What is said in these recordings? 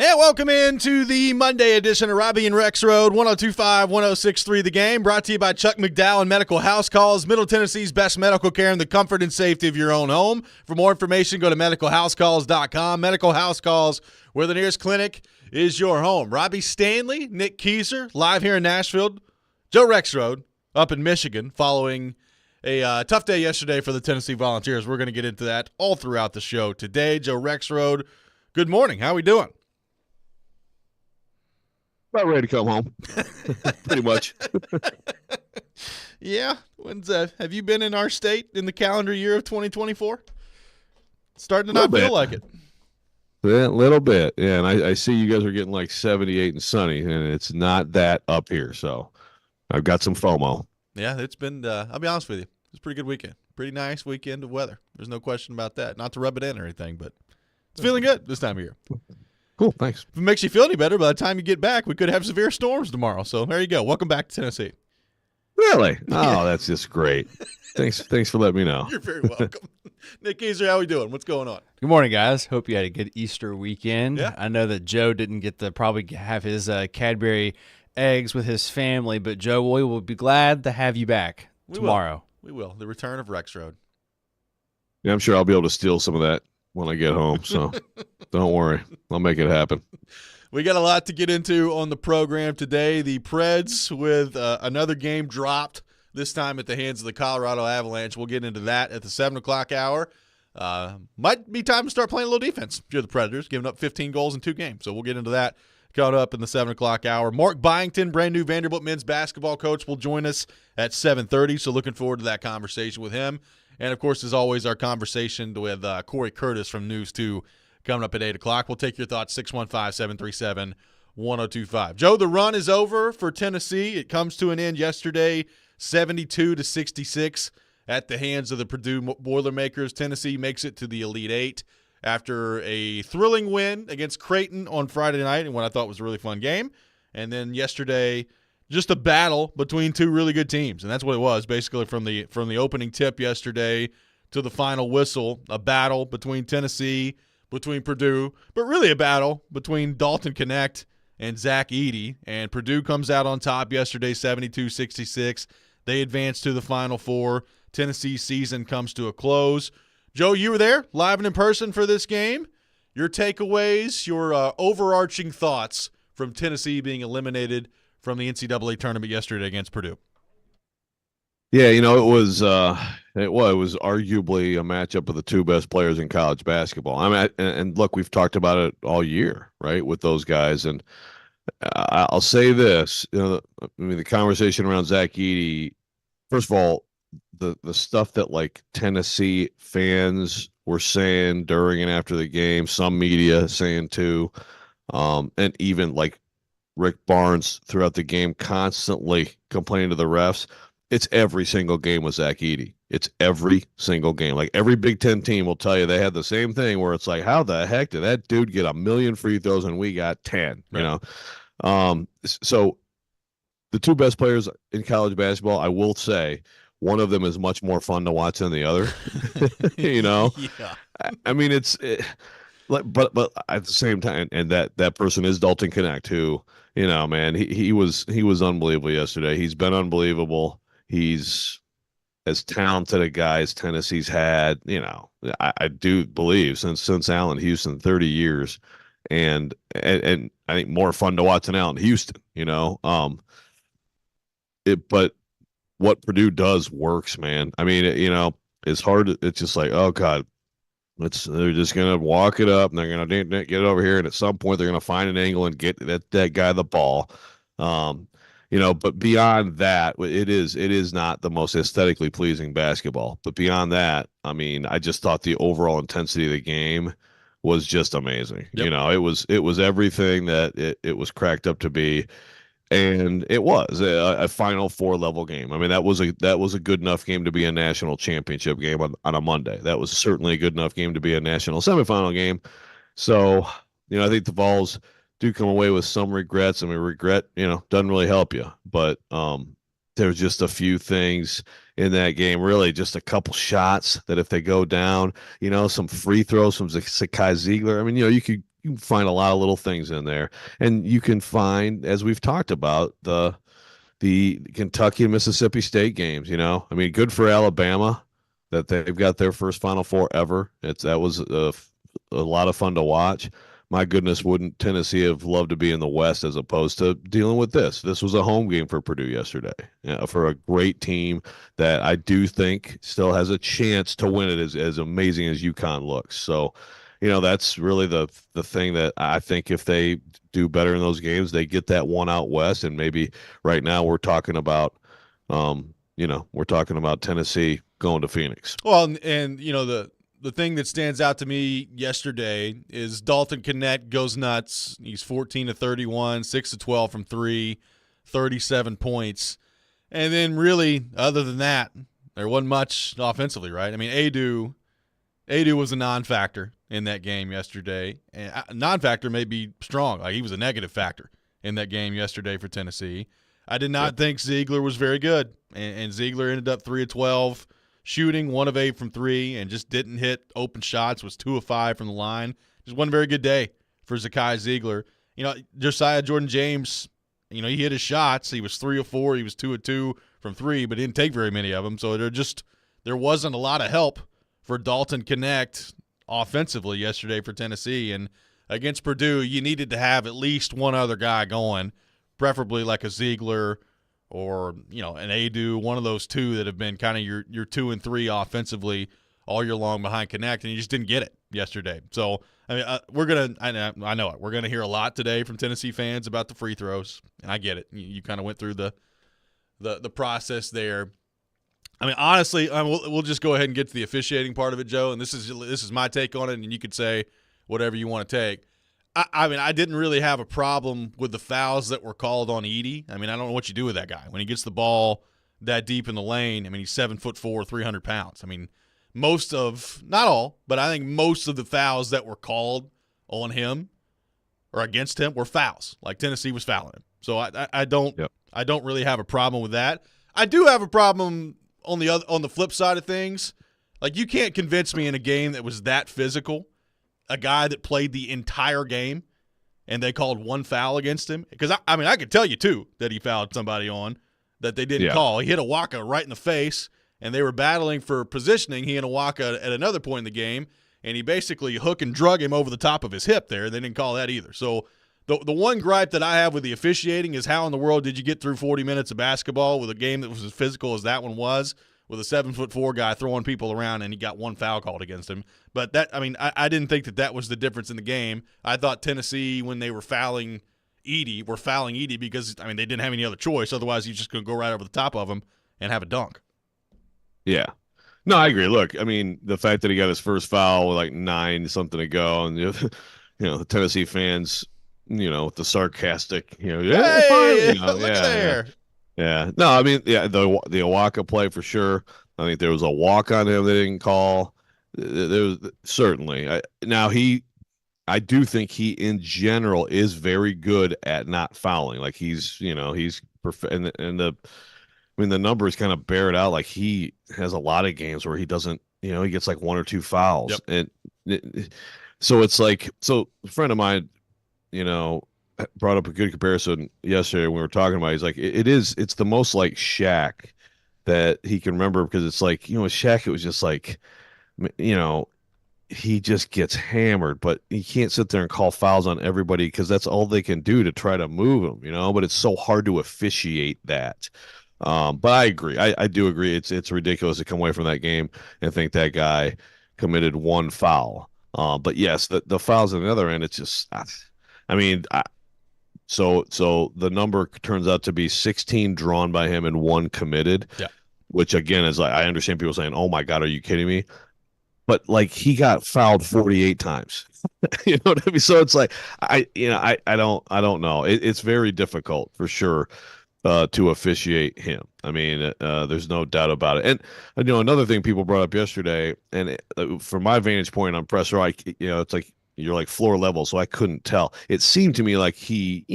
And welcome into the Monday edition of Robby and Rexrode, 102.5, 106.3 The Game, brought to you by Chuck McDowell and Medical House Calls, Middle Tennessee's best medical care in the comfort and safety of your own home. For more information, go to medicalhousecalls.com. Medical House Calls, where the nearest clinic is your home. Robbie Stanley, Nick Keyser, live here in Nashville. Joe Rexrode up in Michigan following a tough day yesterday for the Tennessee Volunteers. We're going to get into that all throughout the show today. Joe Rexrode, good morning. How are we doing? About ready to come home, pretty much. Yeah. Have you been in our state in the calendar year of 2024? Starting to not feel like it. Yeah, a little bit. Yeah, and I see you guys are getting like 78 and sunny, and it's not that up here. So I've got some FOMO. Yeah, it's been, I'll be honest with you, it's a pretty good weekend. Pretty nice weekend of weather. There's no question about that. Not to rub it in or anything, but it's feeling good this time of year. Cool, thanks. If it makes you feel any better, by the time you get back, we could have severe storms tomorrow. So there you go. Welcome back to Tennessee. Really? Oh, that's just great. Thanks for letting me know. You're very welcome. Nick Keyser, how we doing? What's going on? Good morning, guys. Hope you had a good Easter weekend. Yeah. I know that Joe didn't get to probably have his Cadbury eggs with his family, but Joe, we will be glad to have you back tomorrow. We will. The return of Rexrode. Yeah, I'm sure I'll be able to steal some of that when I get home, so don't worry. I'll make it happen. We got a lot to get into on the program today. The Preds with another game dropped, this time at the hands of the Colorado Avalanche. We'll get into that at the 7 o'clock hour. Might be time to start playing a little defense if you're the Predators, giving up 15 goals in 2 games. So we'll get into that coming up in the 7 o'clock hour. Mark Byington, brand new Vanderbilt men's basketball coach, will join us at 7:30. So looking forward to that conversation with him. And, of course, as always, our conversation with Corey Curtis from News 2 coming up at 8 o'clock. We'll take your thoughts, 615-737-1025. Joe, the run is over for Tennessee. It comes to an end yesterday, 72-66 at the hands of the Purdue Boilermakers. Tennessee makes it to the Elite Eight after a thrilling win against Creighton on Friday night in what I thought was a really fun game. And then yesterday, just a battle between two really good teams, and that's what it was basically from the opening tip yesterday to the final whistle, a battle between Tennessee, between Purdue, but really a battle between Dalton Knecht and Zach Edey, and Purdue comes out on top yesterday, 72-66. They advance to the Final Four. Tennessee's season comes to a close. Joe, you were there, live and in person for this game. Your takeaways, your overarching thoughts from Tennessee being eliminated from the NCAA tournament yesterday against Purdue. Yeah, it was arguably a matchup of the two best players in college basketball. And look, we've talked about it all year, right, with those guys. And I'll say this, the conversation around Zach Edey, first of all, the stuff that like Tennessee fans were saying during and after the game, some media saying too, and even like Rick Barnes throughout the game constantly complaining to the refs. It's every single game with Zach Edey. It's every single game. Like every Big Ten team will tell you they had the same thing where it's like, how the heck did that dude get 1,000,000 free throws and we got 10? Right. So the two best players in college basketball, I will say, one of them is much more fun to watch than the other. Yeah. I mean, but at the same time, and that person is Dalton Knecht, who, man, he was unbelievable yesterday. He's been unbelievable. He's as talented a guy as Tennessee's had, I do believe since Allen Houston, 30 years, and I think more fun to watch than Allen Houston. But what Purdue does works, man. I mean, it's hard. It's just like, oh God. They're just going to walk it up, and they're going to get it over here, and at some point they're going to find an angle and get that guy the ball. But beyond that, it is not the most aesthetically pleasing basketball. But beyond that, I mean, I just thought the overall intensity of the game was just amazing. Yep. It was everything that it was cracked up to be. And it was a Final Four level game. I mean, that was a good enough game to be a national championship game on a Monday. That was certainly a good enough game to be a national semifinal game. So, I think the Vols do come away with some regrets. I mean, regret, doesn't really help you. But there's just a few things in that game, really just a couple shots that if they go down, some free throws from Zakai Ziegler. I mean, you can find a lot of little things in there, and you can find, as we've talked about, the Kentucky and Mississippi State games. I mean, good for Alabama that they've got their first Final Four ever. That was a lot of fun to watch. My goodness, wouldn't Tennessee have loved to be in the West as opposed to dealing with this? This was a home game for Purdue yesterday, for a great team that I do think still has a chance to win it, as amazing as UConn looks. So, that's really the thing that I think if they do better in those games, they get that one out West. And maybe right now we're talking about, Tennessee going to Phoenix. Well, and the thing that stands out to me yesterday is Dalton Knecht goes nuts. He's 14 of 31, 6 of 12 from 3, 37 points. And then really, other than that, there wasn't much offensively, right? I mean, Adu was a non-factor in that game yesterday. And non-factor may be strong. Like, he was a negative factor in that game yesterday for Tennessee. I did not think Ziegler was very good. And Ziegler ended up 3 of 12. Shooting 1 of 8 from 3 and just didn't hit open shots, was 2 of 5 from the line. Just wasn't a very good day for Zakai Ziegler. Josiah Jordan-James, he hit his shots. He was 3 of 4. He was 2 of 2 from 3, but didn't take very many of them. So there wasn't a lot of help for Dalton Knecht offensively yesterday for Tennessee. And against Purdue, you needed to have at least one other guy going, preferably like a Ziegler or, an Adu, one of those two that have been kind of your 2 and 3 offensively all year long behind Knecht, and you just didn't get it yesterday. So, I mean, I know it. We're going to hear a lot today from Tennessee fans about the free throws, and I get it. You kind of went through the process there. I mean, honestly, we'll just go ahead and get to the officiating part of it, Joe, and this is my take on it, and you could say whatever you want to take. I mean, I didn't really have a problem with the fouls that were called on Edey. I mean, I don't know what you do with that guy. When he gets the ball that deep in the lane, I mean, he's 7'4", 300 pounds. I mean, not all, but I think most of the fouls that were called on him or against him were fouls. Like, Tennessee was fouling him. So I don't really have a problem with that. I do have a problem on the flip side of things. Like, you can't convince me in a game that was that physical, a guy that played the entire game, and they called one foul against him. Because, I could tell you, too, that he fouled somebody on that they didn't call. He hit Awaka right in the face, and they were battling for positioning, he and Awaka, at another point in the game, and he basically hook and drug him over the top of his hip there. They didn't call that either. So the one gripe that I have with the officiating is, how in the world did you get through 40 minutes of basketball with a game that was as physical as that one was, with a 7'4" guy throwing people around, and he got one foul called against him. But I didn't think that was the difference in the game. I thought Tennessee, when they were fouling Edey because, they didn't have any other choice. Otherwise, he's just going to go right over the top of him and have a dunk. Yeah. No, I agree. Look, the fact that he got his first foul with like 9 something to go, and the Tennessee fans, with the sarcastic, hey, look at there. Yeah. No, the Awaka play for sure. I think there was a walk on him they didn't call. There was certainly. I do think he in general is very good at not fouling. Like, he's perfect, and the numbers kind of bear it out. Like, he has a lot of games where he doesn't, he gets like 1 or 2 fouls. Yep. So it's like, a friend of mine, brought up a good comparison yesterday when we were talking about it. He's like, it's the most like Shaq that he can remember, because it's like, with Shaq, it was just like, he just gets hammered, but he can't sit there and call fouls on everybody, because that's all they can do to try to move him, but it's so hard to officiate that. But I agree. I do agree. It's ridiculous to come away from that game and think that guy committed 1 foul. But yes, the fouls on the other end, it's just, so the number turns out to be 16 drawn by him and 1 committed. Yeah. Which again is like, I understand people saying, "Oh my God, are you kidding me?" But like, he got fouled 48 times. You know what I mean? So it's like, I don't know. It's very difficult for sure to officiate him. There's no doubt about it. And another thing people brought up yesterday, and from my vantage point on press row, it's like you're like floor level, so I couldn't tell. It seemed to me like he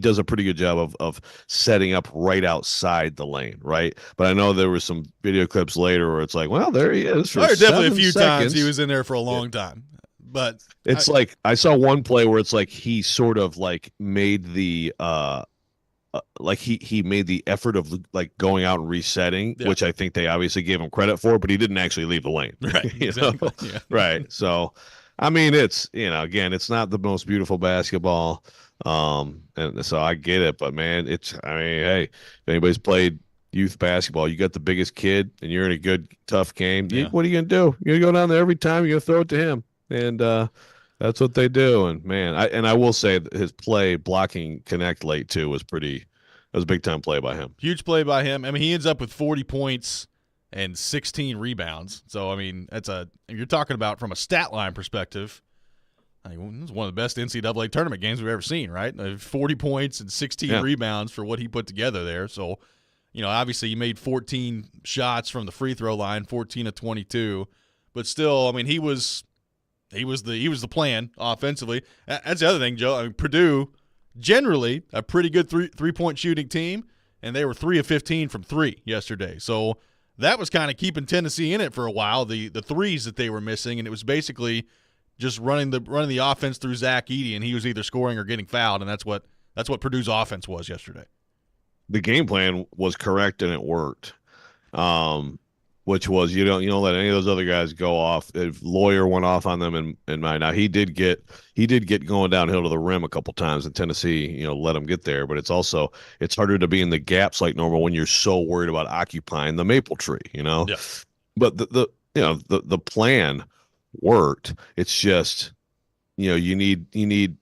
does a pretty good job of setting up right outside the lane, right? But I know there were some video clips later where it's like, well, there he is. There were definitely a few times he was in there for a long time. But it's like I saw one play where it's like he sort of like made the like he made the effort of like going out and resetting, Yeah. which I think they obviously gave him credit for, but he didn't actually leave the lane. Right. You Exactly. know? Yeah. Right. So, I mean, it's, again, it's not the most beautiful basketball. And so I get it, but man, I mean, hey, if anybody's played youth basketball, you got the biggest kid and you're in a good, tough game. Yeah. What are you going to do? You're going to go down there every time, you're going to throw it to him. And, that's what they do. And man, I will say that his play blocking connect late too was a big time play by him. Huge play by him. I mean, he ends up with 40 points and 16 rebounds. So, I mean, you're talking about from a stat line perspective, I mean, it's one of the best NCAA tournament games we've ever seen, right? 40 points and 16 rebounds for what he put together there. So, obviously he made 14 shots from the free throw line, 14 of 22. But still, I mean, he was the plan offensively. That's the other thing, Joe. I mean, Purdue, generally a pretty good three-point shooting team, and they were 3 of 15 from 3 yesterday. So that was kind of keeping Tennessee in it for a while, the threes that they were missing, and it was basically just running the offense through Zach Edey, and he was either scoring or getting fouled, and that's what Purdue's offense was yesterday. The game plan was correct and it worked. Which was you don't let any of those other guys go off. If Lawyer went off on them and mine. Now he did get going downhill to the rim a couple times, and Tennessee let him get there. But it's harder to be in the gaps like normal when you're so worried about occupying the maple tree. Yeah. But the plan worked. It's just you need Edey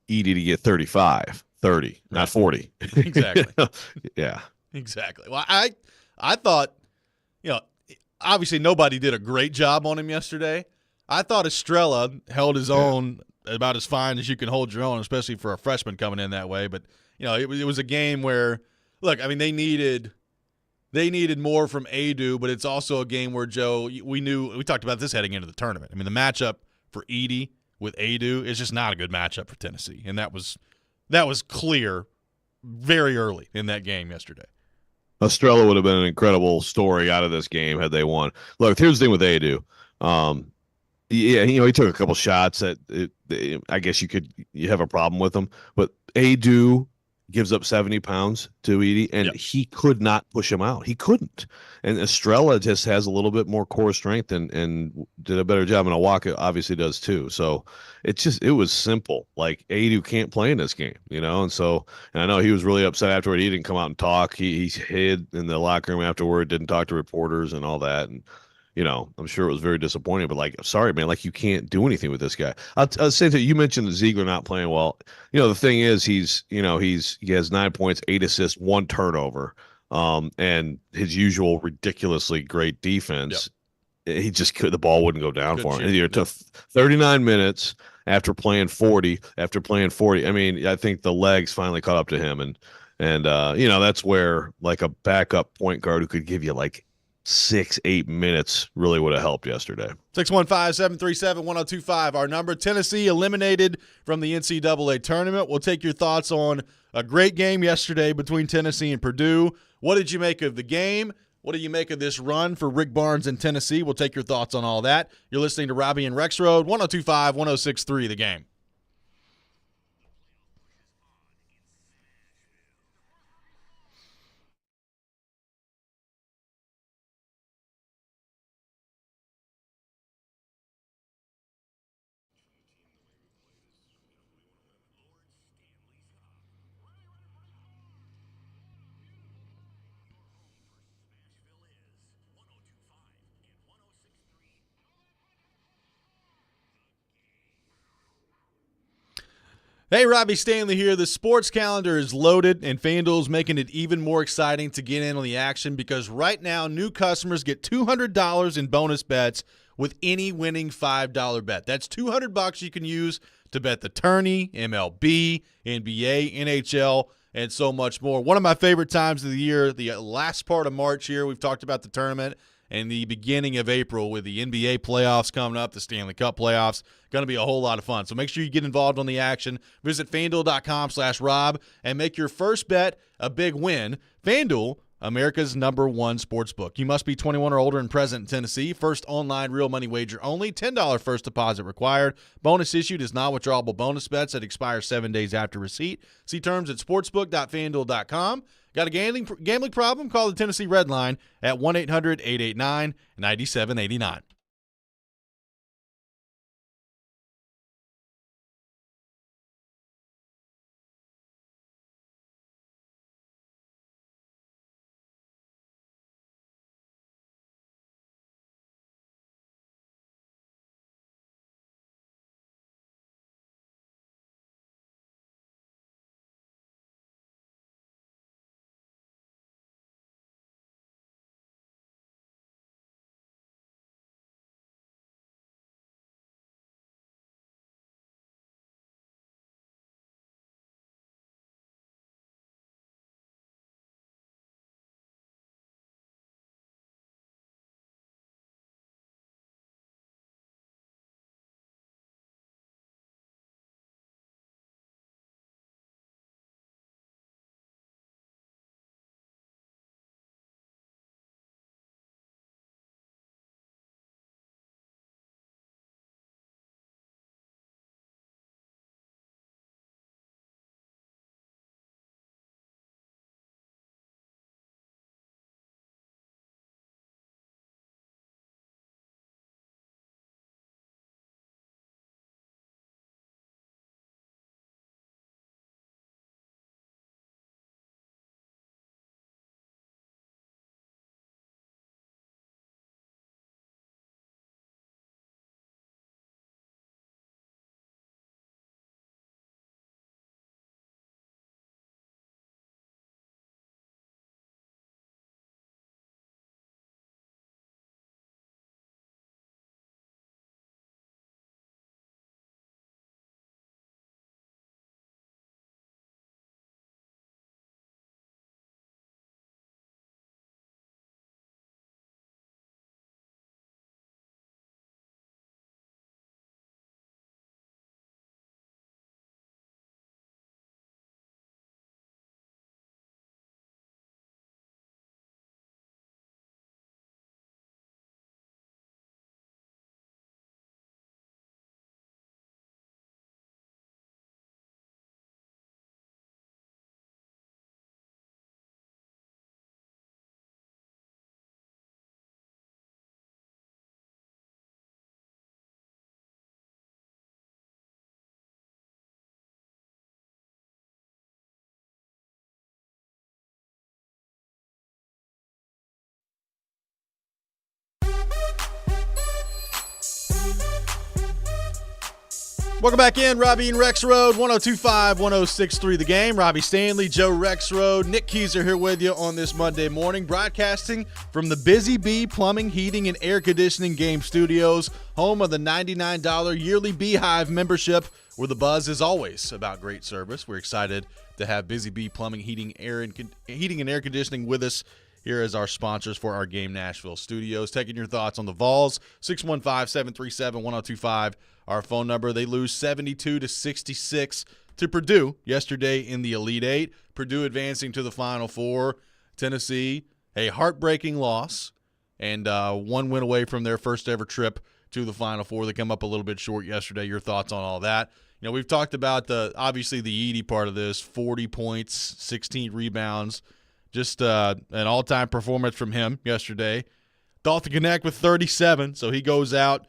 to get 35, 30, right. Not 40. Exactly. Yeah. Exactly. Well, I thought obviously nobody did a great job on him yesterday. I thought Estrella held his own about as fine as you can hold your own, especially for a freshman coming in that way. But it was a game where, look, I mean, they needed more from Adu, but it's also a game where, Joe, we talked about this heading into the tournament. I mean, the matchup for Edey with Adu is just not a good matchup for Tennessee, and that was clear very early in that game yesterday. Estrella would have been an incredible story out of this game had they won. Look, here's the thing with Adu. He took a couple shots that I guess you have a problem with him, but Adu gives up 70 pounds to Edey, and he could not push him out. He couldn't. And Estrella just has a little bit more core strength and did a better job, and Awaka obviously does too. So it was simple. Like, Adu can't play in this game, and I know he was really upset afterward. He didn't come out and talk. He hid in the locker room afterward, didn't talk to reporters and all that. And I'm sure it was very disappointing, but sorry, man, you can't do anything with this guy. I'll say that you mentioned Ziegler not playing well. The thing is, he has 9 points, 8 assists, 1 turnover, and his usual ridiculously great defense. Yep. He just the ball wouldn't go down for him. It took 39 minutes after playing 40. I mean, I think the legs finally caught up to him, and that's where a backup point guard who could give you 6-8 minutes really would have helped yesterday. 615-737-1025, our number. Tennessee eliminated from the NCAA tournament. We'll take your thoughts on a great game yesterday between Tennessee and Purdue. What did you make of the game? What do you make of this run for Rick Barnes in Tennessee? We'll take your thoughts on all that. You're listening to Robby and Rexrode, 102.5, 106.3 The Game. Hey, Robbie Stanley here. The sports calendar is loaded, and FanDuel's making it even more exciting to get in on the action because right now new customers get $200 in bonus bets with any winning $5 bet. That's $200 you can use to bet the tourney, MLB, NBA, NHL, and so much more. One of my favorite times of the year, the last part of March here, we've talked about the tournament, and the beginning of April with the NBA playoffs coming up, the Stanley Cup playoffs. Going to be a whole lot of fun. So make sure you get involved on the action. Visit FanDuel.com/Rob and make your first bet a big win. FanDuel, America's #1 sports book. You must be 21 or older and present in Tennessee. First online real money wager only. $10 first deposit required. Bonus issued is non-withdrawable bonus bets that expire 7 days after receipt. See terms at sportsbook.fanduel.com. Got a gambling problem? Call the Tennessee Red Line at 1-800-889-9789. Welcome back in. Robby and Rexrode, 102.5, 106.3 The Game. Robbie Stanley, Joe Rexrode, Nick Keyser here with you on this Monday morning, broadcasting from the Busy Bee Plumbing, Heating, and Air Conditioning Game Studios, home of the $99 yearly Beehive membership, where the buzz is always about great service. We're excited to have Busy Bee Plumbing, Heating, and Air Conditioning with us here as our sponsors for our Game Nashville studios. Taking your thoughts on the Vols, 615-737-1025. Our phone number. They lose 72-66 to Purdue yesterday in the Elite Eight. Purdue advancing to the Final Four. Tennessee, a heartbreaking loss, and one win away from their first ever trip to the Final Four. They come up a little bit short yesterday. Your thoughts on all that? You know, we've talked about obviously the Edey part of this, 40 points, 16 rebounds, just an all-time performance from him yesterday. Dalton Connect with 37, so he goes out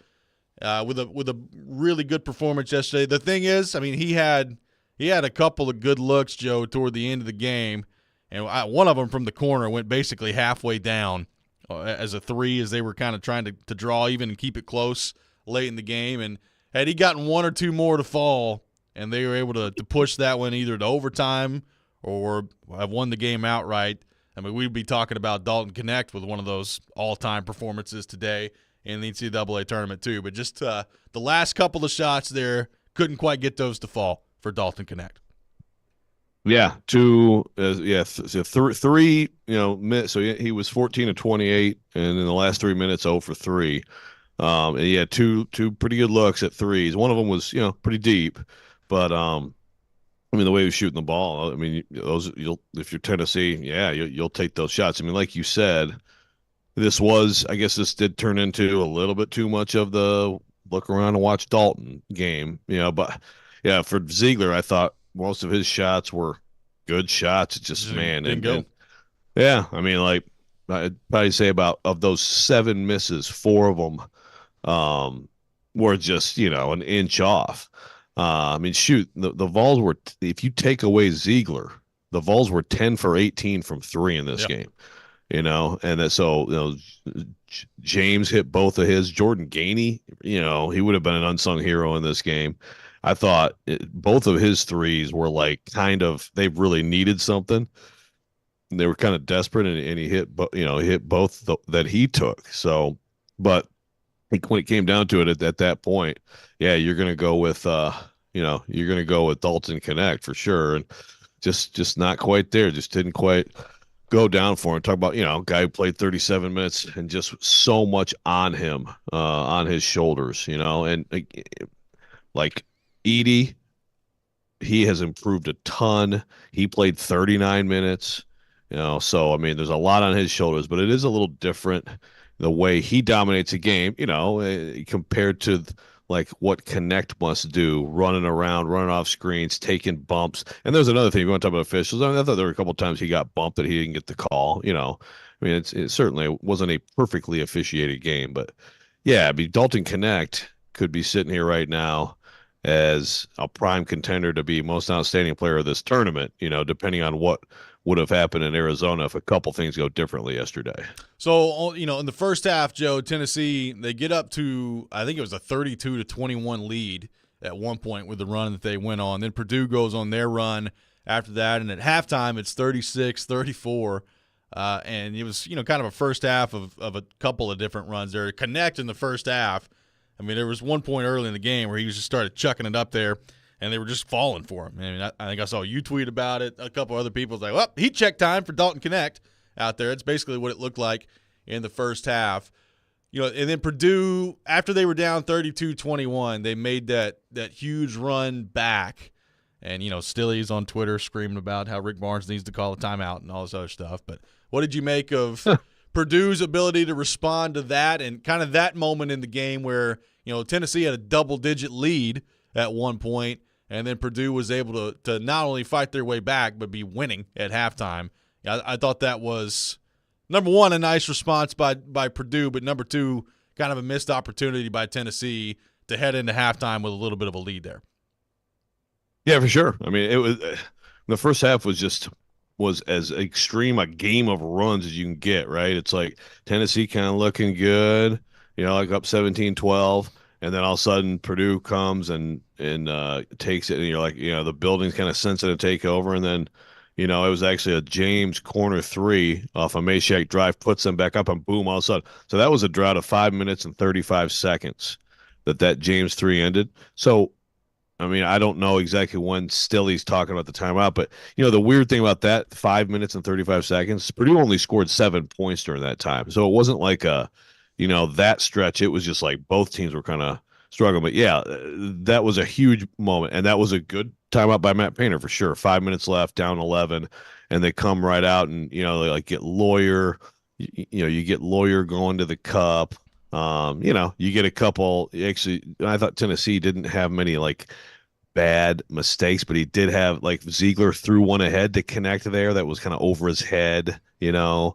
with a really good performance yesterday. The thing is, I mean, he had a couple of good looks, Joe, toward the end of the game, and one of them from the corner went basically halfway down as a three, as they were kind of trying to draw even and keep it close late in the game. And had he gotten one or two more to fall, and they were able to push that one either to overtime or have won the game outright, I mean, we'd be talking about Dalton Connect with one of those all-time performances today in the NCAA tournament too. But just the last couple of shots there, couldn't quite get those to fall for Dalton Connect. Yeah, three. So he was 14 of 28, and in the last 3 minutes, 0 for 3. And he had two pretty good looks at threes. One of them was pretty deep, but I mean, the way he was shooting the ball, I mean, if you're Tennessee, yeah, you'll take those shots. I mean, like you said, I guess this did turn into a little bit too much of the look around and watch Dalton game, but yeah, for Ziegler, I thought most of his shots were good shots. It's just, Just man, didn't go. and yeah, I mean, like I'd probably say about of those 7 misses, 4 of them were just, an inch off. I mean, shoot, the Vols were, if you take away Ziegler, the Vols were 10 for 18 from three in this Yep. game, and that, so, James hit both of his. Jordan Gainey, he would have been an unsung hero in this game. I thought both of his threes were like they really needed something. They were kind of desperate, and he hit, hit both that he took. So, but when it came down to it at that point, yeah, you're gonna go with Dalton Connect for sure, and just not quite there. Just didn't quite go down for him. Talk about guy who played 37 minutes and just so much on him, on his shoulders, and like Edie, he has improved a ton. He played 39 minutes, so I mean, there's a lot on his shoulders, but it is a little different the way he dominates a game, compared to like what Connect must do, running around, running off screens, taking bumps. And there's another thing, you want to talk about officials. I mean, I thought there were a couple of times he got bumped that he didn't get the call, I mean, it certainly wasn't a perfectly officiated game, but yeah, I mean, Dalton Connect could be sitting here right now as a prime contender to be most outstanding player of this tournament, depending on what would have happened in Arizona if a couple things go differently yesterday. So, in the first half, Joe, Tennessee, they get up to, I think it was a 32-21 lead at one point with the run that they went on. Then Purdue goes on their run after that, and at halftime it's 36-34. And it was, kind of a first half of a couple of different runs there. Connect in the first half. I mean, there was one point early in the game where he just started chucking it up there, and they were just falling for him. I mean, I think I saw you tweet about it. A couple other people was like, well, heat check time for Dalton Connect out there. It's basically what it looked like in the first half. And then Purdue, after they were down 32-21, they made that huge run back. And, Stilly's on Twitter screaming about how Rick Barnes needs to call a timeout and all this other stuff. But what did you make of Purdue's ability to respond to that and kind of that moment in the game where, Tennessee had a double-digit lead at one point, and then Purdue was able to not only fight their way back but be winning at halftime? I thought that was, number one, a nice response by Purdue, but number two, kind of a missed opportunity by Tennessee to head into halftime with a little bit of a lead there. Yeah, for sure. I mean, it was the first half was as extreme a game of runs as you can get, right? It's like Tennessee kind of looking good, like up 17-12, and then all of a sudden Purdue comes and takes it, and you're like, the building's kind of sensing to take over, and then, it was actually a James corner three off a Meshack drive, puts them back up, and boom, all of a sudden. So that was a drought of 5 minutes and 35 seconds that James three ended. So, I mean, I don't know exactly when Stilly's talking about the timeout, but, the weird thing about that 5 minutes and 35 seconds, Purdue only scored 7 points during that time. So it wasn't like that stretch. It was just like both teams were kind of struggling. But, yeah, that was a huge moment, and that was a good timeout by Matt Painter for sure. 5 minutes left, down 11, and they come right out and, they like get Lawyer. You get Lawyer going to the cup. You get a couple. Actually, I thought Tennessee didn't have many like bad mistakes, but he did have like Ziegler threw one ahead to Connect there that was kind of over his head, and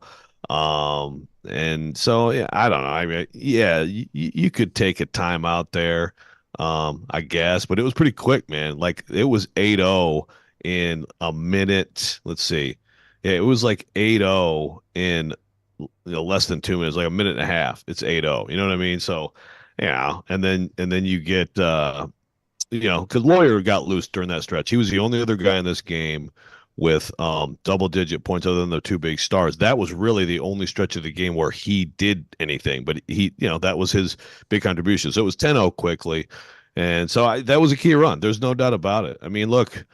so yeah, I don't know. I mean, yeah, you could take a timeout there, I guess, but it was pretty quick, man. Like it was 8-0 in a minute. Let's see, yeah, it was like 8-0 in less than 2 minutes, like a minute and a half. It's 8-0. You know what I mean? So, yeah, and then you get because Lawyer got loose during that stretch. He was the only other guy in this game with double-digit points other than the two big stars. That was really the only stretch of the game where he did anything, but he, that was his big contribution. So it was 10-0 quickly, and so that was a key run. There's no doubt about it. I mean, look,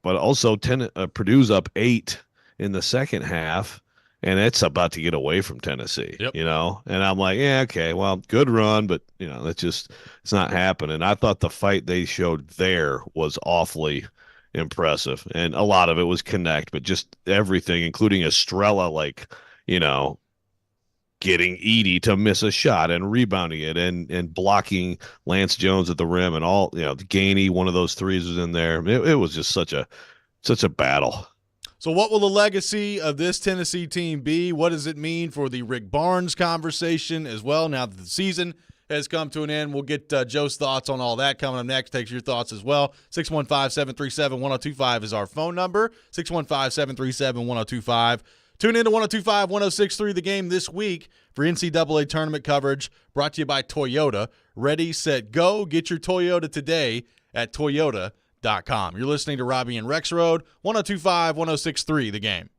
but also Purdue's up 8 in the second half, and it's about to get away from Tennessee, Yep. And I'm like, yeah, okay, well, good run, but, it's not happening. I thought the fight they showed there was awfully, impressive. And a lot of it was connect, but just everything, including Estrella, like, you know, getting Edie to miss a shot and rebounding it and blocking Lance Jones at the rim and all, you know, the Gainey, one of those threes was in there. It was just such a battle. So what will the legacy of this Tennessee team be? What does it mean for the Rick Barnes conversation as well now that the season has come to an end? We'll get Joe's thoughts on all that coming up next. Takes your thoughts as well. 615-737-1025 is our phone number. 615-737-1025. Tune in to 102.5, 106.3 The Game this week for NCAA tournament coverage brought to you by Toyota. Ready, set, go. Get your Toyota today at Toyota.com. You're listening to Robby and Rexrode, 102.5, 106.3 The Game.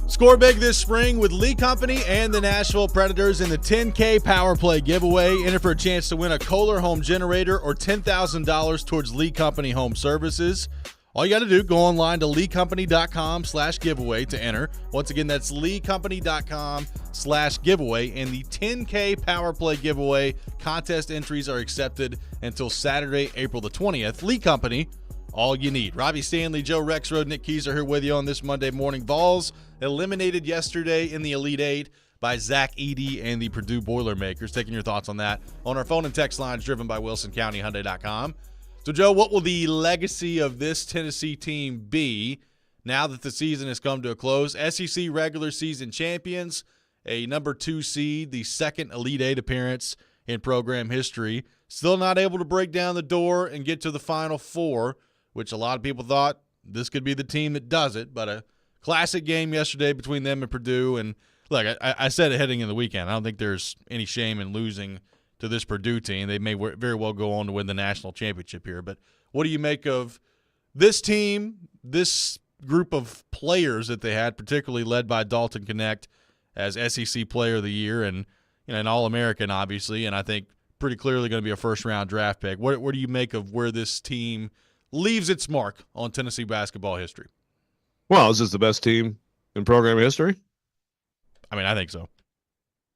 Score big this spring with Lee Company and the Nashville Predators in the 10K Power Play giveaway. Enter for a chance to win a Kohler home generator or $10,000 towards Lee Company home services. All you got to do, go online to leecompany.com/giveaway to enter. Once again, that's leecompany.com/giveaway. And the 10K Power Play giveaway contest entries are accepted until Saturday, April the 20th. Lee Company, all you need. Robby Stanley, Joe Rexrode, Nick Keys are here with you on this Monday morning. Vols eliminated yesterday in the Elite Eight by Zach Edey and the Purdue Boilermakers. Taking your thoughts on that on our phone and text lines driven by WilsonCountyHyundai.com. So, Joe, what will the legacy of this Tennessee team be now that the season has come to a close? SEC regular season champions, a number 2 seed, the second Elite Eight appearance in program history. Still not able to break down the door and get to the Final Four, which a lot of people thought this could be the team that does it. But a classic game yesterday between them and Purdue. And, look, I said it heading in the weekend. I don't think there's any shame in losing to this Purdue team. They may very well go on to win the national championship here. But what do you make of this team, this group of players that they had, particularly led by Dalton Knecht as SEC Player of the Year and an All-American, obviously, and I think pretty clearly going to be a first-round draft pick. What do you make of where this team leaves its mark on Tennessee basketball history? Well, is this the best team in program history? I mean, I think so.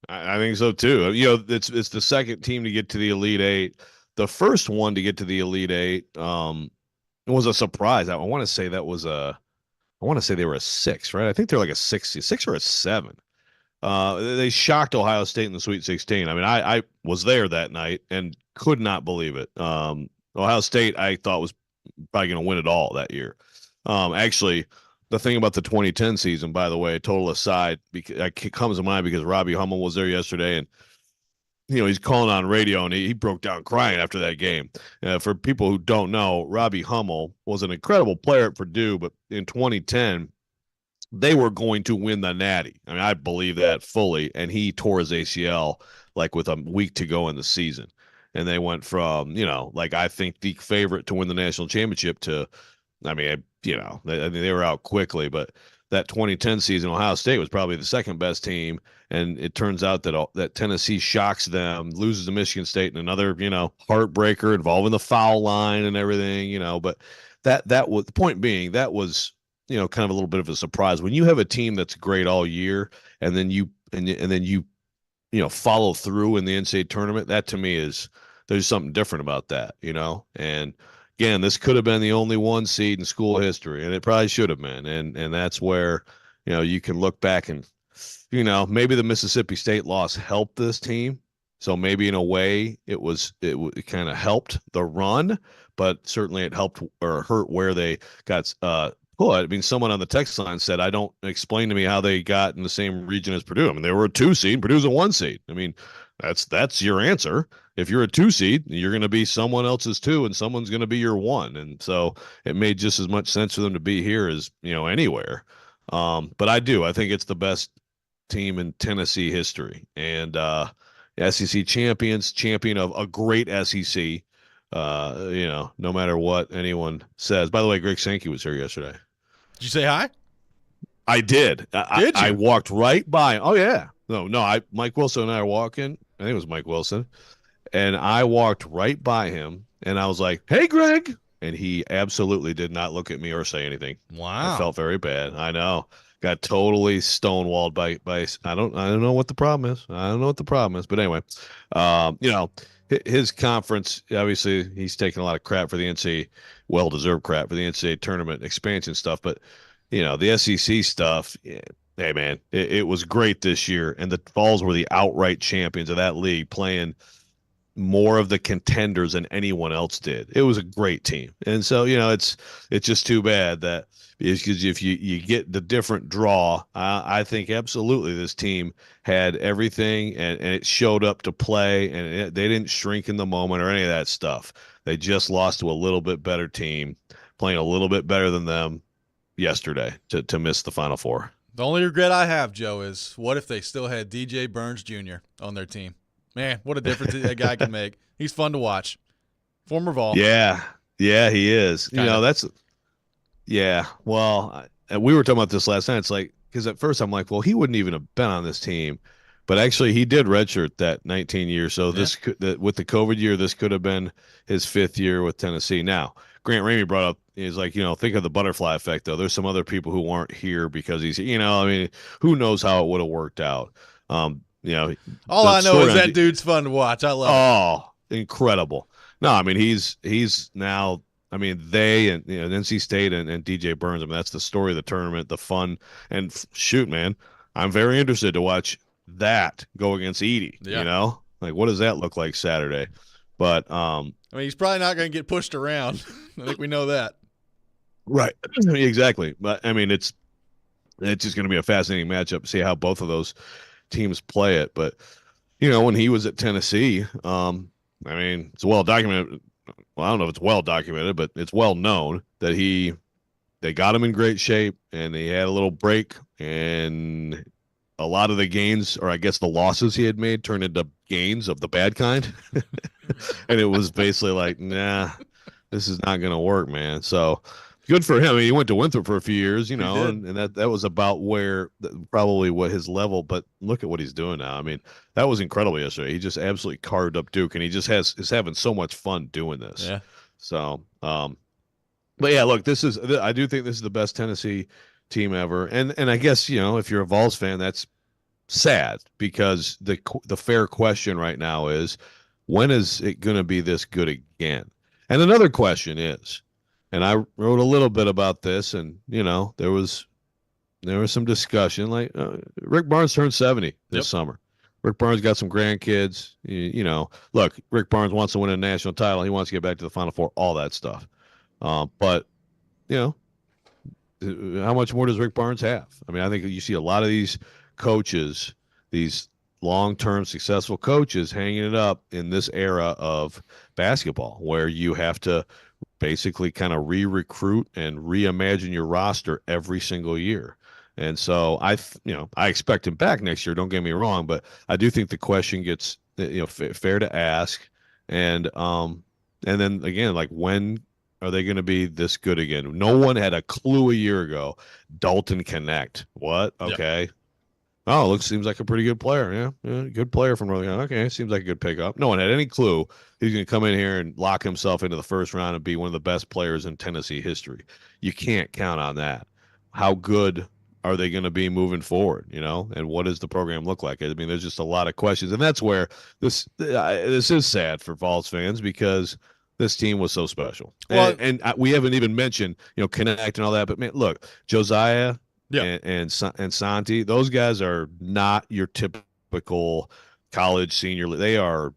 I think so too. It's the second team to get to the Elite Eight. The first one to get to the Elite Eight was a surprise. I want to say they were a 6, right? I think they're like a 6 or a 7. They shocked Ohio State in the Sweet 16. I mean, I was there that night and could not believe it. Ohio State, I thought, was probably going to win it all that year. Actually, the thing about the 2010 season, by the way, total aside, because it comes to mind because Robbie Hummel was there yesterday, and he's calling on radio, and he broke down crying after that game. For people who don't know, Robbie Hummel was an incredible player at Purdue, but in 2010, they were going to win the Natty. I mean, I believe that fully, and he tore his ACL like with a week to go in the season. And they went from, I think the favorite to win the national championship to, they were out quickly. But that 2010 season, Ohio State was probably the second best team. And it turns out that Tennessee shocks them, loses to Michigan State in another, heartbreaker involving the foul line and everything, But that was the point being, that was, kind of a little bit of a surprise. When you have a team that's great all year and then you follow through in the NCAA tournament, that to me there's something different about that, And again, this could have been the only 1 seed in school history, and it probably should have been. And that's where, you can look back and, maybe the Mississippi State loss helped this team. So maybe in a way it kind of helped the run, but certainly it helped or hurt where they got put. I mean, someone on the text line said, explain to me how they got in the same region as Purdue. I mean, they were a 2 seed, Purdue's a 1 seed. I mean, that's your answer. If you're a 2 seed, you're going to be someone else's 2 and someone's going to be your 1. And so it made just as much sense for them to be here as, anywhere. But I think it's the best team in Tennessee history, and SEC champion of a great SEC, no matter what anyone says. By the way, Greg Sankey was here yesterday. Did you say hi? I did. Did you? I walked right by. Oh yeah. No. Mike Wilson and I are walking. I think it was Mike Wilson. And I walked right by him, and I was like, "Hey, Greg," and he absolutely did not look at me or say anything. Wow. I felt very bad. I know. Got totally stonewalled by I don't know what the problem is. I don't know what the problem is. But anyway, his conference, obviously he's taking a lot of crap for the NCAA, well-deserved crap for the NCAA tournament expansion stuff. But, the SEC stuff, hey, man, it was great this year. And the Vols were the outright champions of that league, playing more of the contenders than anyone else did. It was a great team. And so, it's just too bad that because if you get the different draw, I think absolutely this team had everything and it showed up to play, and they didn't shrink in the moment or any of that stuff. They just lost to a little bit better team, playing a little bit better than them yesterday to miss the Final Four. The only regret I have, Joe, is what if they still had DJ Burns Jr. on their team? Man, what a difference that guy can make. He's fun to watch. Former Vol. Yeah, he is. Kinda. Yeah. Well, we were talking about this last night. It's like, because at first I'm like, well, he wouldn't even have been on this team. But actually, he did redshirt that 19 years. So Yeah. with the COVID year, this could have been his 5th year with Tennessee. Now, Grant Ramey brought up, he's like, think of the butterfly effect, though. There's some other people who weren't here because I mean, who knows how it would have worked out. All The I know is story on that dude's fun to watch. I love it. Oh, incredible. No, I mean he's now. I mean they and NC State and DJ Burns. I mean that's the story of the tournament, the fun and shoot, man. I'm very interested to watch that go against Edey. Yeah. Like what does that look like Saturday? But I mean, he's probably not going to get pushed around. I think we know that. right, exactly. But I mean it's just going to be a fascinating matchup. See how both of those teams play it, but. When he was at Tennessee, I mean, it's well documented. Well, I don't know if it's well documented, but it's well known that they got him in great shape and he had a little break, and a lot of the gains, or I guess the losses he had made, turned into gains of the bad kind. And it was basically like, nah, this is not going to work, man. So good for him. I mean, he went to Winthrop for a few years, and that was about probably what his level. But look at what he's doing now. I mean, that was incredible yesterday. He just absolutely carved up Duke, and he just is having so much fun doing this. Yeah. So, but yeah, look, I do think this is the best Tennessee team ever, and I guess if you're a Vols fan, that's sad because the fair question right now is when is it going to be this good again? And another question is. And I wrote a little bit about this, and there was some discussion. Like Rick Barnes turned 70 this summer. Rick Barnes got some grandkids. Look, Rick Barnes wants to win a national title. He wants to get back to the Final Four. All that stuff. But how much more does Rick Barnes have? I mean, I think you see a lot of these coaches, these long-term successful coaches, hanging it up in this era of basketball, where you have to basically kind of re-recruit and reimagine your roster every single year. And so I expect him back next year. Don't get me wrong, but I do think the question gets fair to ask. And then again, like when are they going to be this good again? No one had a clue a year ago. Dalton Connect. What? Okay. Yep. Oh, seems like a pretty good player. Yeah, good player from Northern Carolina. Okay, seems like a good pickup. No one had any clue he's going to come in here and lock himself into the first round and be one of the best players in Tennessee history. You can't count on that. How good are they going to be moving forward? And what does the program look like? I mean, there's just a lot of questions, and that's where this is sad for Vols fans because this team was so special. Well, and we haven't even mentioned Connect and all that. But man, look, Josiah. Yeah, and Santi, those guys are not your typical college senior. They are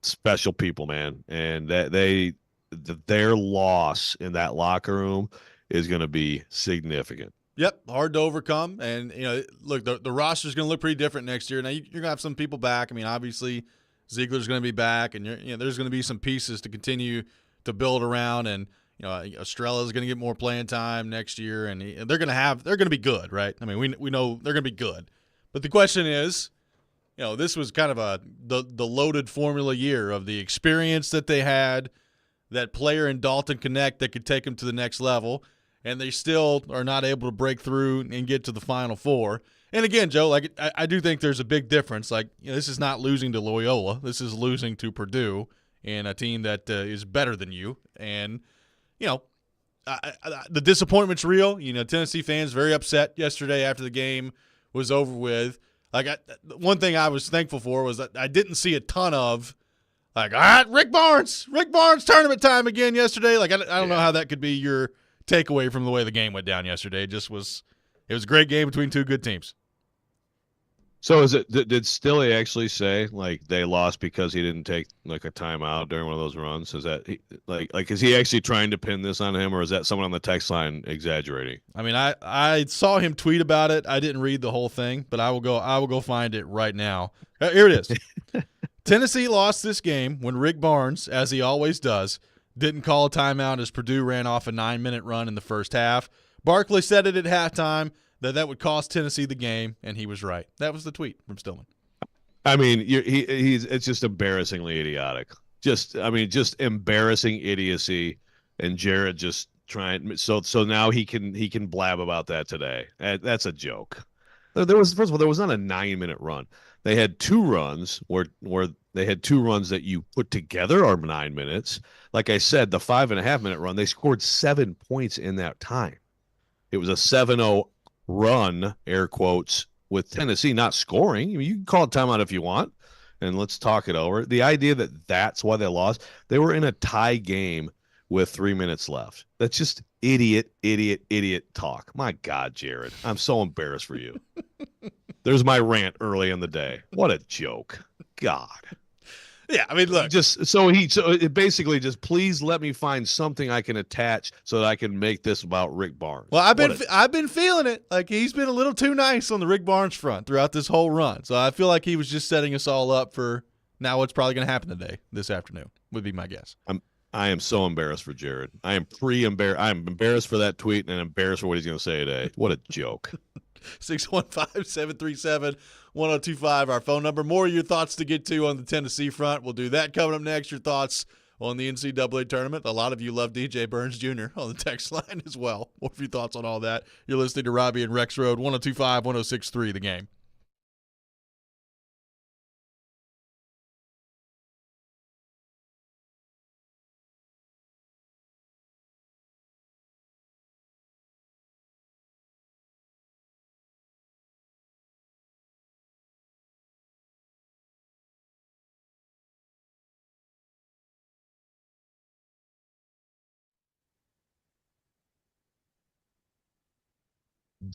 special people, man, and their loss in that locker room is going to be significant. Yep, hard to overcome, and look, the roster's going to look pretty different next year. Now you're going to have some people back. I mean, obviously Ziegler's going to be back, and there's going to be some pieces to continue to build around, and. Estrella's going to get more playing time next year, and they're going to be good, right? I mean, we know they're going to be good. But the question is, this was kind of the loaded formula year of the experience that they had, that player in Dalton Connect that could take them to the next level, and they still are not able to break through and get to the Final Four. And again, Joe, like I do think there's a big difference. Like this is not losing to Loyola. This is losing to Purdue and a team that is better than you. And the disappointment's real. Tennessee fans very upset yesterday after the game was over with. Like one thing I was thankful for was that I didn't see a ton of like, all right, Rick Barnes tournament time again yesterday. Like I don't know how that could be your takeaway from the way the game went down yesterday. It was a great game between two good teams. So did Stilley actually say like they lost because he didn't take like a timeout during one of those runs? Is that is he actually trying to pin this on him, or is that someone on the text line exaggerating? I mean, I saw him tweet about it. I didn't read the whole thing, but I will go find it right now. Here it is. Tennessee lost this game when Rick Barnes, as he always does, didn't call a timeout as Purdue ran off a 9-minute run in the first half. Barkley said it at halftime that would cost Tennessee the game, and he was right. That was the tweet from Stillman. I mean, it's just embarrassingly idiotic. Just embarrassing idiocy, and Jared just trying. So now he can blab about that today. That's a joke. There was, first of all, there was not a 9-minute run. They had two runs where they had two runs that you put together are 9 minutes. Like I said, the 5.5-minute run, they scored 7 points in that time. It was a 7-0 run, air quotes, with Tennessee not scoring. I mean, you can call it timeout if you want, and let's talk it over. The idea that that's why they lost, they were in a tie game with 3 minutes left. That's just idiot talk. My God, Jared, I'm so embarrassed for you. There's my rant early in the day. What a joke. God. Yeah, I mean, look. So it basically just, please let me find something I can attach so that I can make this about Rick Barnes. Well, I've been feeling it. Like, he's been a little too nice on the Rick Barnes front throughout this whole run. So I feel like he was just setting us all up for now what's probably going to happen today, this afternoon, would be my guess. I am so embarrassed for Jared. I am pre-embarrassed. I'm embarrassed for that tweet and embarrassed for what he's going to say today. What a joke. 615-737-1025, our phone number. More of your thoughts to get to on the Tennessee front. We'll do that coming up next. Your thoughts on the NCAA tournament. A lot of you love DJ Burns Jr. on the text line as well. More of your thoughts on all that. You're listening to Robby and Rexrode, 102.5, 106.3, The Game.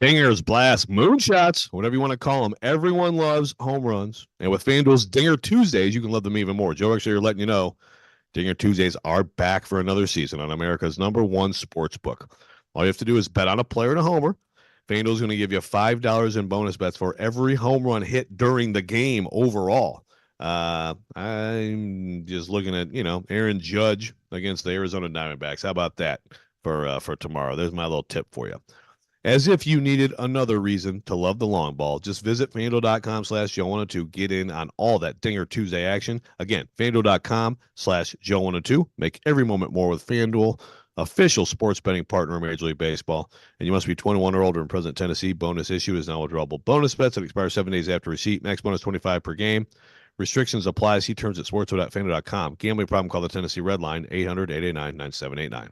Dingers, blasts, moonshots, whatever you want to call them. Everyone loves home runs. And with FanDuel's Dinger Tuesdays, you can love them even more. Joe Rexrode letting you know Dinger Tuesdays are back for another season on America's #1 sports book. All you have to do is bet on a player and a homer. FanDuel's going to give you $5 in bonus bets for every home run hit during the game overall. I'm just looking at, Aaron Judge against the Arizona Diamondbacks. How about that for tomorrow? There's my little tip for you. As if you needed another reason to love the long ball, just visit FanDuel.com/Joe102. Get in on all that Dinger Tuesday action. Again, FanDuel.com/Joe102. Make every moment more with FanDuel, official sports betting partner of Major League Baseball. And you must be 21 or older in present Tennessee. Bonus issue is now withdrawable bonus bets that expire 7 days after receipt. Max bonus 25 per game. Restrictions apply. See terms at sportsbook.fanduel.com. Gambling problem? Call the Tennessee Red Line, 800-889-9789.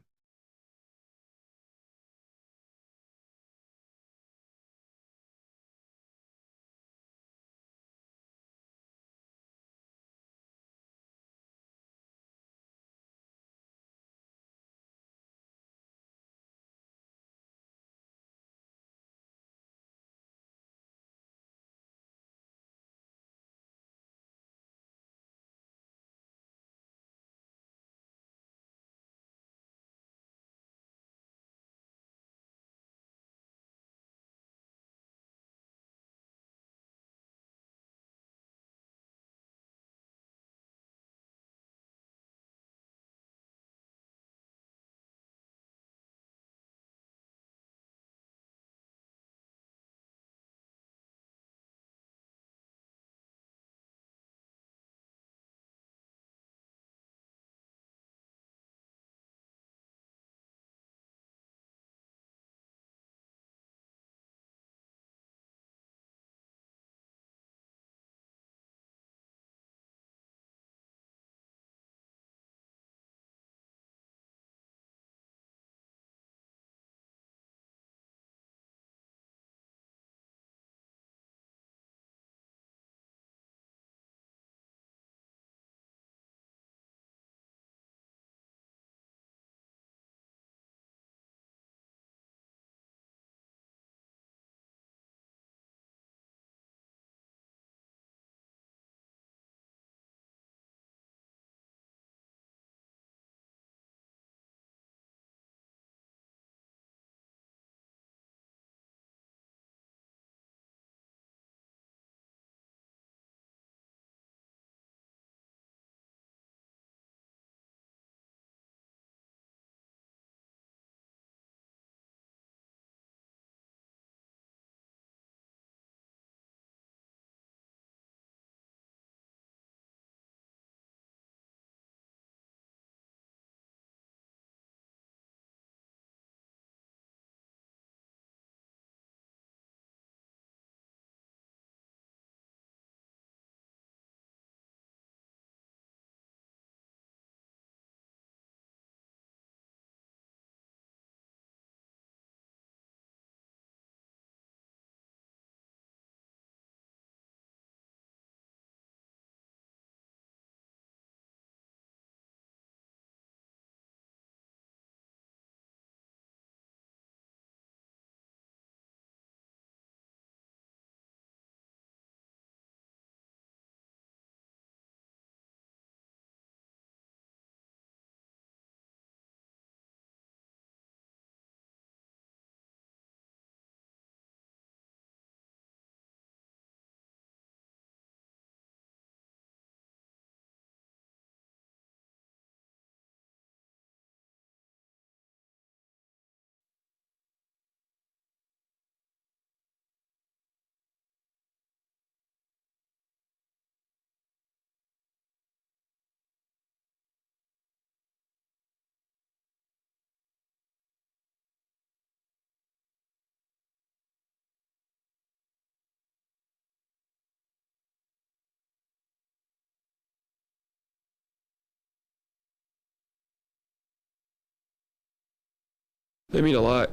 They mean a lot.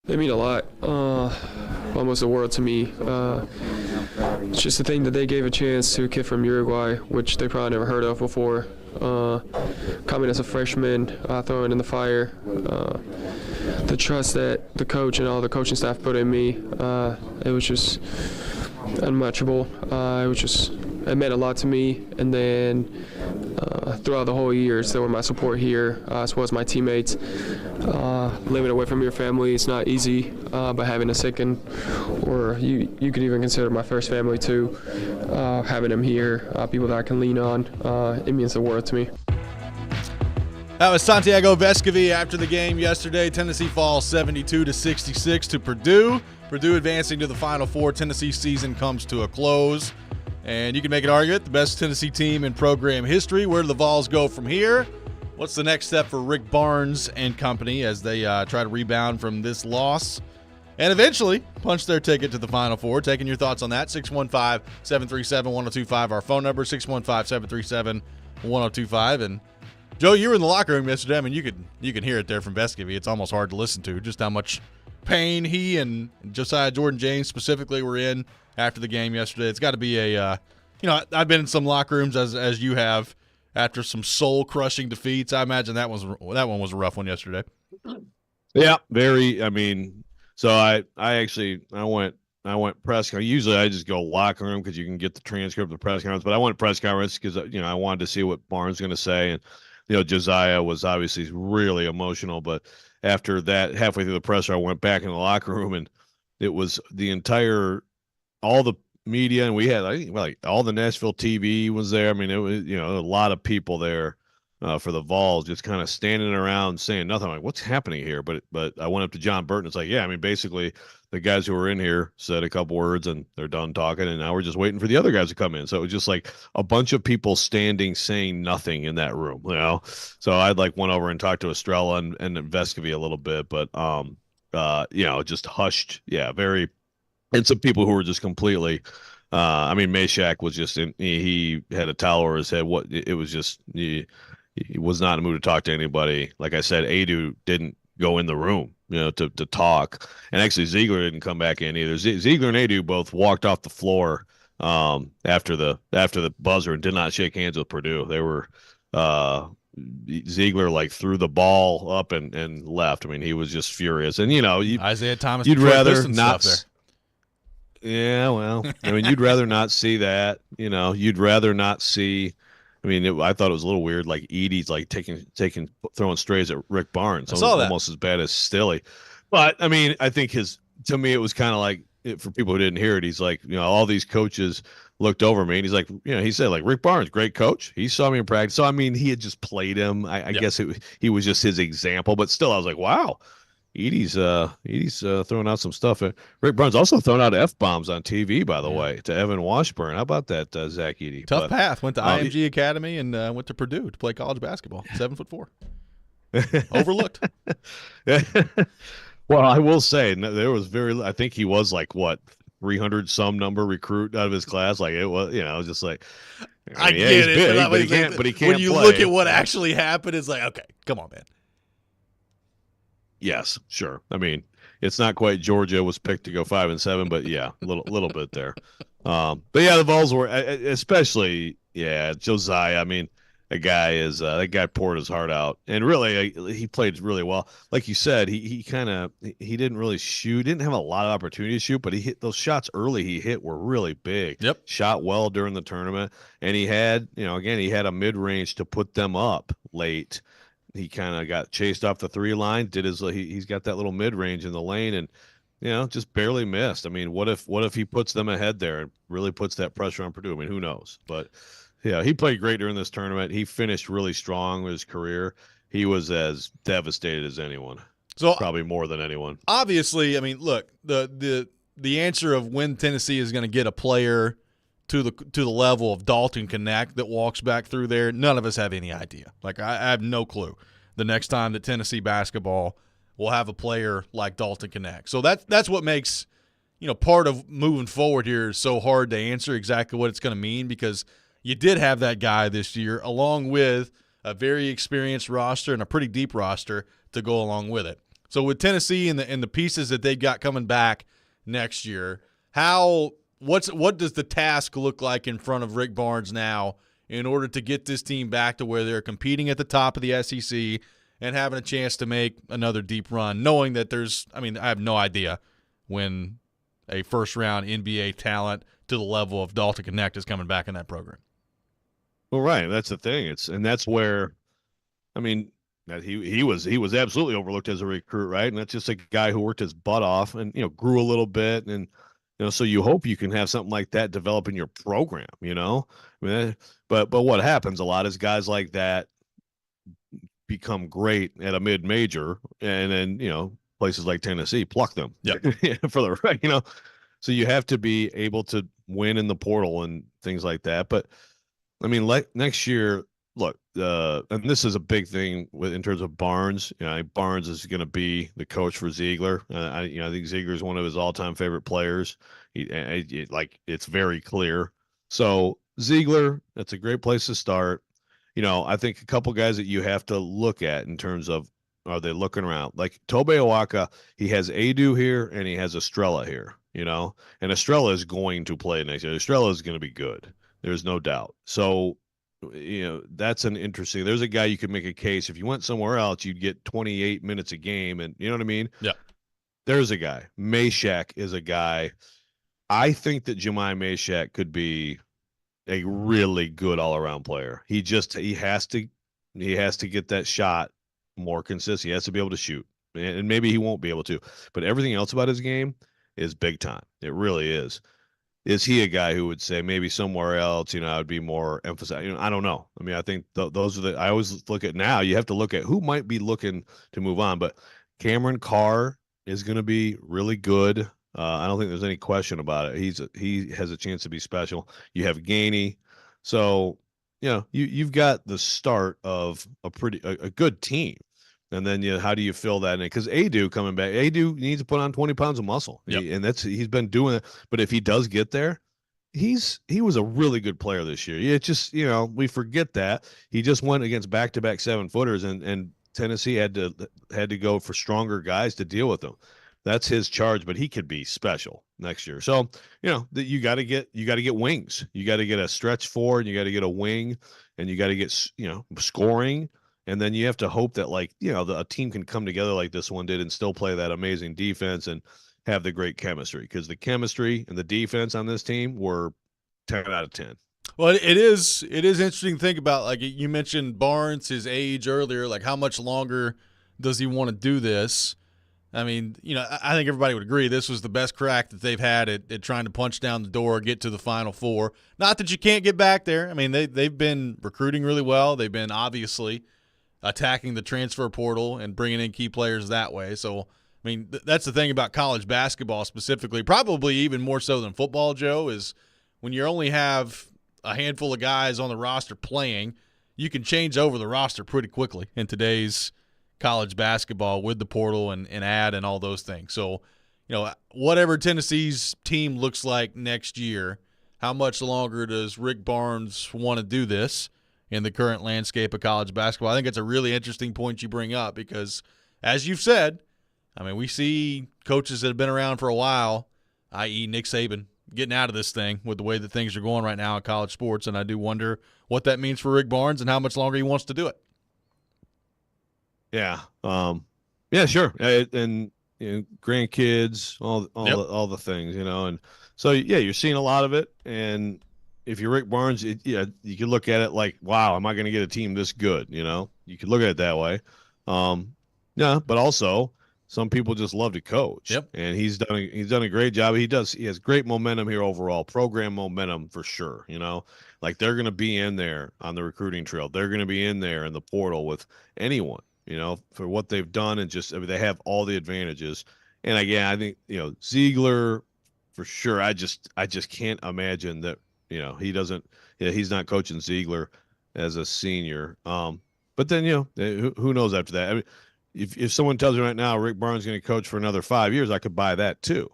They mean a lot. Almost the world to me. It's just the thing that they gave a chance to a kid from Uruguay, which they probably never heard of before. Coming as a freshman, throwing in the fire. The trust that the coach and all the coaching staff put in me, it was just unmatchable. It meant a lot to me. And then throughout the whole years, they were my support here, as well as my teammates. Living away from your family is not easy, but having a second, or you could even consider my first family too, having them here, people that I can lean on, it means the world to me. That was Santiago Vescovi after the game yesterday. Tennessee falls 72-66 to Purdue. Purdue advancing to the Final Four. Tennessee's season comes to a close. And you can make an argument, the best Tennessee team in program history. Where do the Vols go from here? What's the next step for Rick Barnes and company as they try to rebound from this loss and eventually punch their ticket to the Final Four? Taking your thoughts on that, 615-737-1025, our phone number, 615-737-1025. And Joe, you were in the locker room yesterday. I mean, you can hear it there from Vescovi. It's almost hard to listen to just how much pain he and Josiah Jordan-James specifically were in after the game yesterday. It's got to be a I've been in some locker rooms as you have after some soul-crushing defeats. I imagine that one was a rough one yesterday. Yeah, very. I mean, so I went press conference. Usually I just go locker room because you can get the transcript of the press conference, but I went press conference because I wanted to see what Barnes was going to say. And Josiah was obviously really emotional, but after that, halfway through the presser, I went back in the locker room, and it was all the media, and we had like all the Nashville TV was there. I mean, it was a lot of people there for the Vols, just kind of standing around saying nothing. I'm like, what's happening here? But I went up to John Burton. It's like, yeah, I mean, basically the guys who were in here said a couple words and they're done talking, and now we're just waiting for the other guys to come in. So it was just like a bunch of people standing saying nothing in that room, So I'd went over and talked to Estrella and Vescovi a little bit, but just hushed. Yeah, very. And some people who were just completely Meshack was just he had a towel over his head. It was just he was not in the mood to talk to anybody. Like I said, Adu didn't go in the room, to talk. And actually Ziegler didn't come back in either. Ziegler and Adu both walked off the floor after the buzzer and did not shake hands with Purdue. They were Ziegler threw the ball up and left. I mean, he was just furious. And Isaiah Thomas, you'd rather not there. Yeah, well, I mean, you'd rather not see that. You'd rather not see. I mean, I thought it was a little weird. Edie's throwing strays at Rick Barnes. I saw that. Almost as bad as Stilly. But I mean, I think to me, it was kind of for people who didn't hear it, he's like, all these coaches looked over me and he's like, he said Rick Barnes, great coach. He saw me in practice. So, I mean, he had just played him. I guess he was just his example, but still I was like, wow. Edie's throwing out some stuff. Rick Barnes also throwing out F-bombs on TV, by the way, to Evan Washburn. How about that, Zach Edey? Tough path. Went to IMG Academy and went to Purdue to play college basketball. 7'4". Overlooked. Well, I will say there was I think he was 300 some number recruit out of his class. It was, just I get it. Big, but he can't when you play. Look at what actually happened, it's okay, come on, man. Yes, sure. I mean, it's not quite Georgia was picked to go 5-7, but yeah, a little bit there. But yeah, the Vols were especially Josiah. I mean, that guy poured his heart out, and really he played really well. Like you said, he didn't really shoot, didn't have a lot of opportunity to shoot, but he hit those shots early. He hit were really big. Yep, shot well during the tournament, and he had he had a mid range to put them up late. He kind of got chased off the 3 line, did he's got that little mid-range in the lane and, just barely missed. I mean, what if he puts them ahead there and really puts that pressure on Purdue? I mean, who knows? But, yeah, he played great during this tournament. He finished really strong with his career. He was as devastated as anyone. So probably more than anyone. Obviously, I mean, look, the answer of when Tennessee is going to get a player to the level of Dalton Knecht that walks back through there, none of us have any idea. I have no clue the next time that Tennessee basketball will have a player like Dalton Knecht. So that's what makes part of moving forward here is so hard to answer exactly what it's going to mean, because you did have that guy this year, along with a very experienced roster and a pretty deep roster to go along with it. So with Tennessee and the pieces that they've got coming back next year, what does the task look like in front of Rick Barnes now in order to get this team back to where they're competing at the top of the SEC and having a chance to make another deep run, knowing that I have no idea when a first-round NBA talent to the level of Dalton Connect is coming back in that program. Well, right. That's the thing. And that's where, I mean, that he was absolutely overlooked as a recruit, right? And that's just a guy who worked his butt off and, grew a little bit. And, so you hope you can have something like that develop in your program, I mean, but what happens a lot is guys like that become great at a mid-major, and then, places like Tennessee pluck them for the right, so you have to be able to win in the portal and things like that. But I mean, next year, look, and this is a big thing in terms of Barnes. Barnes is going to be the coach for Ziegler. I think Ziegler is one of his all-time favorite players. It's very clear. So Ziegler, that's a great place to start. I think a couple guys that you have to look at in terms of, are they looking around? Like Tobe Awaka, he has Adu here and he has Estrella here, and Estrella is going to play next year. Estrella is going to be good. There's no doubt. So, that's an interesting, there's a guy you could make a case. If you went somewhere else, you'd get 28 minutes a game. And you know what I mean? Yeah. There's a guy. Meshack is a guy. I think that Jemai Meshack could be a really good all-around player. He has to get that shot more consistent. He has to be able to shoot, and maybe he won't be able to, but everything else about his game is big time. It really is. Is he a guy who would say maybe somewhere else, I would be more emphasized? I don't know. I mean, I think those are I always look at now. You have to look at who might be looking to move on, but Cameron Carr is going to be really good. I don't think there's any question about it. He has a chance to be special. You have Gainey. So, you've got the start of a good team. And then how do you fill that in? Because Adu coming back, Adu needs to put on 20 pounds of muscle. Yep. He's been doing it. But if he does get there, he was a really good player this year. It's just, we forget that. He just went against back-to-back 7-footers and Tennessee had to go for stronger guys to deal with them. That's his charge, but he could be special next year. So, you got to get wings. You got to get a stretch four, and you got to get a wing, and you got to get, scoring. And then you have to hope that a team can come together like this one did and still play that amazing defense and have the great chemistry, because the chemistry and the defense on this team were 10 out of 10. Well, it is interesting to think about. Like you mentioned Barnes, his age earlier, like how much longer does he want to do this? I mean, I think everybody would agree this was the best crack that they've had at trying to punch down the door, get to the Final Four. Not that you can't get back there. I mean, they've been recruiting really well. They've been obviously attacking the transfer portal and bringing in key players that way. So, I mean, that's the thing about college basketball specifically, probably even more so than football, Joe, is when you only have a handful of guys on the roster playing, you can change over the roster pretty quickly in today's college basketball with the portal and add and all those things. So, whatever Tennessee's team looks like next year, how much longer does Rick Barnes want to do this in the current landscape of college basketball? I think it's a really interesting point you bring up because, as you've said, I mean, we see coaches that have been around for a while, i.e. Nick Saban, getting out of this thing with the way that things are going right now in college sports, and I do wonder what that means for Rick Barnes and how much longer he wants to do it. Yeah. Yeah, sure. And grandkids, all the things, and so, you're seeing a lot of it. And if you're Rick Barnes, you can look at it like, wow, am I going to get a team this good? You could look at it that way. Yeah, but also some people just love to coach. Yep. And he's done a great job. He has great momentum here overall, program momentum for sure. Like they're going to be in there on the recruiting trail. They're going to be in there in the portal with anyone, for what they've done, and they have all the advantages. And again, I think, Ziegler for sure. I just can't imagine that, he's not coaching Ziegler as a senior. But then, who knows after that? I mean, if someone tells me right now Rick Barnes is going to coach for another 5 years, I could buy that too,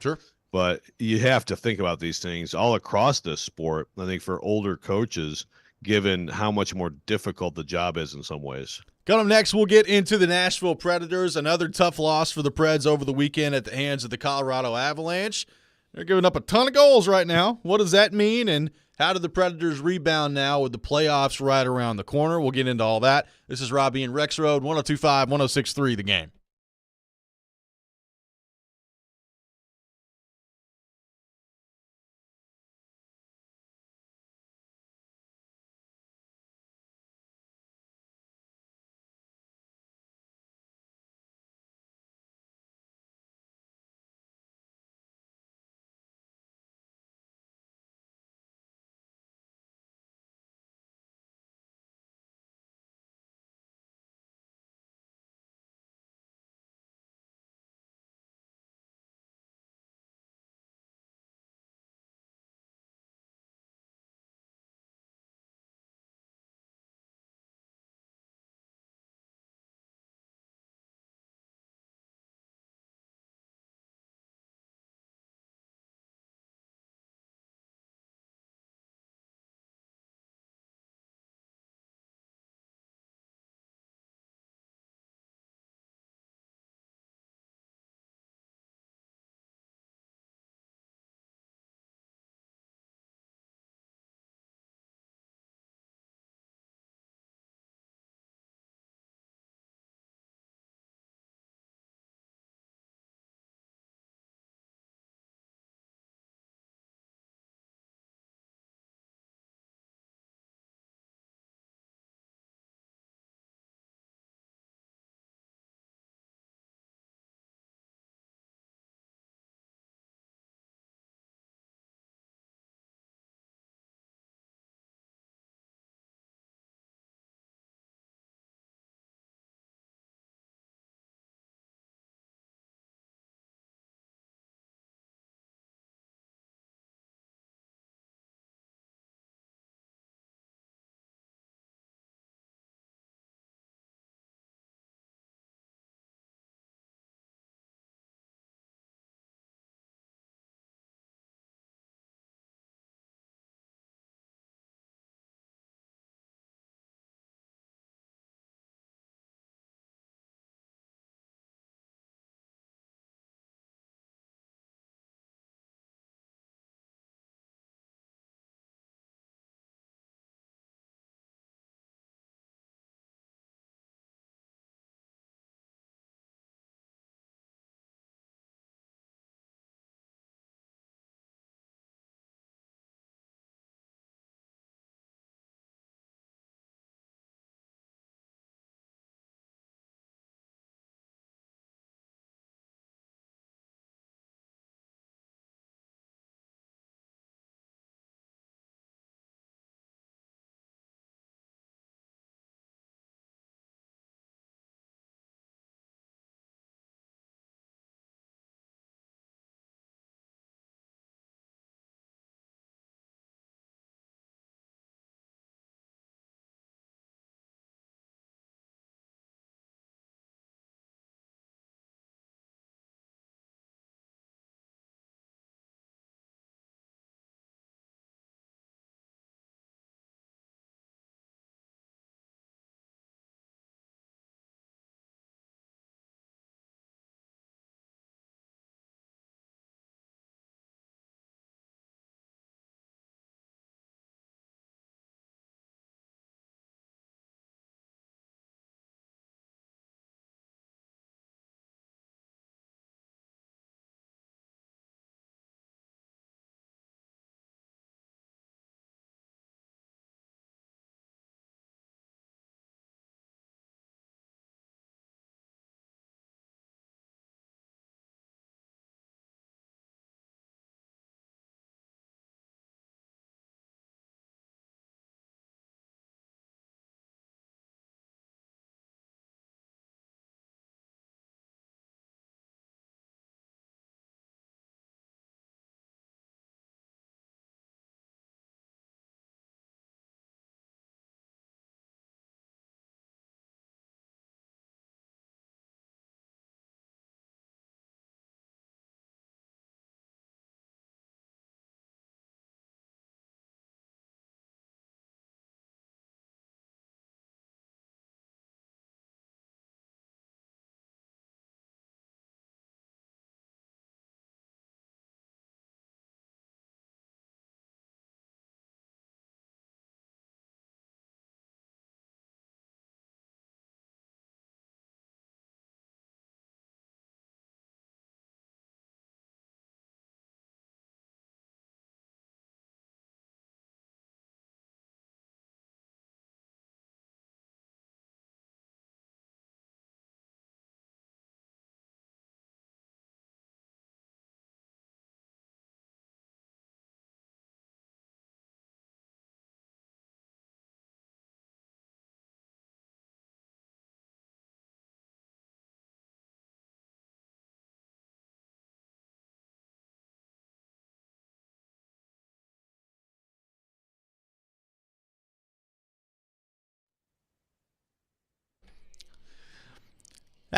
Sure. But you have to think about these things all across this sport. I think for older coaches, given how much more difficult the job is in some ways. Coming up next, we'll get into the Nashville Predators. Another tough loss for the Preds over the weekend at the hands of the Colorado Avalanche. They're giving up a ton of goals right now. What does that mean, and how do the Predators rebound now with the playoffs right around the corner? We'll get into all that. This is Robby and Rexrode, 102.5, 106.3 The Game.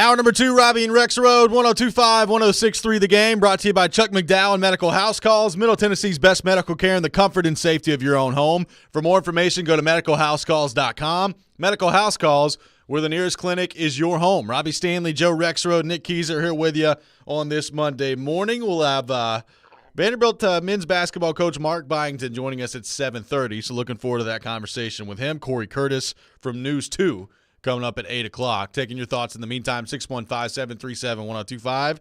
Hour number 2, Robby and Rexrode, 102.5, 106.3 The Game, brought to you by Chuck McDowell Medical House Calls, Middle Tennessee's best medical care in the comfort and safety of your own home. For more information, go to medicalhousecalls.com. Medical House Calls, where the nearest clinic is your home. Robby Stanley, Joe Rexrode, Nick Keyser here with you on this Monday morning. We'll have Vanderbilt men's basketball coach Mark Byington joining us at 7:30, so looking forward to that conversation with him. Corey Curtis from News 2 coming up at 8 o'clock. Taking your thoughts in the meantime, 615-737-1025.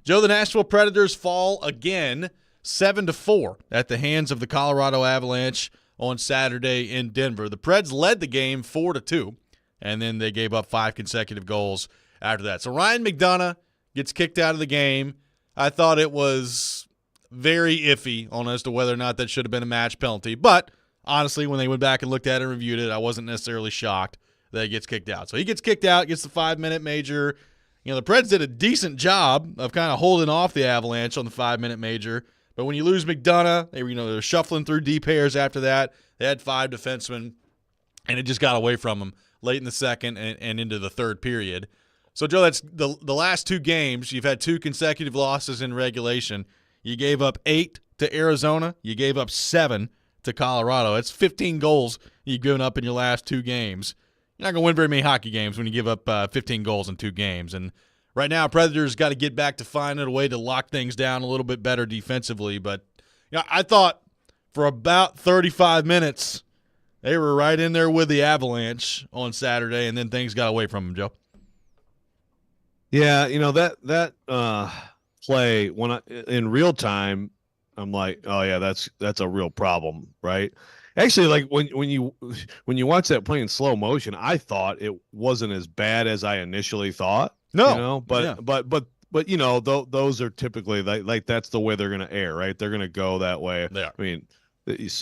Joe, the Nashville Predators fall again 7-4 at the hands of the Colorado Avalanche on Saturday in Denver. The Preds led the game 4-2, and then they gave up 5 consecutive goals after that. So Ryan McDonough gets kicked out of the game. I thought it was very iffy on as to whether or not that should have been a match penalty. But honestly, when they went back and looked at it and reviewed it, I wasn't necessarily shocked that he gets kicked out. So he gets kicked out, gets the 5-minute major. You know, the Preds did a decent job of kind of holding off the Avalanche on the 5-minute major. But when you lose McDonough, they're shuffling through D pairs after that. They had 5 defensemen, and it just got away from them late in the second and into the third period. So, Joe, that's the last 2 games. You've had 2 consecutive losses in regulation. You gave up 8 to Arizona. You gave up 7 to Colorado. That's 15 goals you've given up in your last 2 games. You're not going to win very many hockey games when you give up 15 goals in 2 games. And right now, Predators got to get back to finding a way to lock things down a little bit better defensively. But I thought for about 35 minutes they were right in there with the Avalanche on Saturday, and then things got away from them, Joe. Yeah, that play in real time, I'm like, oh yeah, that's a real problem, right? Actually, like when you watch that play in slow motion, I thought it wasn't as bad as I initially thought. No, but those are typically like that's the way they're going to err, right? They're going to go that way. They are. I mean, and it's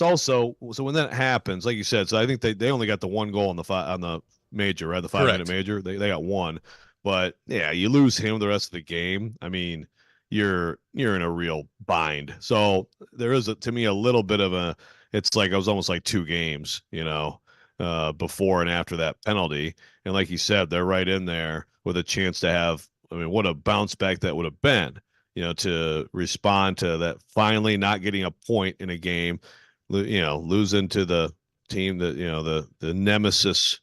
also so when that happens, like you said, so I think they only got the 1 goal on the major, right? The 5-minute major, they got 1. But yeah, you lose him the rest of the game. I mean, you're in a real bind. So there is to me a little bit of it's like it was almost like 2 games, before and after that penalty. And like you said, they're right in there with a chance to have. I mean, what a bounce back that would have been, to respond to that finally not getting a point in a game, losing to the team that the nemesis,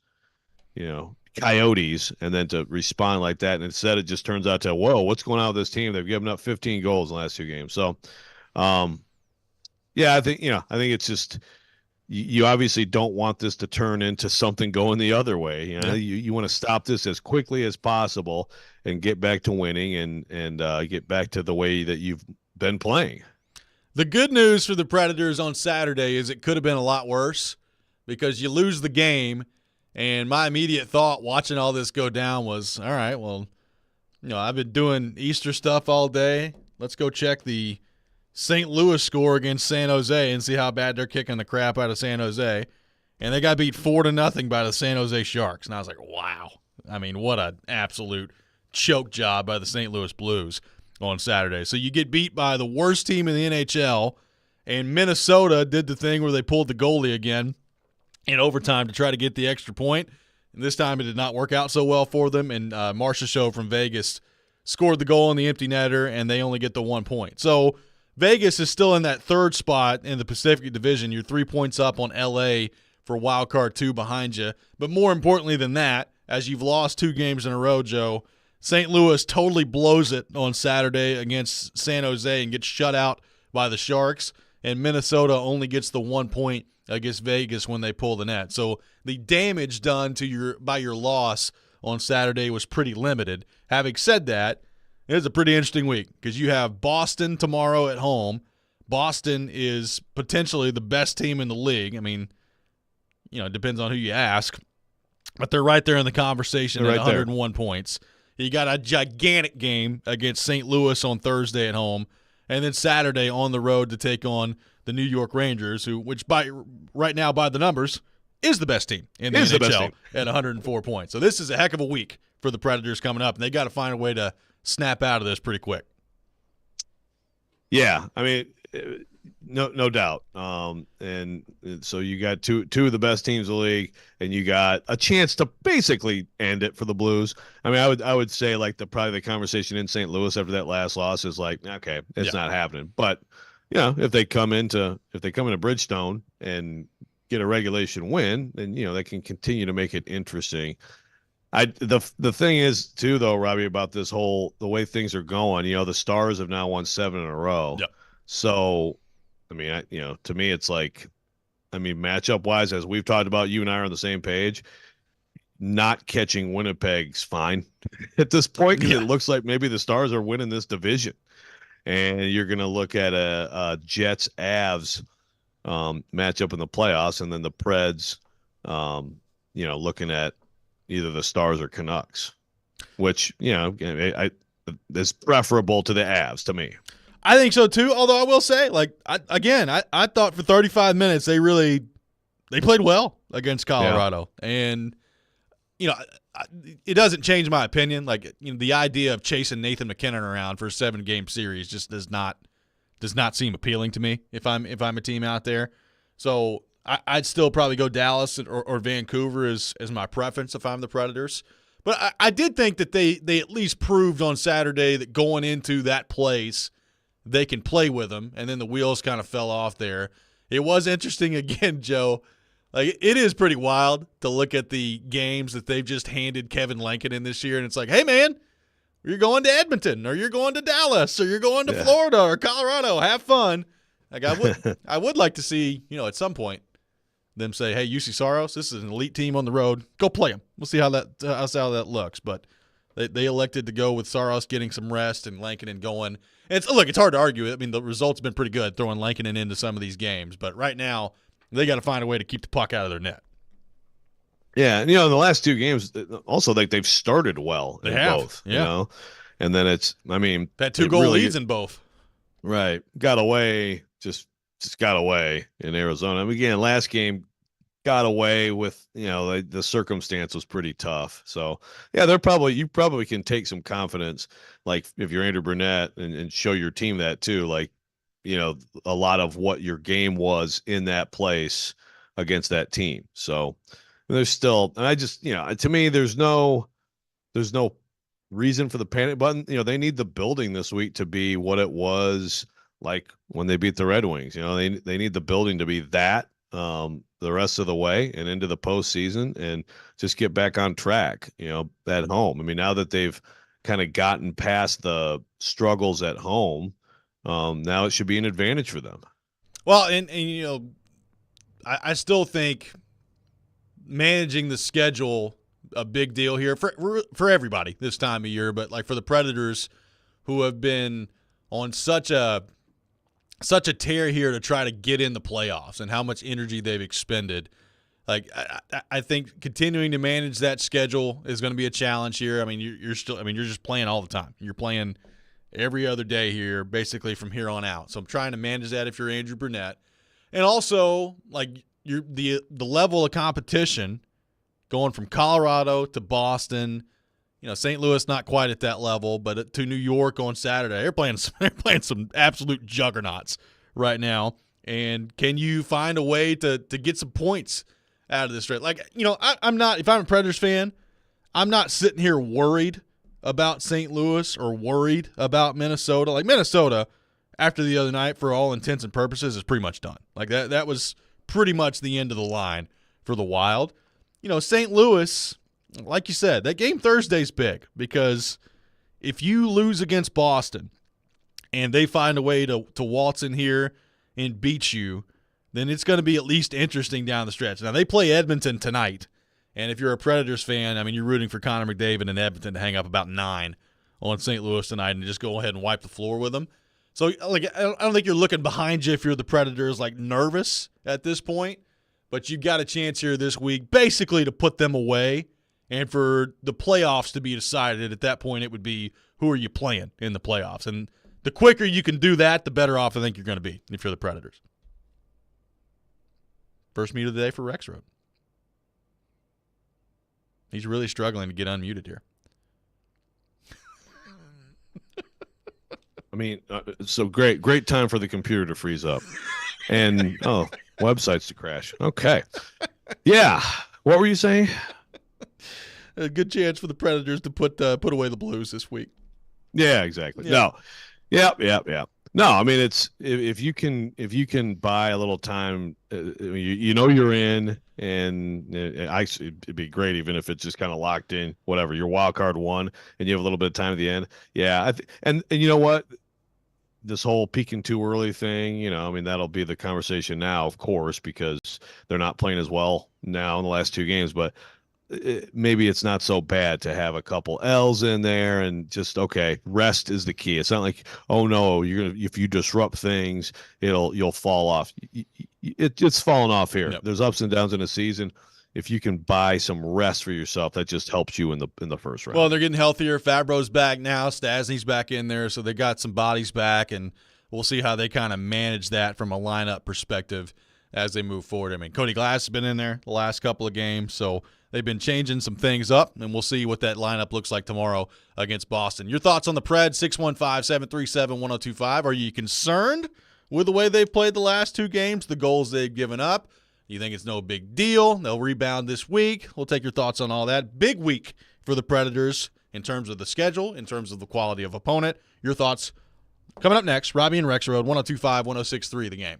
Coyotes, and then to respond like that. And instead it just turns out to, whoa, what's going on with this team? They've given up 15 goals in the last 2 games. So, yeah, I think it's just, you obviously don't want this to turn into something going the other way. You want to stop this as quickly as possible and get back to winning and get back to the way that you've been playing. The good news for the Predators on Saturday is it could have been a lot worse because you lose the game. And my immediate thought watching all this go down was, all right, well, I've been doing Easter stuff all day. Let's go check the St. Louis score against San Jose and see how bad they're kicking the crap out of San Jose. And they got beat 4-0 by the San Jose Sharks. And I was like, wow. I mean, what an absolute choke job by the St. Louis Blues on Saturday. So you get beat by the worst team in the NHL, and Minnesota did the thing where they pulled the goalie again in overtime to try to get the extra point. And this time it did not work out so well for them. And Marcia Show from Vegas scored the goal in the empty netter, and they only get the 1 point. So Vegas is still in that 3rd spot in the Pacific Division. You're 3 points up on L.A. for wild card 2 behind you. But more importantly than that, as you've lost 2 games in a row, Joe, St. Louis totally blows it on Saturday against San Jose and gets shut out by the Sharks. And Minnesota only gets the 1 point against Vegas when they pull the net. So the damage done by your loss on Saturday was pretty limited. Having said that, it is a pretty interesting week because you have Boston tomorrow at home. Boston is potentially the best team in the league. I mean, it depends on who you ask, but they're right there in the conversation at 101 points. You got a gigantic game against St. Louis on Thursday at home, and then Saturday on the road to take on the New York Rangers, which right now by the numbers is the best team in the NHL at 104 points. So this is a heck of a week for the Predators coming up, and they got to find a way to snap out of this pretty quick. Yeah, I mean, No doubt. And so you got two of the best teams in the league, and you got a chance to basically end it for the Blues. I mean, I would say like probably the conversation in St. Louis after that last loss is like, okay, it's not happening. But if they come into Bridgestone and get a regulation win, then they can continue to make it interesting. The thing is too though, Robbie, about the way things are going. The Stars have now won 7 in a row. Yep. So, I mean, to me, it's like, I mean, matchup wise, as we've talked about, you and I are on the same page. Not catching Winnipeg's fine at this point because it looks like maybe the Stars are winning this division, and you're going to look at a Jets Avs matchup in the playoffs, and then the Preds, looking at either the Stars or Canucks, which is preferable to the Avs to me. I think so too. Although I will say, like, I thought for 35 minutes they played well against Colorado, and it doesn't change my opinion. Like, the idea of chasing Nathan McKinnon around for a 7-game series just does not seem appealing to me if I'm a team out there. So I'd still probably go Dallas or Vancouver as my preference if I'm the Predators. But I did think that they at least proved on Saturday that going into that place they can play with them, and then the wheels kind of fell off there. It was interesting again, Joe. Like, it is pretty wild to look at the games that they've just handed Kevin Lankin in this year, and it's like, hey, man, you're going to Edmonton, or you're going to Dallas, or you're going to Florida or Colorado. Have fun. Like, I would like to see, at some point, them say, hey, UC Saros, this is an elite team on the road. Go play them. We'll see how that looks. But they elected to go with Saros getting some rest and Lankinen going. And it's hard to argue. I mean, the results have been pretty good throwing Lankinen into some of these games. But right now, they got to find a way to keep the puck out of their net. Yeah, and the last 2 games also, like, they've started well in both. Yeah. And then had 2-goal leads in both. Right. Got away, just got away in Arizona. I mean, again, last game got away with, the circumstance was pretty tough. So, yeah, you probably can take some confidence, like if you're Andrew Burnett and show your team that too, like, a lot of what your game was in that place against that team. So there's still, and I just, to me, there's no reason for the panic button. They need the building this week to be what it was like when they beat the Red Wings. They need the building to be that the rest of the way and into the postseason, and just get back on track, at home. I mean, now that they've kind of gotten past the struggles at home, now it should be an advantage for them. Well, and I still think managing the schedule a big deal here for everybody this time of year, but like for the Predators, who have been on such a tear here to try to get in the playoffs and how much energy they've expended. Like, I think continuing to manage that schedule is going to be a challenge here. I mean, you're just playing all the time. You're playing every other day here, basically from here on out. So I'm trying to manage that if you're Andrew Burnett. And also, like, the level of competition going from Colorado to Boston, St. Louis not quite at that level, but to New York on Saturday, they're playing some absolute juggernauts right now. And can you find a way to get some points out of this trade? Like, I'm not, if I'm a Predators fan, I'm not sitting here worried about St. Louis or worried about Minnesota. Like, Minnesota, after the other night, for all intents and purposes, is pretty much done. Like, that was pretty much the end of the line for the Wild. St. Louis, like you said, that game Thursday's big, because if you lose against Boston and they find a way to waltz in here and beat you, then it's going to be at least interesting down the stretch. Now, they play Edmonton tonight, and if you're a Predators fan, I mean, you're rooting for Connor McDavid and Edmonton to hang up about 9 on St. Louis tonight and just go ahead and wipe the floor with them. So, like, I don't think you're looking behind you if you're the Predators, like, nervous at this point, but you got a chance here this week basically to put them away, and for the playoffs to be decided. At that point, it would be, who are you playing in the playoffs? And the quicker you can do that, the better off I think you're going to be if you're the Predators. First meet of the day for Rexrode. He's really struggling to get unmuted here. I mean, so great time for the computer to freeze up, and websites to crash. Okay, yeah. What were you saying? A good chance for the Predators to put away the Blues this week. Yeah, exactly. Yeah. No, yeah. No, I mean it's if you can buy a little time, you know you're in, and it'd be great even if it's just kind of locked in. Whatever your wild card won, and you have a little bit of time at the end. Yeah, and you know what? This whole peaking too early thing, I mean, that'll be the conversation now, of course, because they're not playing as well now in the last two games. But maybe it's not so bad to have a couple L's in there and just okay. Rest is the key. It's not like oh no, if you disrupt things, you'll fall off. It's falling off here. Yep. There's ups and downs in a season. If you can buy some rest for yourself, that just helps you in the first round. Well, they're getting healthier. Fabro's back now. Stasny's back in there, so they got some bodies back, and we'll see how they kind of manage that from a lineup perspective as they move forward. I mean, Cody Glass has been in there the last couple of games, so they've been changing some things up, and we'll see what that lineup looks like tomorrow against Boston. Your thoughts on the Preds, 615-737-1025. Are you concerned with the way they've played the last two games, the goals they've given up? You think it's no big deal? They'll rebound this week. We'll take your thoughts on all that. Big week for the Predators in terms of the schedule, in terms of the quality of opponent. Your thoughts coming up next. Robby and Rexrode, 102.5, 106.3 The Game.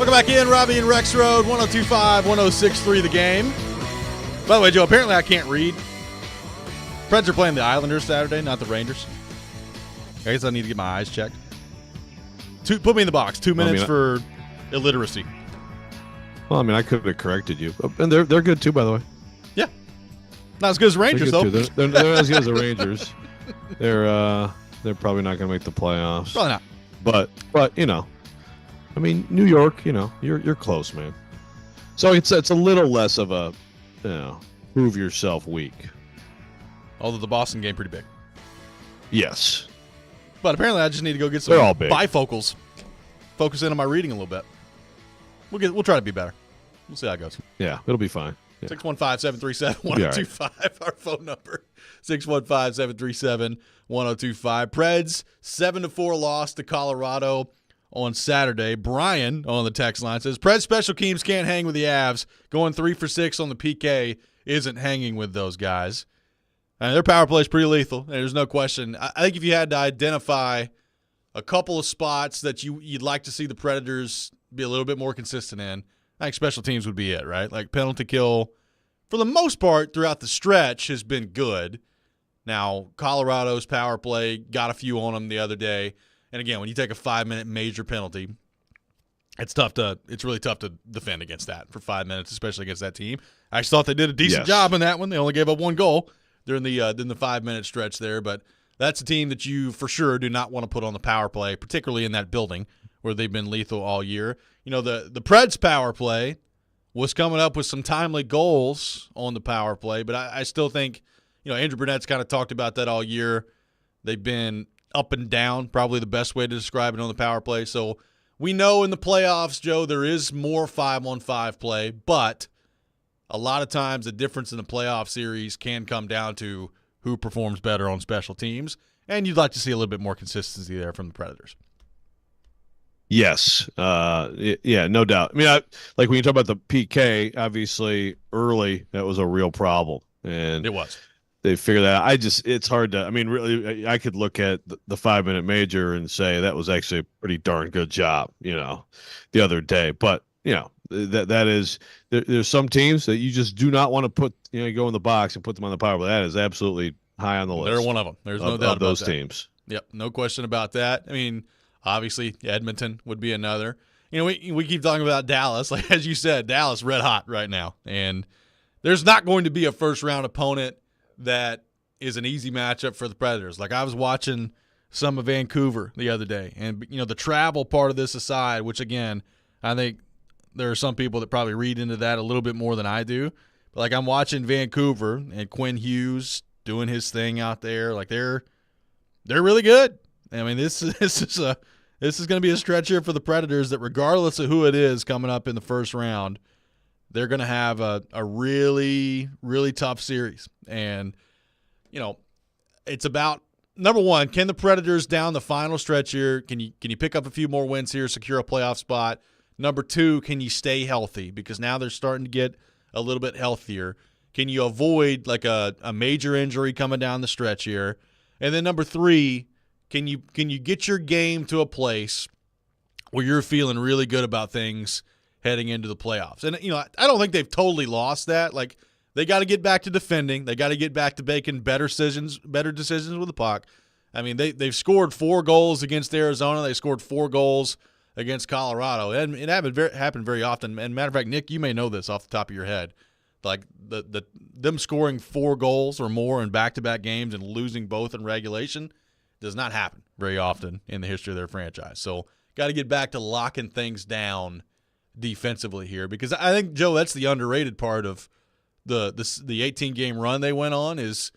Welcome back in, Robby and Rexrode, 102.5, 106.3 The Game. By the way, Joe, apparently I can't read. Preds are playing the Islanders Saturday, not the Rangers. I guess I need to get my eyes checked. Put me in the box. 2 minutes for illiteracy. Well, I mean, I could have corrected you. And they're good, too, by the way. Yeah. Not as good as Rangers, though. They're not as good as the Rangers. They're probably not going to make the playoffs. Probably not. But you know, I mean, New York, you know, you're close, man. So it's a little less of a, you know, prove yourself week. Although the Boston game pretty big. Yes. But apparently I just need to go get some bifocals. Focus in on my reading a little bit. We'll try to be better. We'll see how it goes. Yeah, it'll be fine. 615-737-1025, our phone number. 615-737-1025. Preds, 7-4 loss to Colorado on Saturday. Brian on the text line says, Preds special teams can't hang with the Avs. Going 3 for 6 on the PK isn't hanging with those guys. And their power play is pretty lethal. There's no question. I think if you had to identify a couple of spots that you'd like to see the Predators be a little bit more consistent in, I think special teams would be it, right? Like penalty kill, for the most part, throughout the stretch has been good. Now, Colorado's power play got a few on them the other day. And again, when you take a 5-minute major penalty, it's really tough to defend against that for 5 minutes, especially against that team. I actually thought they did a decent job in that one. They only gave up one goal during the 5-minute stretch there, but that's a team that you for sure do not want to put on the power play, particularly in that building where they've been lethal all year. You know, the Preds power play was coming up with some timely goals on the power play, but I still think, you know, Andrew Burnett's kind of talked about that all year. They've been up and down, probably the best way to describe it on the power play. So we know in the playoffs, Joe, there is more 5-on-5 play, but a lot of times the difference in the playoff series can come down to who performs better on special teams, and you'd like to see a little bit more consistency there from the Predators. Yes. Yeah, no doubt. I mean, like when you talk about the PK, obviously early, that was a real problem. And it was. They figured that out. It's hard to, I mean, really, I could look at the 5-minute major and say that was actually a pretty darn good job, you know, the other day. But, you know, that is, there's some teams that you just do not want to put, you know, go in the box and put them on the power play. That is absolutely high on the list. They're one of them. There's no doubt about those that. Teams. Yep, no question about that. I mean, obviously, Edmonton would be another. You know, we keep talking about Dallas. Like, as you said, Dallas red hot right now. And there's not going to be a first-round opponent that is an easy matchup for the Predators. Like, I was watching some of Vancouver the other day. And, you know, the travel part of this aside, which, again, I think there are some people that probably read into that a little bit more than I do. But, like, I'm watching Vancouver and Quinn Hughes doing his thing out there. Like, they're really good. I mean, this is going to be a stretch here for the Predators that regardless of who it is coming up in the first round, they're going to have a really, really tough series. And, you know, it's about, number one, can the Predators down the final stretch here, can you pick up a few more wins here, secure a playoff spot? Number two, can you stay healthy? Because now they're starting to get a little bit healthier. Can you avoid like a major injury coming down the stretch here? And then number three, can you get your game to a place where you're feeling really good about things heading into the playoffs? And, you know, I don't think they've totally lost that. Like, they got to get back to defending. They got to get back to making better decisions with the puck. I mean, they've scored 4 goals against Arizona. They scored 4 goals against Colorado. And it happened very often. And matter of fact, Nick, you may know this off the top of your head. Like, them scoring 4 goals or more in back-to-back games and losing both in regulation does not happen very often in the history of their franchise. So got to get back to locking things down defensively here, because I think, Joe, that's the underrated part of the 18-game run they went on is,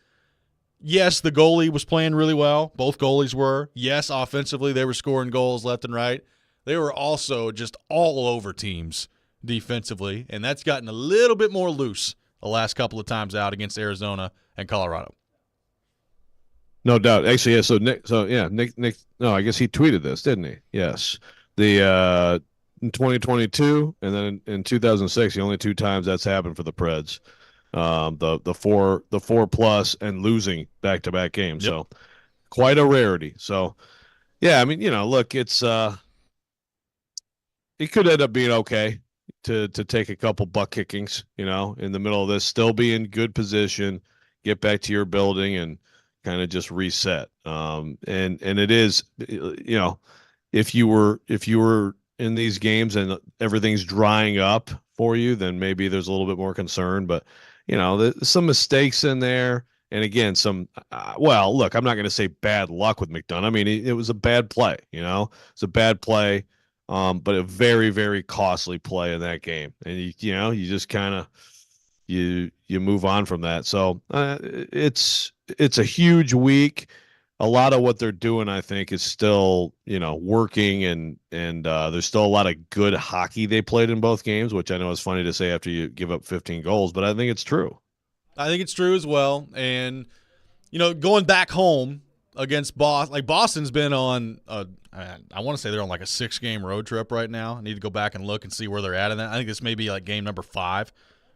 yes, the goalie was playing really well. Both goalies were. Yes, offensively they were scoring goals left and right. They were also just all over teams defensively, and that's gotten a little bit more loose the last couple of times out against Arizona and Colorado. No doubt. Actually, yeah. Nick. No, I guess he tweeted this, didn't he? Yes. The in 2022 and then in 2006, the only 2 times that's happened for the Preds. The 4+ and losing back-to-back games. Yep. So quite a rarity. So yeah, I mean, you know, look, it's it could end up being okay to take a couple butt kickings, in the middle of this, still be in good position, get back to your building and kind of just reset. And it is, if you were in these games and everything's drying up for you, then maybe there's a little bit more concern. But there's some mistakes in there, and again, well, look, I'm not going to say bad luck with McDonough. I mean, it was a bad play. It's a bad play, but a very, very costly play in that game, and you just kind of you move on from that. So it's a huge week. A lot of what they're doing, I think, is still, working, and there's still a lot of good hockey they played in both games, which I know is funny to say after you give up 15 goals, but I think it's true. I think it's true as well. And, going back home against Boston, like Boston's been on, I want to say they're on like a 6-game road trip right now. I need to go back and look and see where they're at in that. I think this may be like game number 5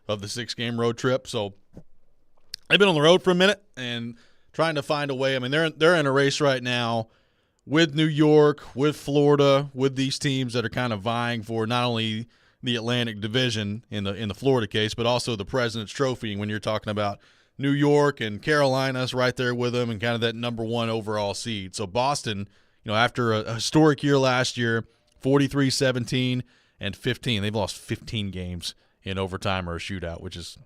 of the 6-game road trip. So they've been on the road for a minute and trying to find a way. I mean, they're in a race right now with New York, with Florida, with these teams that are kind of vying for not only the Atlantic Division in the Florida case, but also the President's Trophy. And when you're talking about New York and Carolina's right there with them and kind of that number 1 overall seed. So Boston, after a historic year last year, 43-17 and 15, they've lost 15 games in overtime or a shootout, which is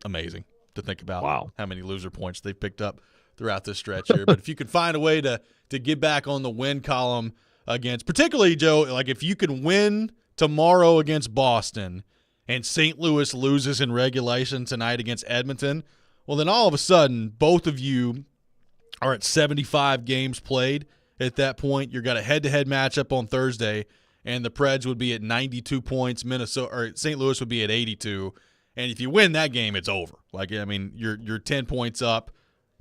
amazing to think about. Wow. How many loser points they've picked up throughout this stretch here. But if you could find a way to get back on the win column against, particularly, Joe, like if you can win tomorrow against Boston and St. Louis loses in regulation tonight against Edmonton, well, then all of a sudden both of you are at 75 games played at that point. You've got a head-to-head matchup on Thursday, and the Preds would be at 92 points, St. Louis would be at 82. And if you win that game, it's over. Like, I mean, you're 10 points up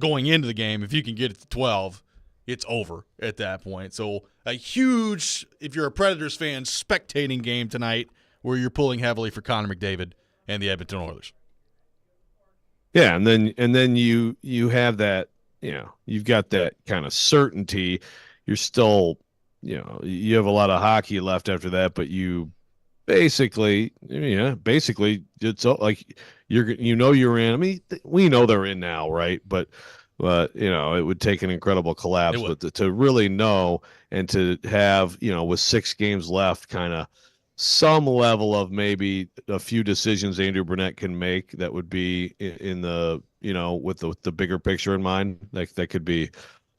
going into the game. If you can get it to 12, it's over at that point. So a huge, if you're a Predators fan, spectating game tonight where you're pulling heavily for Connor McDavid and the Edmonton Oilers. Yeah, and then you have that, you've got that kind of certainty. You're still, you have a lot of hockey left after that, but you basically it's like you're in. I mean, we know they're in now, right? But it would take an incredible collapse, but to really know and to have, with 6 games left, kind of some level of maybe a few decisions Andrew Burnett can make that would be in the, with the bigger picture in mind, that could be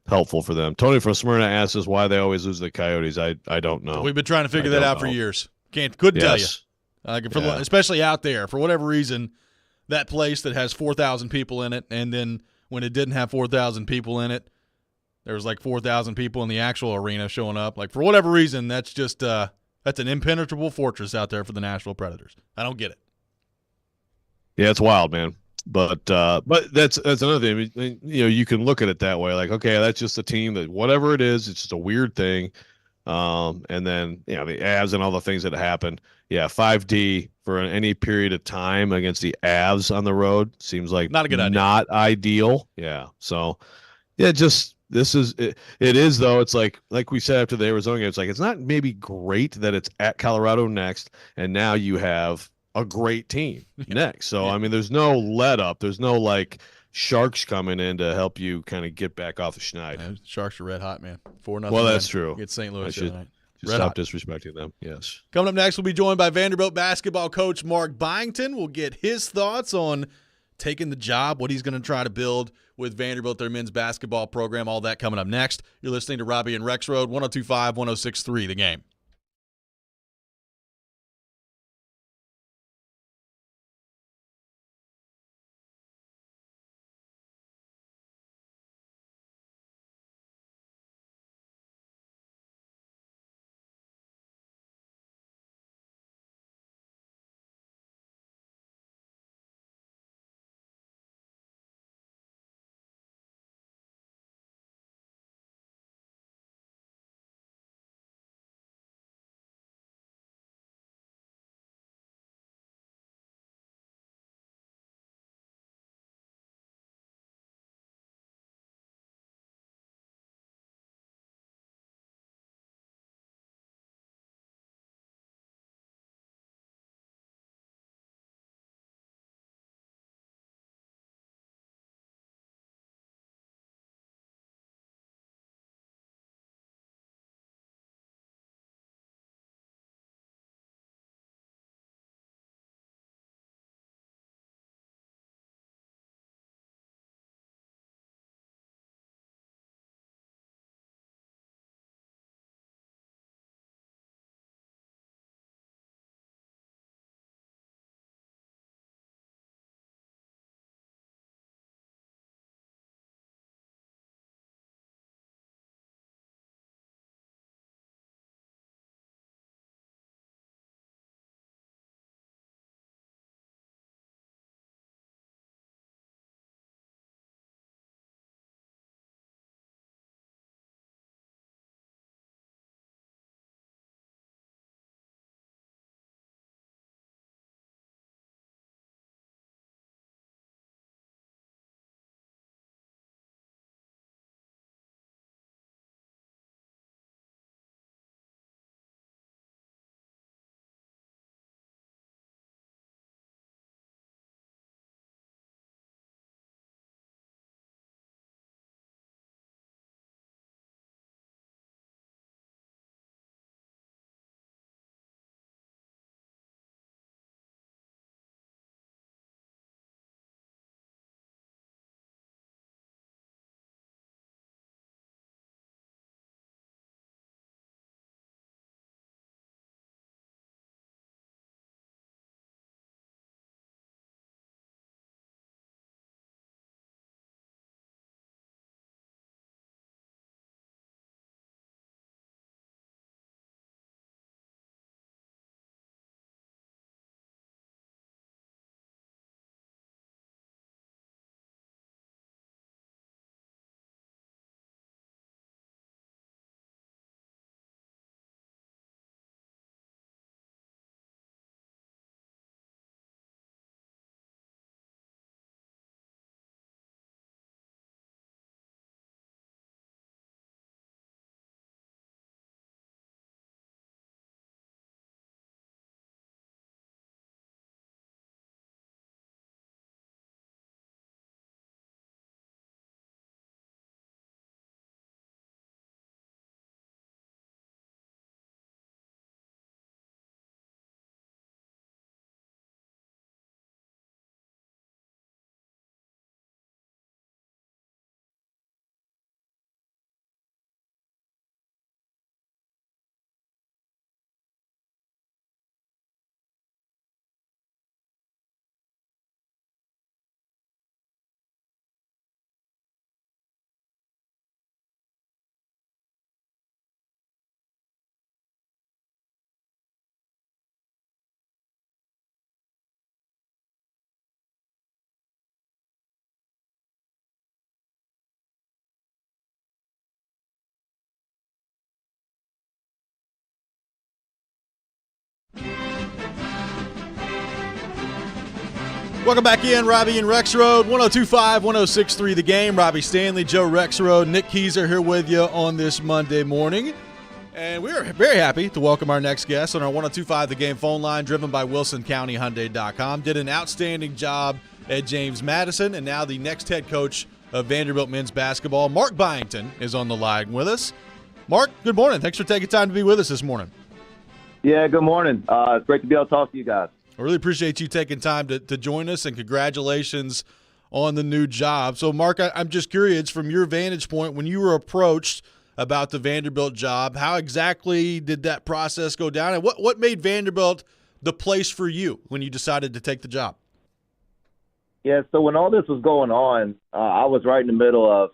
helpful for them. Tony from Smyrna asks us why they always lose the Coyotes. I don't know. We've been trying to figure that out for years. Couldn't tell you. Especially out there, for whatever reason, that place that has 4,000 people in it, and then when it didn't have 4,000 people in it, there was like 4,000 people in the actual arena showing up. Like, for whatever reason, that's just that's an impenetrable fortress out there for the Nashville Predators. I don't get it. Yeah, it's wild, man. But that's another thing. I mean, you can look at it that way. Like, okay, that's just a team that whatever it is, it's just a weird thing. And then, the Avs and all the things that happen. Yeah, 5D for any period of time against the Avs on the road seems like not a good idea. Not ideal. Yeah. So, yeah, this is it is though. It's like we said after the Arizona game, it's like it's not maybe great that it's at Colorado next, and now you have a great team next. So, I mean, there's no let up. There's no like Sharks coming in to help you kind of get back off the schneid. Yeah, Sharks are red hot, man. 4-0. Well, that's true. Get St. Louis tonight. Stop disrespecting them. Yes. Coming up next, we'll be joined by Vanderbilt basketball coach Mark Byington. We'll get his thoughts on taking the job, what he's going to try to build with Vanderbilt, their men's basketball program. All that coming up next. You're listening to Robby and Rexrode, 102.5, 106.3, The Game. Welcome back in, Robby and Rexrode, 102.5, 106.3 The Game. Robby Stanley, Joe Rexrode, Nick Keyser here with you on this Monday morning. And we are very happy to welcome our next guest on our 102.5 The Game phone line, driven by WilsonCountyHyundai.com. Did an outstanding job at James Madison, and now the next head coach of Vanderbilt men's basketball, Mark Byington, is on the line with us. Mark, good morning. Thanks for taking time to be with us this morning. Yeah, good morning. It's great to be able to talk to you guys. I really appreciate you taking time to join us, and congratulations on the new job. So, Mark, I'm just curious, from your vantage point, when you were approached about the Vanderbilt job, how exactly did that process go down, and what made Vanderbilt the place for you when you decided to take the job? Yeah, so when all this was going on, I was right in the middle of,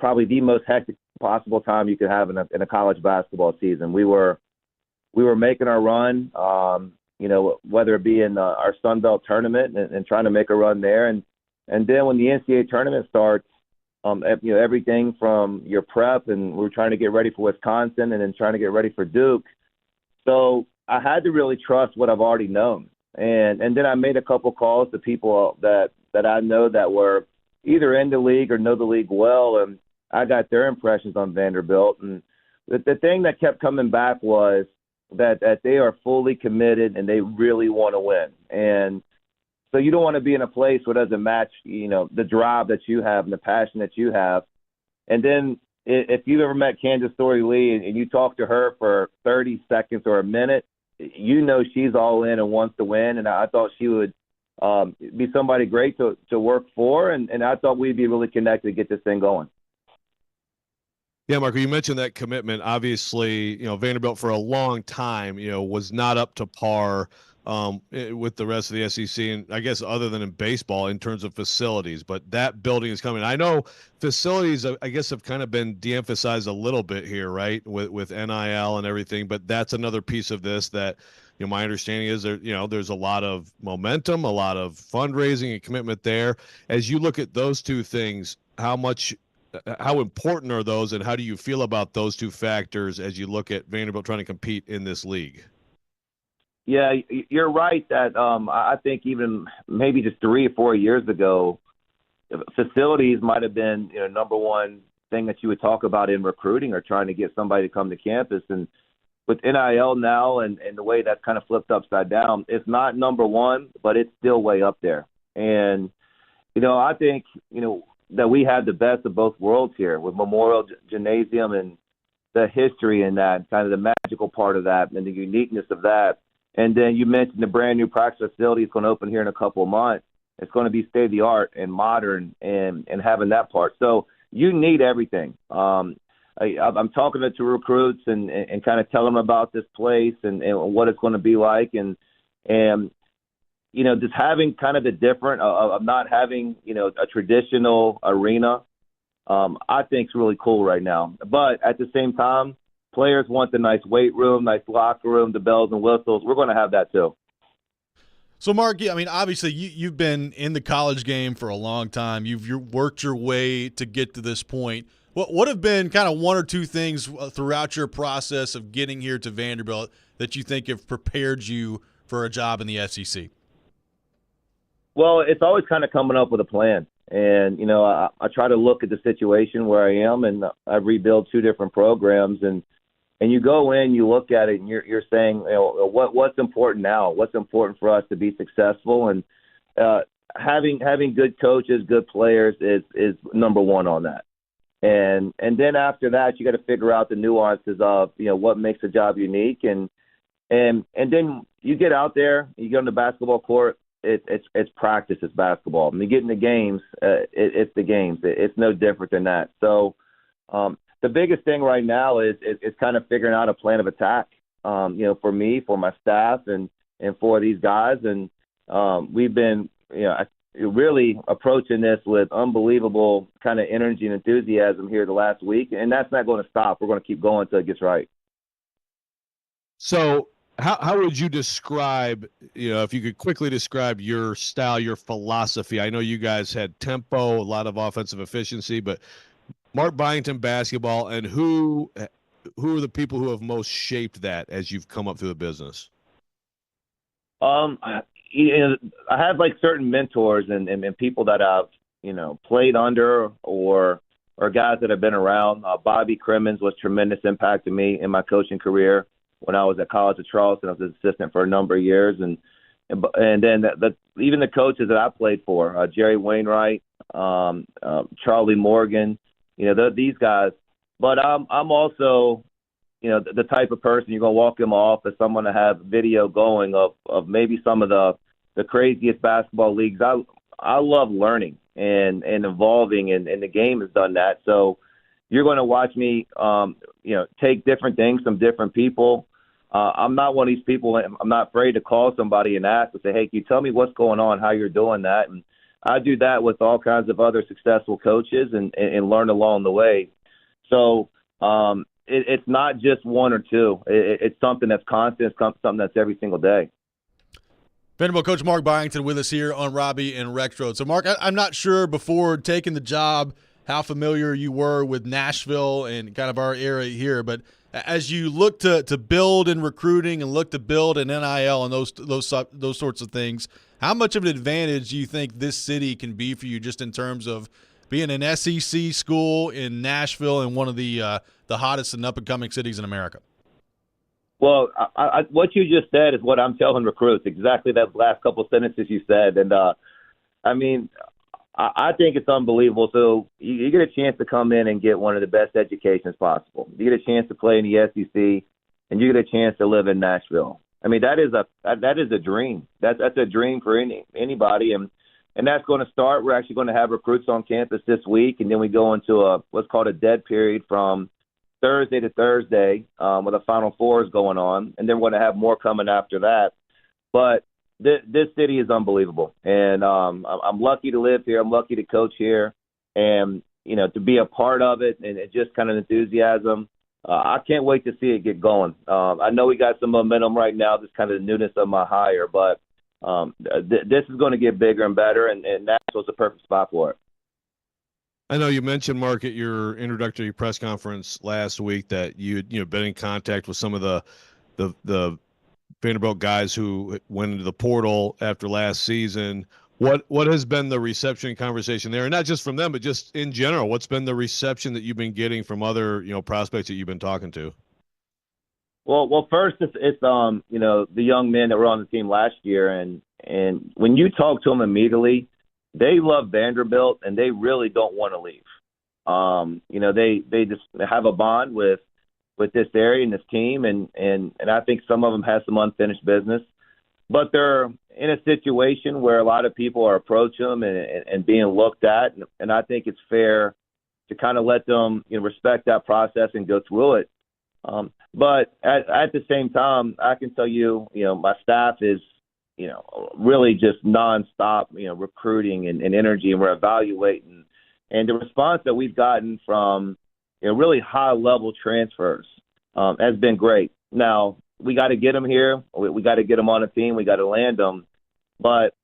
probably the most hectic possible time you could have in a college basketball season. We were making our run, whether it be in our Sun Belt tournament and trying to make a run there. And then when the NCAA tournament starts, everything from your prep, and we were trying to get ready for Wisconsin and then trying to get ready for Duke. So I had to really trust what I've already known. And then I made a couple calls to people that I know that were either in the league or know the league well, and I got their impressions on Vanderbilt. And the thing that kept coming back was that they are fully committed and they really want to win. And so you don't want to be in a place where it doesn't match, the drive that you have and the passion that you have. And then if you've ever met Candace Story-Lee and you talk to her for 30 seconds or a minute, she's all in and wants to win. And I thought she would be somebody great to work for. And I thought we'd be really connected to get this thing going. Yeah, Marco, you mentioned that commitment. Obviously, Vanderbilt for a long time, was not up to par with the rest of the SEC, and I guess other than in baseball in terms of facilities. But that building is coming. I know facilities, I guess, have kind of been de-emphasized a little bit here, right, with NIL and everything. But that's another piece of this that, my understanding is there's a lot of momentum, a lot of fundraising and commitment there. As you look at those two things, how important are those, and how do you feel about those two factors as you look at Vanderbilt trying to compete in this league? Yeah, you're right that I think even maybe just 3 or 4 years ago, facilities might have been number one thing that you would talk about in recruiting or trying to get somebody to come to campus. And with NIL now and the way that's kind of flipped upside down, it's not number one, but it's still way up there. And, I think, that we have the best of both worlds here with Memorial Gymnasium and the history in that, kind of the magical part of that and the uniqueness of that. And then you mentioned the brand new practice facility is going to open here in a couple of months. It's going to be state of the art and modern and having that part. So you need everything. I'm talking to recruits and kind of telling them about this place and what it's going to be like. And just having kind of the different of not having, a traditional arena, I think is really cool right now. But at the same time, players want the nice weight room, nice locker room, the bells and whistles. We're going to have that too. So, Mark, obviously you've been in the college game for a long time. You've worked your way to get to this point. What have been kind of one or two things throughout your process of getting here to Vanderbilt that you think have prepared you for a job in the SEC? Well, it's always kind of coming up with a plan. And, I try to look at the situation where I am, and I rebuild 2 different programs. And you go in, you look at it, and you're saying, what's important now? What's important for us to be successful? And having good coaches, good players is number one on that. And then after that, you got to figure out the nuances of, what makes a job unique. And then you get out there, you get on the basketball court. It's practice. It's basketball. When you get in the games, it's the games. It's no different than that. So the biggest thing right now is kind of figuring out a plan of attack, for me, for my staff, and for these guys. And we've been, really approaching this with unbelievable kind of energy and enthusiasm here the last week. And that's not going to stop. We're going to keep going until it gets right. So how would you describe, if you could quickly describe your style, your philosophy? I know you guys had tempo, a lot of offensive efficiency, but Mark Byington basketball, and who are the people who have most shaped that as you've come up through the business? I have like certain mentors and people that I've played under or guys that have been around. Bobby Crimmins was tremendous impact to me in my coaching career when I was at College of Charleston. I was an assistant for a number of years, and then even the coaches that I played for, Jerry Wainwright, Charlie Morgan, these guys. But I'm also the type of person you're gonna walk in my office, someone to have video going of maybe some of the craziest basketball leagues. I love learning and evolving, and the game has done that. So you're going to watch me, take different things from different people. I'm not one of these people. I'm not afraid to call somebody and ask and say, "Hey, can you tell me what's going on? How you're doing that?" And I do that with all kinds of other successful coaches and learn along the way. So it's not just one or two. It's something that's constant. It's something that's every single day. Vanderbilt coach Mark Byington with us here on Robby and Rexrode. So, Mark, I'm not sure before taking the job how familiar you were with Nashville and kind of our area here, but as you look to build in recruiting and look to build in NIL and those sorts of things, how much of an advantage do you think this city can be for you just in terms of being an SEC school in Nashville and one of the hottest and up-and-coming cities in America? Well, what you just said is what I'm telling recruits, exactly that last couple of sentences you said. And, I think it's unbelievable. So you get a chance to come in and get one of the best educations possible. You get a chance to play in the SEC, and you get a chance to live in Nashville. I mean, that is a dream. That's a dream for anybody. And that's going to start. We're actually going to have recruits on campus this week, and then we go into what's called a dead period from Thursday to Thursday, with the Final Fours going on, and then we're going to have more coming after that. But this city is unbelievable, and I'm lucky to live here. I'm lucky to coach here, and to be a part of it, and just kind of enthusiasm. I can't wait to see it get going. I know we got some momentum right now, just kind of the newness of my hire, but this is going to get bigger and better, and Nashville's the perfect spot for it. I know you mentioned, Mark, at your introductory press conference last week that you'd been in contact with some of the Vanderbilt guys who went into the portal after last season. What has been the reception and conversation there, and not just from them, but just in general? What's been the reception that you've been getting from other prospects that you've been talking to? Well, first it's the young men that were on the team last year, and when you talk to them immediately, they love Vanderbilt, and they really don't want to leave. They just have a bond with this area and this team, and I think some of them have some unfinished business. But they're in a situation where a lot of people are approaching them and being looked at, and I think it's fair to kind of let them respect that process and go through it. But at the same time, I can tell you, my staff is really just nonstop, recruiting and energy, and we're evaluating. And the response that we've gotten from really high-level transfers has been great. Now, we got to get them here. We got to get them on a team. We got to land them. But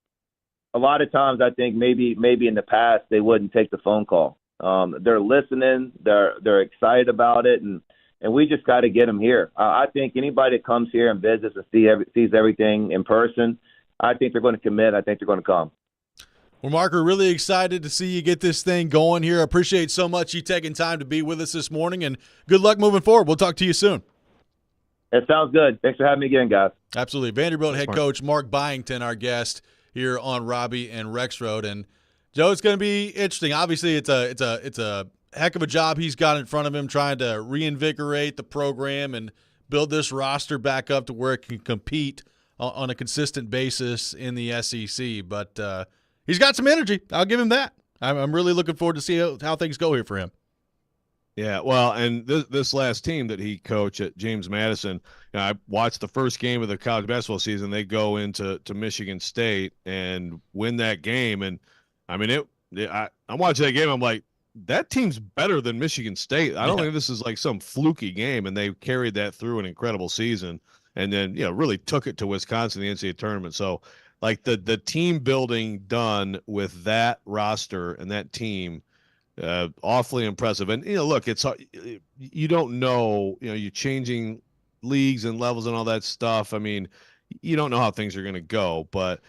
a lot of times I think maybe in the past they wouldn't take the phone call. They're listening. They're excited about it, and we just got to get them here. I think anybody that comes here and visits and sees everything in person, I think they're going to commit. I think they're going to come. Well, Mark, we're really excited to see you get this thing going here. I appreciate so much you taking time to be with us this morning, and good luck moving forward. We'll talk to you soon. That sounds good. Thanks for having me again, guys. Absolutely. Vanderbilt head coach Mark Byington, our guest here on Robby and Rexrode. And Joe, it's going to be interesting. Obviously, it's a heck of a job he's got in front of him, trying to reinvigorate the program and build this roster back up to where it can compete on a consistent basis in the SEC. But he's got some energy. I'll give him that. I'm really looking forward to see how things go here for him. Yeah, well, and this last team that he coached at James Madison, I watched the first game of the college basketball season. They go into Michigan State and win that game, and I mean I'm watching that game. I'm like, that team's better than Michigan State. I don't think this is like some fluky game, and they carried that through an incredible season, and then really took it to Wisconsin in the NCAA tournament. So like the team building done with that roster and that team. Awfully impressive. And look, it's you don't know, you're changing leagues and levels and all that stuff. I mean, you don't know how things are going to go, but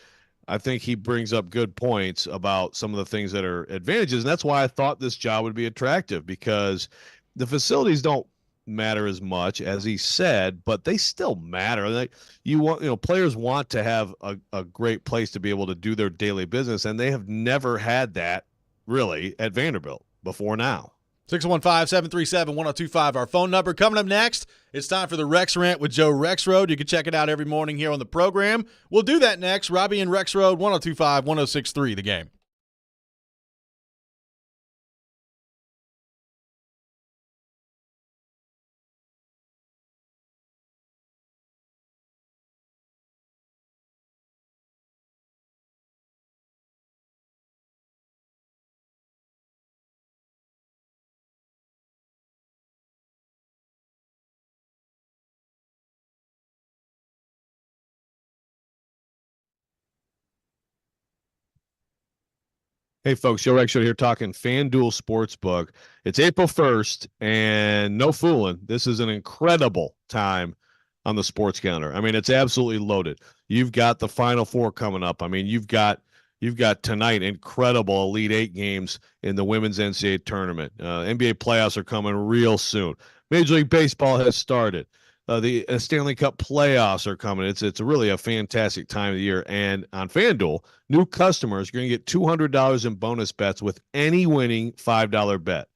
I think he brings up good points about some of the things that are advantages. And that's why I thought this job would be attractive, because the facilities don't matter as much as he said, but they still matter. Like, players want to have a great place to be able to do their daily business, and they have never had that really at Vanderbilt before now. 615-737-1025, our phone number. Coming up next, it's time for the Rex Rant with Joe Rexrode. You can check it out every morning here on the program. We'll do that next. Robby and Rexrode, 1025, 1063, the game. Hey, folks, Joe Rexrode here talking FanDuel Sportsbook. It's April 1st, and no fooling, this is an incredible time on the sports calendar. I mean, it's absolutely loaded. You've got the Final Four coming up. I mean, you've got tonight incredible Elite Eight games in the women's NCAA tournament. NBA playoffs are coming real soon. Major League Baseball has started. The Stanley Cup playoffs are coming. It's really a fantastic time of the year. And on FanDuel, new customers are going to get $200 in bonus bets with any winning $5 bet.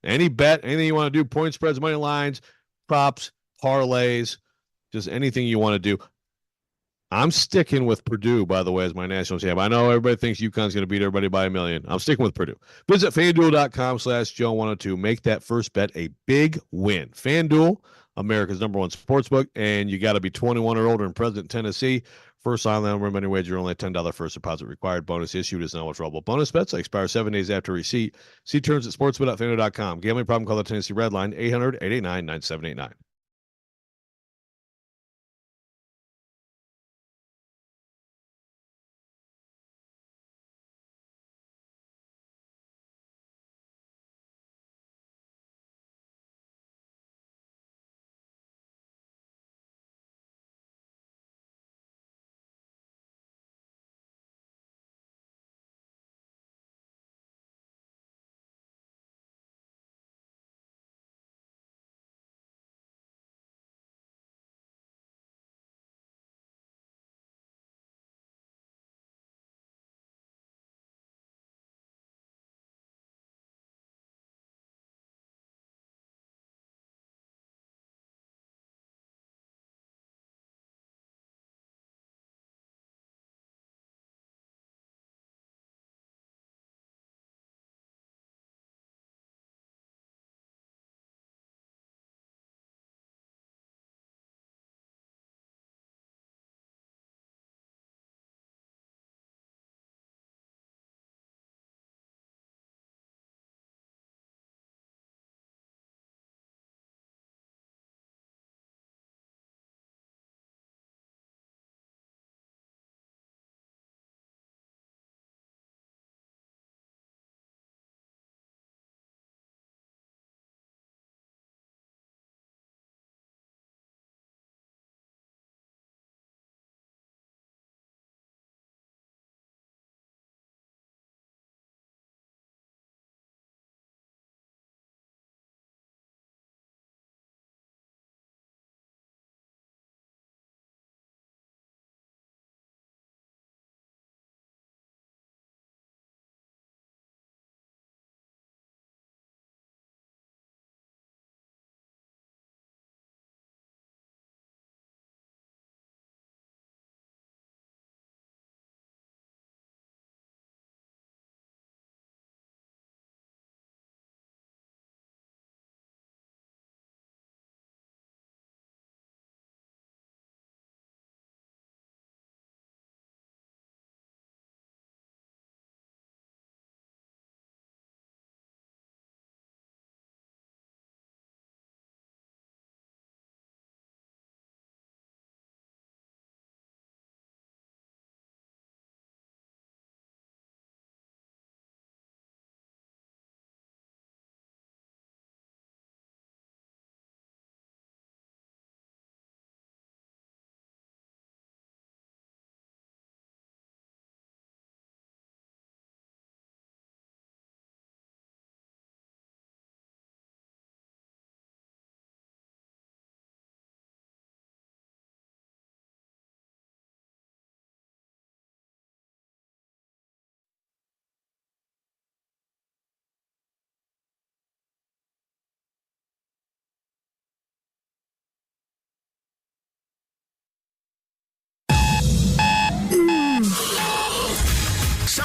Any bet, anything you want to do, point spreads, money lines, props, parlays, just anything you want to do. I'm sticking with Purdue, by the way, as my national champ. I know everybody thinks UConn's going to beat everybody by a million. I'm sticking with Purdue. Visit FanDuel.com/Joe102. Make that first bet a big win. FanDuel, America's #1 sportsbook, and you got to be 21 or older and present in Tennessee. First online minimum wager, only a $10 first deposit required. Bonus issued is not withdrawable. Bonus bets expire 7 days after receipt. See terms at sportsbet.fanduel.com. Gambling problem? Call the Tennessee Red Line, 800-889-9789.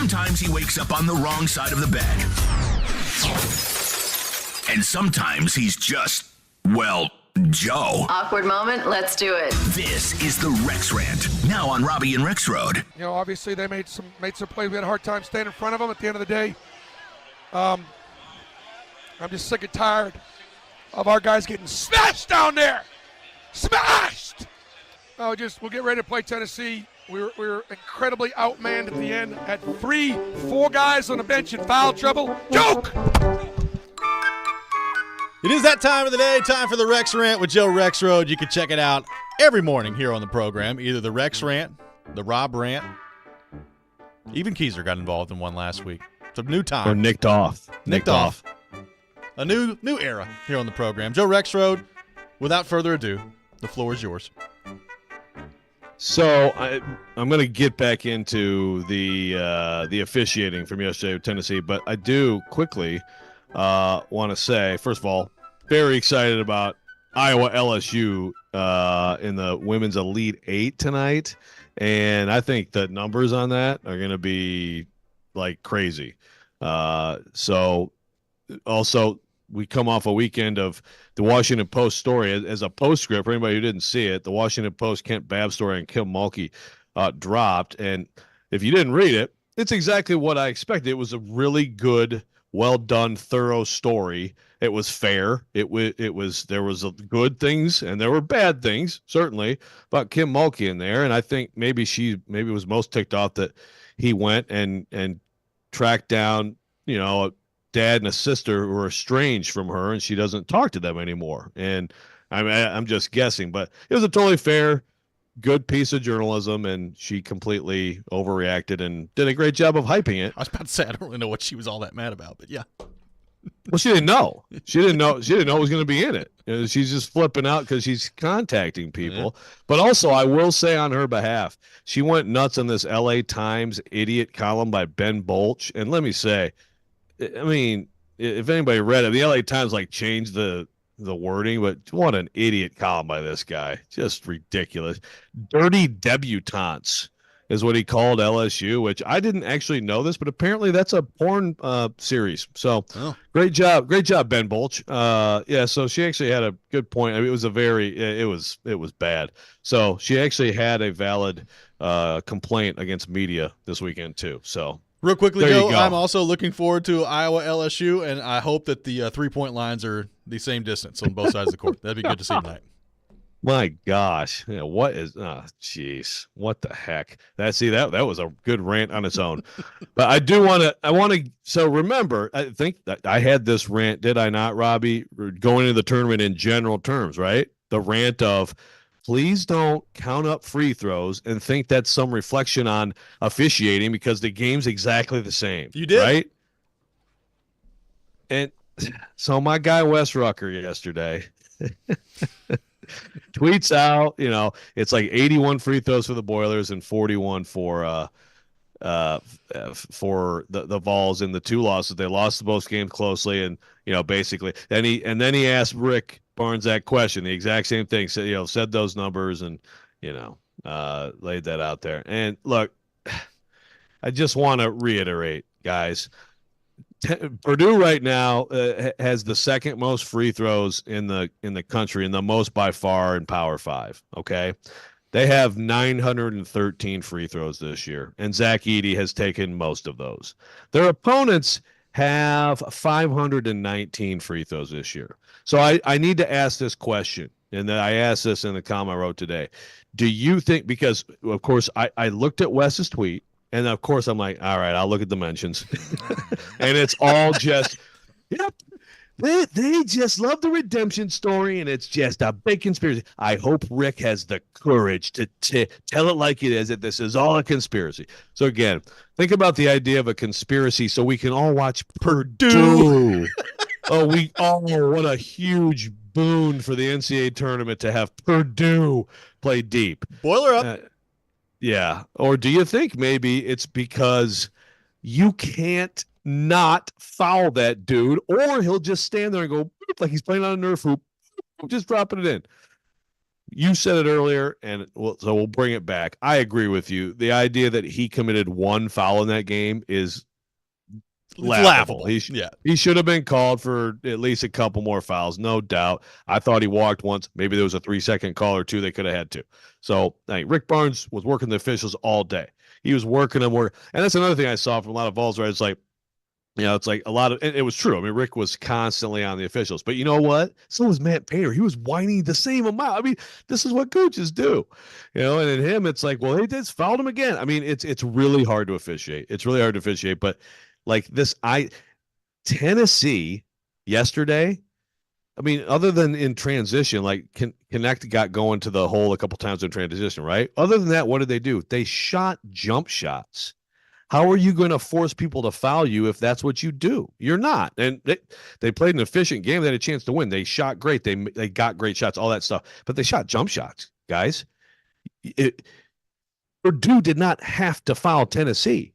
Sometimes he wakes up on the wrong side of the bed. And sometimes he's just, well, Joe. Awkward moment, let's do it. This is the Rex Rant, now on Robby and Rexrode. You know, obviously they made some plays. We had a hard time staying in front of them. At the end of the day, I'm just sick and tired of our guys getting smashed down there. Smashed! We'll get ready to play Tennessee. We were incredibly outmanned at the end. Had 4 guys on the bench in foul trouble. Joke! It is that time of the day, time for the Rex Rant with Joe Rexrode. You can check it out every morning here on the program, either the Rex Rant, the Rob Rant. Even Keyser got involved in one last week. It's a new time. Or nicked off. Nicked off. A new era here on the program. Joe Rexrode, without further ado, the floor is yours. So I'm going to get back into the officiating from yesterday with Tennessee, but I do quickly want to say, first of all, very excited about Iowa LSU in the women's Elite 8 tonight, and I think the numbers on that are going to be like crazy. So also we come off a weekend of the Washington Post story as a postscript for anybody who didn't see it. The Washington Post Kent Babb story and Kim Mulkey dropped, and if you didn't read it, it's exactly what I expected. It was a really good, well done, thorough story. It was fair. There was good things and there were bad things, certainly, about Kim Mulkey in there. And I think maybe was most ticked off that he went and tracked down, a dad and a sister who are estranged from her, and she doesn't talk to them anymore. And I'm just guessing, but it was a totally fair, good piece of journalism, and she completely overreacted and did a great job of hyping it. I was about to say, I don't really know what she was all that mad about, but yeah. Well, she didn't know. She didn't know it was going to be in it. She's just flipping out because she's contacting people. Yeah. But also, I will say on her behalf, she went nuts on this LA Times idiot column by Ben Bolch. And let me say, I mean, if anybody read it, the LA Times changed the wording, but what an idiot column by this guy. Just ridiculous. Dirty debutantes is what he called LSU, which I didn't actually know this, but apparently that's a porn series. So Great job, Ben Bolch. So she actually had a good point. I mean, it was bad. So she actually had a valid complaint against media this weekend too. So real quickly, Joe, I'm also looking forward to Iowa LSU, and I hope that the 3-point lines are the same distance on both sides of the court. That'd be good to see tonight. My gosh, what is? Oh, jeez, what the heck? That was a good rant on its own. But I want to. So remember, I think that I had this rant, did I not, Robbie? Going into the tournament in general terms, right? The rant of, please don't count up free throws and think that's some reflection on officiating because the game's exactly the same. You did, right? And so my guy Wes Rucker yesterday tweets out, it's like 81 free throws for the Boilers and 41 for the Vols in the 2 losses. They lost both games closely, and basically, then he asked Rick Barnes that question, the exact same thing. Said those numbers and laid that out there. And look, I just want to reiterate, guys. Purdue right now has the second most free throws in the country and the most by far in Power 5. Okay, they have 913 free throws this year, and Zach Edey has taken most of those. Their opponents have 519 free throws this year. So I need to ask this question, and I asked this in the column I wrote today. Do you think, because of course I looked at Wes's tweet, and of course I'm like, all right, I'll look at dimensions. And it's all just, yep, they just love the redemption story, and it's just a big conspiracy. I hope Rick has the courage to tell it like it is, that this is all a conspiracy. So again, think about the idea of a conspiracy so we can all watch Purdue. What a huge boon for the NCAA tournament to have Purdue play deep. Boiler up. Yeah. Or do you think maybe it's because you can't not foul that dude, or he'll just stand there and go like he's playing on a Nerf hoop, just dropping it in? you said it earlier, and so we'll bring it back. I agree with you. The idea that he committed one foul in that game is laughable. He should have been called for at least a couple more fouls, no doubt. I thought he walked once. Maybe there was a 3-second call or two they could have had to. So Rick Barnes was working the officials all day. He was working them, and that's another thing I saw from a lot of Vols, right? It's like, it's like a lot of, and it was true. I mean, Rick was constantly on the officials, but you know what? So was Matt Painter. He was whining the same amount. I mean, this is what coaches do, and in him, it's like, well, they just fouled him again. I mean, it's really hard to officiate. It's really hard to officiate, but like this, Tennessee yesterday, I mean, other than in transition, like Connect got going to the hole a couple times in transition, right? Other than that, what did they do? They shot jump shots. How are you going to force people to foul you if that's what you do? You're not. And they played an efficient game. They had a chance to win. They shot great. They got great shots, all that stuff. But they shot jump shots, guys. Purdue did not have to foul Tennessee.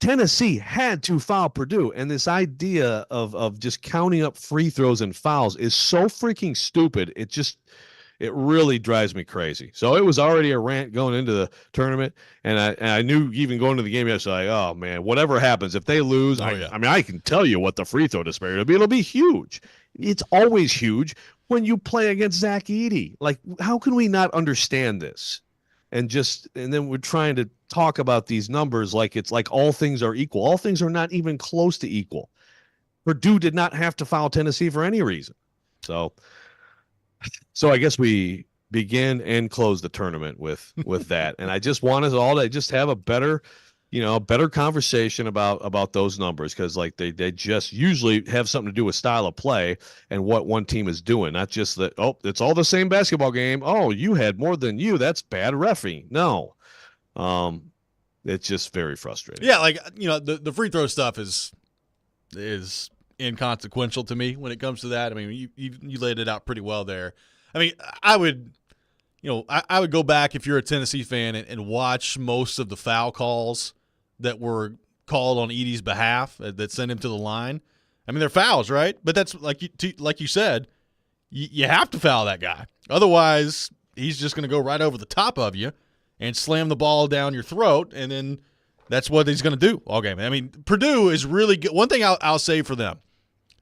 Tennessee had to foul Purdue. And this idea of just counting up free throws and fouls is so freaking stupid. It really drives me crazy. So it was already a rant going into the tournament, and I knew even going to the game yesterday, like, oh man, whatever happens, if they lose, I mean, I can tell you what the free throw disparity will be. It'll be huge. It's always huge when you play against Zach Edey. Like, how can we not understand this? And then we're trying to talk about these numbers like it's like all things are equal. All things are not even close to equal. Purdue did not have to foul Tennessee for any reason. So I guess we begin and close the tournament with that. And I just want us all to just have a better conversation about those numbers, because like they just usually have something to do with style of play and what one team is doing, not just that, oh, it's all the same basketball game. Oh, you had more than you. That's bad reffing. No. It's just very frustrating. Yeah, like, the free throw stuff is inconsequential to me when it comes to that. I mean, you laid it out pretty well there. I mean, I would go back if you're a Tennessee fan and watch most of the foul calls that were called on Edey's behalf that sent him to the line. I mean, they're fouls, right? But that's like you said, you have to foul that guy. Otherwise, he's just going to go right over the top of you and slam the ball down your throat, and then that's what he's going to do all game. I mean, Purdue is really good. One thing I'll say for them,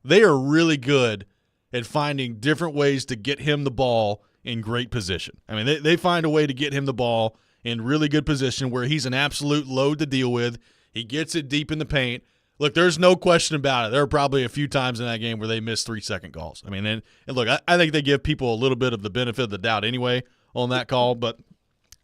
they are really good at finding different ways to get him the ball in great position. I mean, they find a way to get him the ball in really good position where he's an absolute load to deal with. He gets it deep in the paint. Look, there's no question about it. There are probably a few times in that game where they missed 3-second calls. I mean, and look, I think they give people a little bit of the benefit of the doubt anyway on that call, but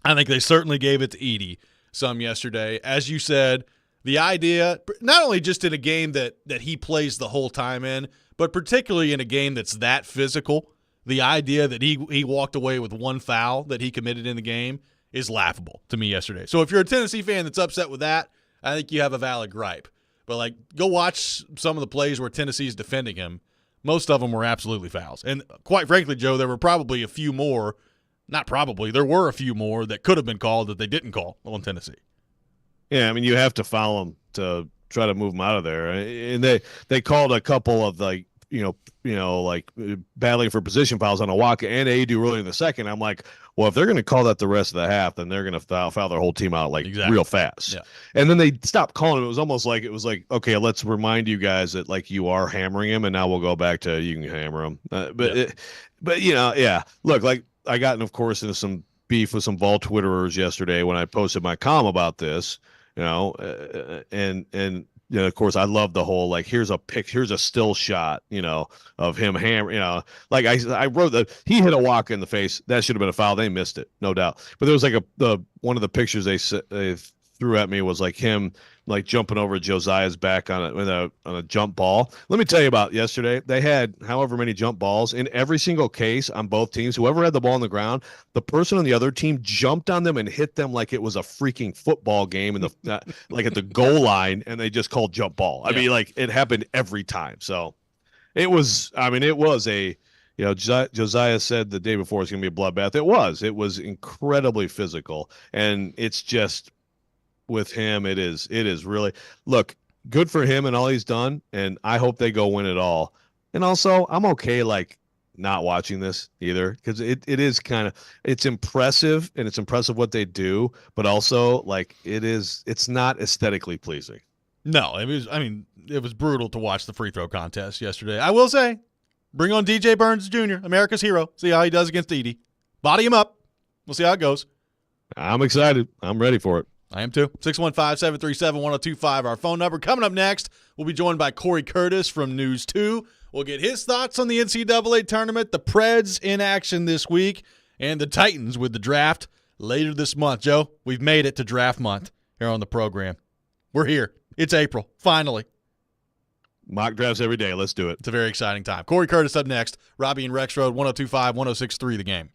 I think they certainly gave it to Edey some yesterday. As you said, the idea, not only just in a game that he plays the whole time in, but particularly in a game that's that physical, the idea that he walked away with one foul that he committed in the game is laughable to me yesterday. So if you're a Tennessee fan that's upset with that, I think you have a valid gripe. But, like, go watch some of the plays where Tennessee's defending him. Most of them were absolutely fouls. And quite frankly, Joe, there were probably a few more – not probably, there were a few more that could have been called that they didn't call on Tennessee. Yeah, I mean, you have to foul them to try to move them out of there. And they called a couple of, like, like battling for position fouls on Awaka and Adu early in the second. I'm like, well, if they're going to call that the rest of the half, then they're going to foul their whole team out real fast. Yeah. And then they stopped calling it. It was almost like okay, let's remind you guys that like you are hammering him, and now we'll go back to you can hammer him. Look, like I got, of course, into some beef with some Vol Twitterers yesterday when I posted my column about this. And of course, I love the whole, like, here's a still shot, of him hammer, like I wrote that he hit a walk in the face. That should have been a foul. They missed it, no doubt. But there was like one of the pictures they threw at me was like him like jumping over Josiah's back on a jump ball. Let me tell you about yesterday. They had however many jump balls in every single case on both teams. Whoever had the ball on the ground, the person on the other team jumped on them and hit them like it was a freaking football game in the like at the goal line, and they just called jump ball. I mean, like it happened every time. So it was a, Josiah said the day before it's going to be a bloodbath. It was incredibly physical, and it's just, with him, it is really, look, good for him and all he's done, and I hope they go win it all. And also, I'm okay, like, not watching this either, because it is kind of, it's impressive, and it's impressive what they do, but also like it's not aesthetically pleasing. No, it was brutal to watch the free throw contest yesterday. I will say, bring on DJ Burns Jr., America's hero. See how he does against Edey. Body him up. We'll see how it goes. I'm excited. I'm ready for it. I am too. 615-737-1025, our phone number. Coming up next, we'll be joined by Corey Curtis from News 2. We'll get his thoughts on the NCAA tournament, the Preds in action this week, and the Titans with the draft later this month. Joe, we've made it to draft month here on the program. We're here. It's April, finally. Mock drafts every day. Let's do it. It's a very exciting time. Corey Curtis up next. Robby and Rexrode, 102.5, 106.3 The Game.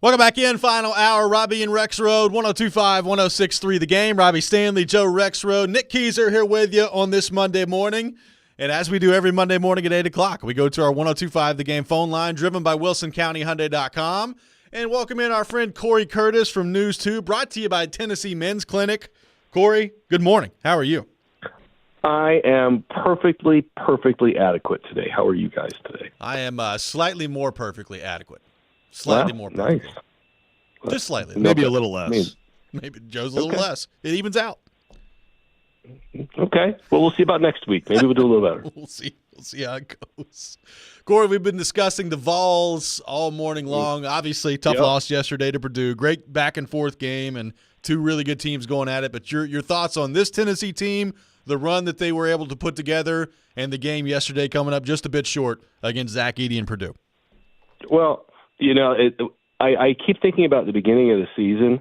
Welcome back in. Final hour. Robby and Rexrode, 102.5, 106.3 The Game. Robby Stanley, Joe Rexrode, Nick Keyser here with you on this Monday morning. And as we do every Monday morning at 8 o'clock, we go to our 102.5 The Game phone line, driven by WilsonCountyHyundai.com. And welcome in our friend Corey Curtis from News 2, brought to you by Tennessee Men's Clinic. Corey, good morning. How are you? I am perfectly adequate today. How are you guys today? I am slightly more perfectly adequate. Slightly more perfectly. Nice. Just slightly. Maybe a little less. Maybe Joe's a little less. It evens out. Okay. Well, we'll see about next week. Maybe we'll do a little better. We'll see how it goes. Corey, we've been discussing the Vols all morning long. Obviously, tough loss yesterday to Purdue. Great back-and-forth game and two really good teams going at it. But your thoughts on this Tennessee team, the run that they were able to put together, and the game yesterday coming up just a bit short against Zach Edey and Purdue? Well, I keep thinking about the beginning of the season,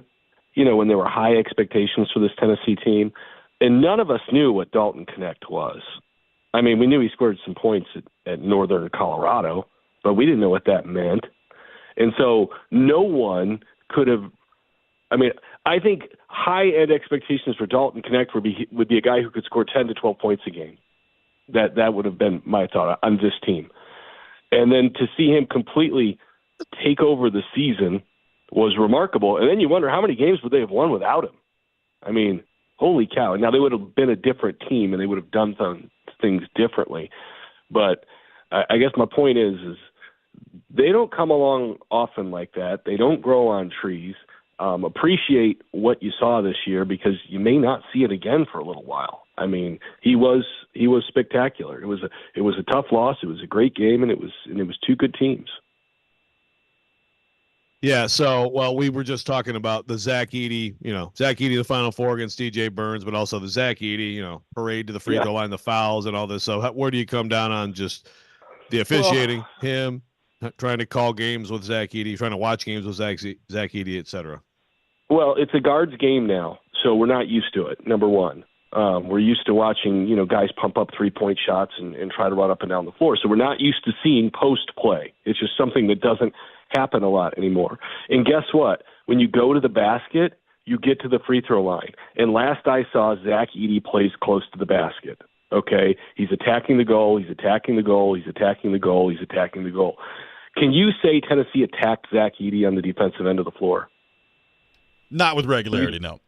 when there were high expectations for this Tennessee team, and none of us knew what Dalton Connect was. I mean, we knew he scored some points at Northern Colorado, but we didn't know what that meant. And so no one could have – I think high-end expectations for Dalton Connect would be a guy who could score 10 to 12 points a game. That would have been my thought on this team. And then to see him completely take over the season was remarkable. And then you wonder how many games would they have won without him? I mean, holy cow. Now, they would have been a different team, and they would have done things differently. But I guess my point is they don't come along often like that. They don't grow on trees. Appreciate what you saw this year because you may not see it again for a little while. I mean, he was spectacular. It was a tough loss. It was a great game, and it was two good teams. Yeah, so, we were just talking about the Zach Edey, the Final Four against DJ Burns, but also the Zach Edey, parade to the free throw line, the fouls and all this. So where do you come down on just the officiating, him, trying to call games with Zach Edey, trying to watch games with Zach Edey, et cetera? Well, it's a guards game now, so we're not used to it, number one. We're used to watching, guys pump up three-point shots and try to run up and down the floor. So we're not used to seeing post-play. It's just something that doesn't happen a lot anymore. And guess what? When you go to the basket, you get to the free throw line. And last I saw, Zach Edey plays close to the basket. Okay? He's attacking the goal. He's attacking the goal. He's attacking the goal. He's attacking the goal. Can you say Tennessee attacked Zach Edey on the defensive end of the floor? Not with regularity, no.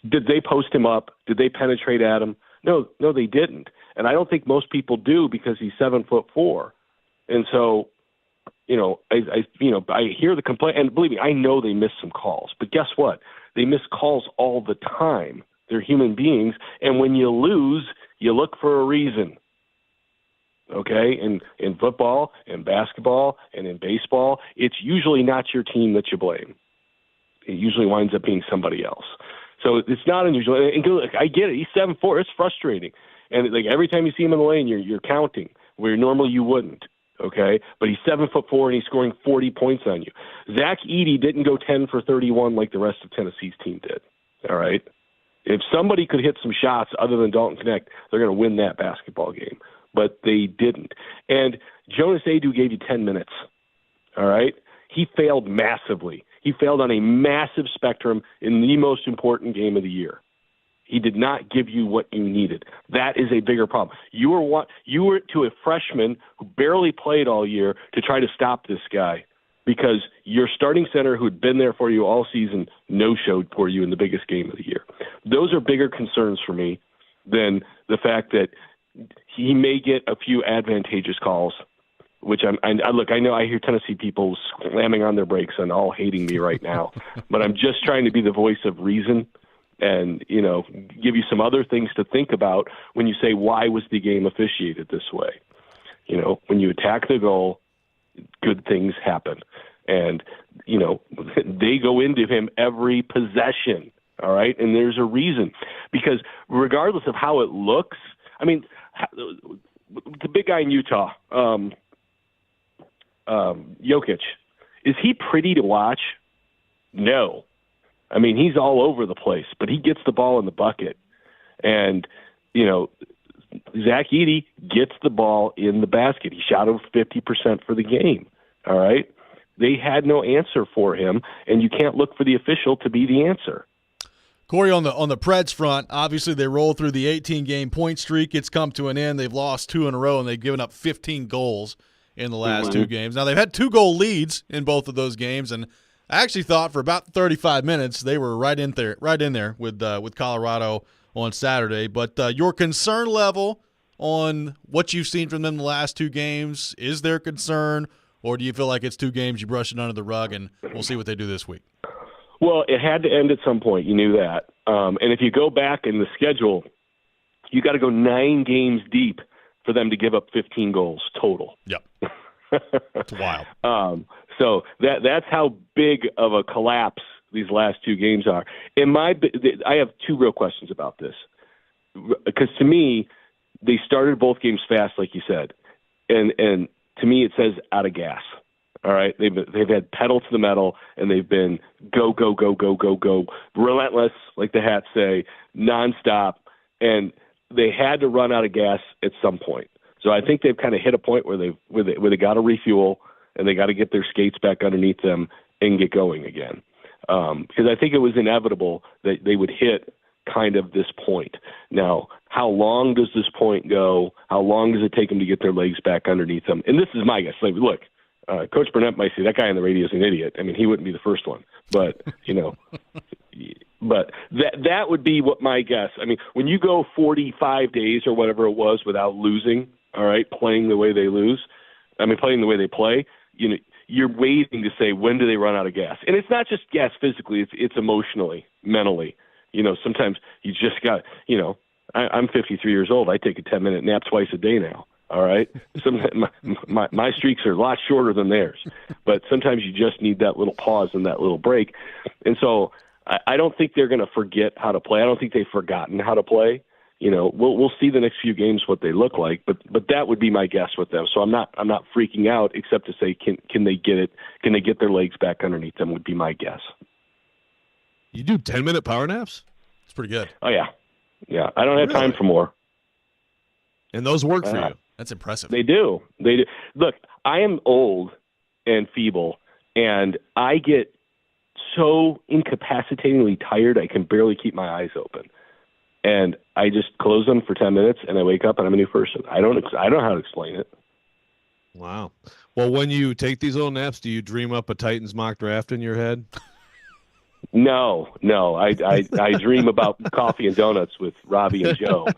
Did they post him up? Did they penetrate at him? No, they didn't. And I don't think most people do because he's 7'4". And so, I hear the complaint, and believe me, I know they miss some calls. But guess what? They miss calls all the time. They're human beings, and when you lose, you look for a reason. Okay? In football, in basketball, and in baseball, it's usually not your team that you blame. It usually winds up being somebody else. So it's not unusual. And look, I get it. He's 7'4". It's frustrating. And every time you see him in the lane, you're counting where normally you wouldn't. Okay? But he's 7'4" and he's scoring 40 points on you. Zach Edey didn't go 10 for 31 like the rest of Tennessee's team did. All right? If somebody could hit some shots other than Dalton Connect, they're going to win that basketball game. But they didn't. And Jonas Adu gave you 10 minutes. All right? He failed massively. He failed on a massive spectrum in the most important game of the year. He did not give you what you needed. That is a bigger problem. You were to a freshman who barely played all year to try to stop this guy because your starting center who had been there for you all season no-showed for you in the biggest game of the year. Those are bigger concerns for me than the fact that he may get a few advantageous calls, which I know I hear Tennessee people slamming on their brakes and all hating me right now, but I'm just trying to be the voice of reason and, give you some other things to think about when you say, why was the game officiated this way? When you attack the goal, good things happen. And, they go into him every possession, all right? And there's a reason. Because regardless of how it looks, the big guy in Utah, Jokic, is he pretty to watch? No. He's all over the place, but he gets the ball in the bucket. And, Zach Edey gets the ball in the basket. He shot over 50% for the game, all right? They had no answer for him, and you can't look for the official to be the answer. Corey, on the Preds front, obviously they rolled through the 18-game point streak. It's come to an end. They've lost 2 in a row, and they've given up 15 goals in the last 2 games. Now, they've had 2-goal leads in both of those games, and I actually thought for about 35 minutes they were right in there with Colorado on Saturday. But your concern level on what you've seen from them the last 2 games, is there concern, or do you feel like it's 2 games, you brush it under the rug, and we'll see what they do this week? Well, it had to end at some point. You knew that. And if you go back in the schedule, you got to go 9 games deep for them to give up 15 goals total. Yep. It's wild. So that's how big of a collapse these last 2 games are. I have 2 real questions about this. Because to me, they started both games fast, like you said. And to me, it says out of gas. All right, they've had pedal to the metal, and they've been go, relentless, like the hats say, nonstop, and they had to run out of gas at some point. So I think they've kind of hit a point where they got to refuel, and they got to get their skates back underneath them and get going again. Because I think it was inevitable that they would hit kind of this point. Now, how long does this point go? How long does it take them to get their legs back underneath them? And this is my guess. Like, look. Coach Burnett might say that guy on the radio is an idiot. I mean, he wouldn't be the first one, but but that would be what my guess. I mean, when you go 45 days or whatever it was without losing, all right, playing the way they playing the way they play, you're waiting to say, when do they run out of gas? And it's not just gas physically; it's emotionally, mentally. Sometimes you just got. I'm 53 years old. I take a 10-minute nap twice a day now. All right. My streaks are a lot shorter than theirs, but sometimes you just need that little pause and that little break. And so I don't think they're going to forget how to play. I don't think they've forgotten how to play. We'll see the next few games what they look like, but that would be my guess with them. So I'm not freaking out, except to say, can they get it? Can they get their legs back underneath them? Would be my guess. You do 10-minute power naps? It's pretty good. Oh yeah. I don't have time for more. And those work for you. That's impressive. They do. Look, I am old and feeble, and I get so incapacitatingly tired I can barely keep my eyes open. And I just close them for 10 minutes, and I wake up, and I'm a new person. I don't know how to explain it. Wow. Well, when you take these little naps, do you dream up a Titans mock draft in your head? No. I dream about coffee and donuts with Robby and Joe.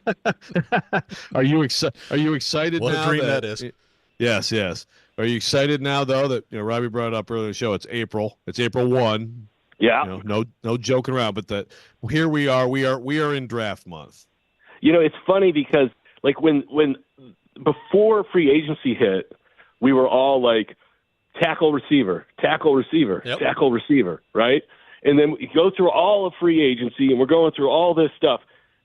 Are you excited? What now a dream that is. Yes. Are you excited now, though, that Robby brought it up earlier in the show? It's April. It's April 1. Yeah. No joking around, but that here we are. We are in draft month. It's funny because like when before free agency hit, we were all like tackle receiver, yep. tackle receiver, right? And then we go through all of free agency, and we're going through all this stuff.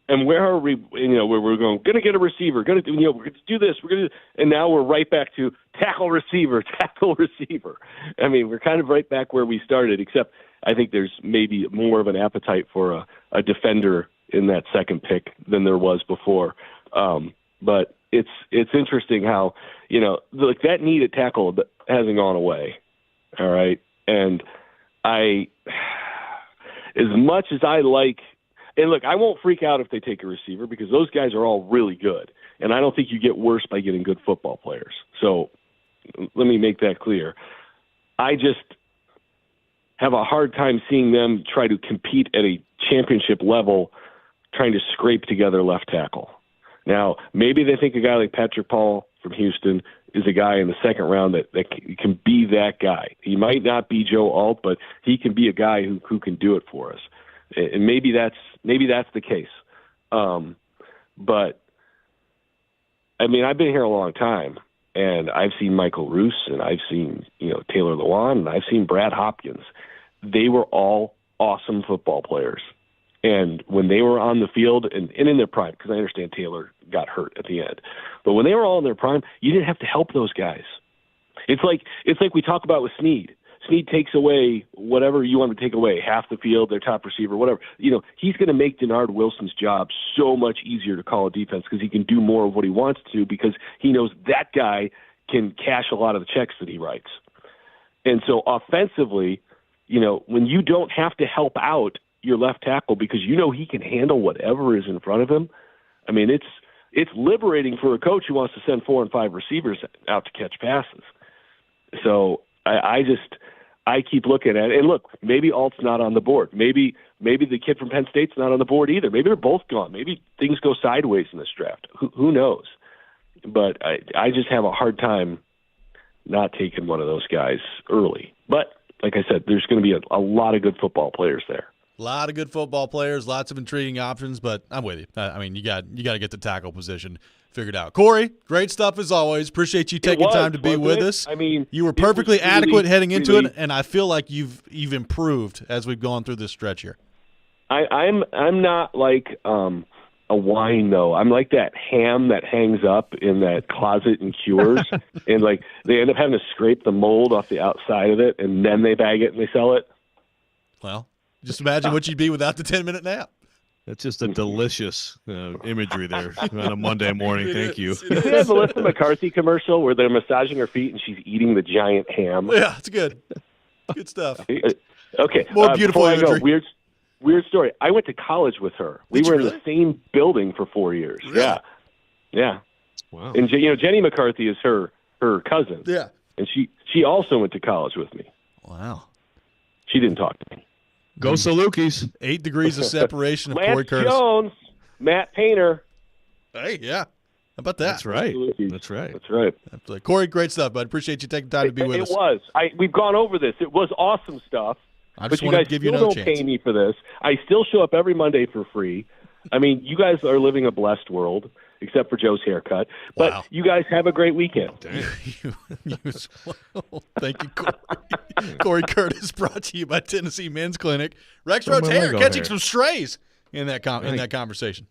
And where are we? We're going to get a receiver. We're going to do this. And now we're right back to tackle receiver. I mean, we're kind of right back where we started, except I think there's maybe more of an appetite for a defender in that second pick than there was before. But it's interesting how like that need at tackle hasn't gone away. All right, and as much as I like, and look, I won't freak out if they take a receiver because those guys are all really good. And I don't think you get worse by getting good football players. So let me make that clear. I just have a hard time seeing them try to compete at a championship level trying to scrape together left tackle. Now, maybe they think a guy like Patrick Paul from Houston is a guy in the second round that can be that guy. He might not be Joe Alt, but he can be a guy who can do it for us. And maybe that's the case. But I mean, I've been here a long time, and I've seen Michael Roos, and I've seen Taylor Lewan, and I've seen Brad Hopkins. They were all awesome football players. And when they were on the field and in their prime, because I understand Taylor got hurt at the end, but when they were all in their prime, you didn't have to help those guys. It's like we talk about with Snead. Snead takes away whatever you want to take away, half the field, their top receiver, whatever. He's going to make Denard Wilson's job so much easier to call a defense because he can do more of what he wants to because he knows that guy can cash a lot of the checks that he writes. And so offensively, you know, when you don't have to help out your left tackle because you know he can handle whatever is in front of him, I mean, it's liberating for a coach who wants to send 4 and 5 receivers out to catch passes. So I keep looking at it. And look, maybe Alt's not on the board. Maybe the kid from Penn State's not on the board either. Maybe they're both gone. Maybe things go sideways in this draft. Who knows? But I just have a hard time not taking one of those guys early. But like I said, there's going to be a lot of good football players there. A lot of good football players, lots of intriguing options, but I'm with you. I mean, you got to get the tackle position figured out. Corey, great stuff as always. Appreciate you taking time to be with us. I mean, you were perfectly adequate heading into really, it, and I feel like you've improved as we've gone through this stretch here. I'm not like a wine though. I'm like that ham that hangs up in that closet and cures, and like they end up having to scrape the mold off the outside of it, and then they bag it and they sell it. Well, just imagine what you'd be without the 10-minute nap. That's just a delicious imagery there on a Monday morning. Thank you. You see that Melissa McCarthy commercial where they're massaging her feet and she's eating the giant ham? Yeah, it's good. Good stuff. Okay. More beautiful imagery. imagery. Weird story. I went to college with her. We were in the same building for 4 years. Really? Yeah. Wow. And Jenny McCarthy is her cousin. Yeah. And she also went to college with me. Wow. She didn't talk to me. Go Salukis. 8 degrees of separation of Lance Corey Curtis. Jones, Matt Painter. Hey, yeah. How about that? That's right. Absolutely. That's right. That's right. Absolutely. Corey, great stuff, bud. Appreciate you taking time to be with us. It was. We've gone over this. It was awesome stuff. I just but you wanted guys to give you still another don't chance. pay me for this. I still show up every Monday for free. I mean, you guys are living a blessed world, except for Joe's haircut. But Wow. you guys have a great weekend. You as well. Thank you, Corey. Corey Curtis, brought to you by Tennessee Men's Clinic. Rexrode's my hair Lego catching hair. some strays in that conversation.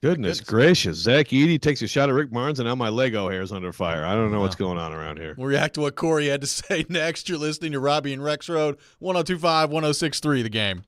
Goodness gracious. Zach Edey takes a shot at Rick Barnes, and now my Lego hair is under fire. I don't know what's going on around here. We'll react to what Corey had to say next. You're listening to Robby and Rexrode, 102.5, 106.3 The Game.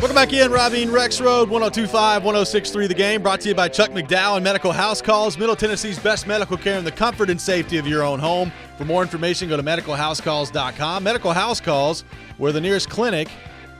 Welcome back in, Robby and Rexrode, 102.5, 106.3 The Game, brought to you by Chuck McDowell and Medical House Calls, Middle Tennessee's best medical care in the comfort and safety of your own home. For more information, go to medicalhousecalls.com. Medical House Calls, where the nearest clinic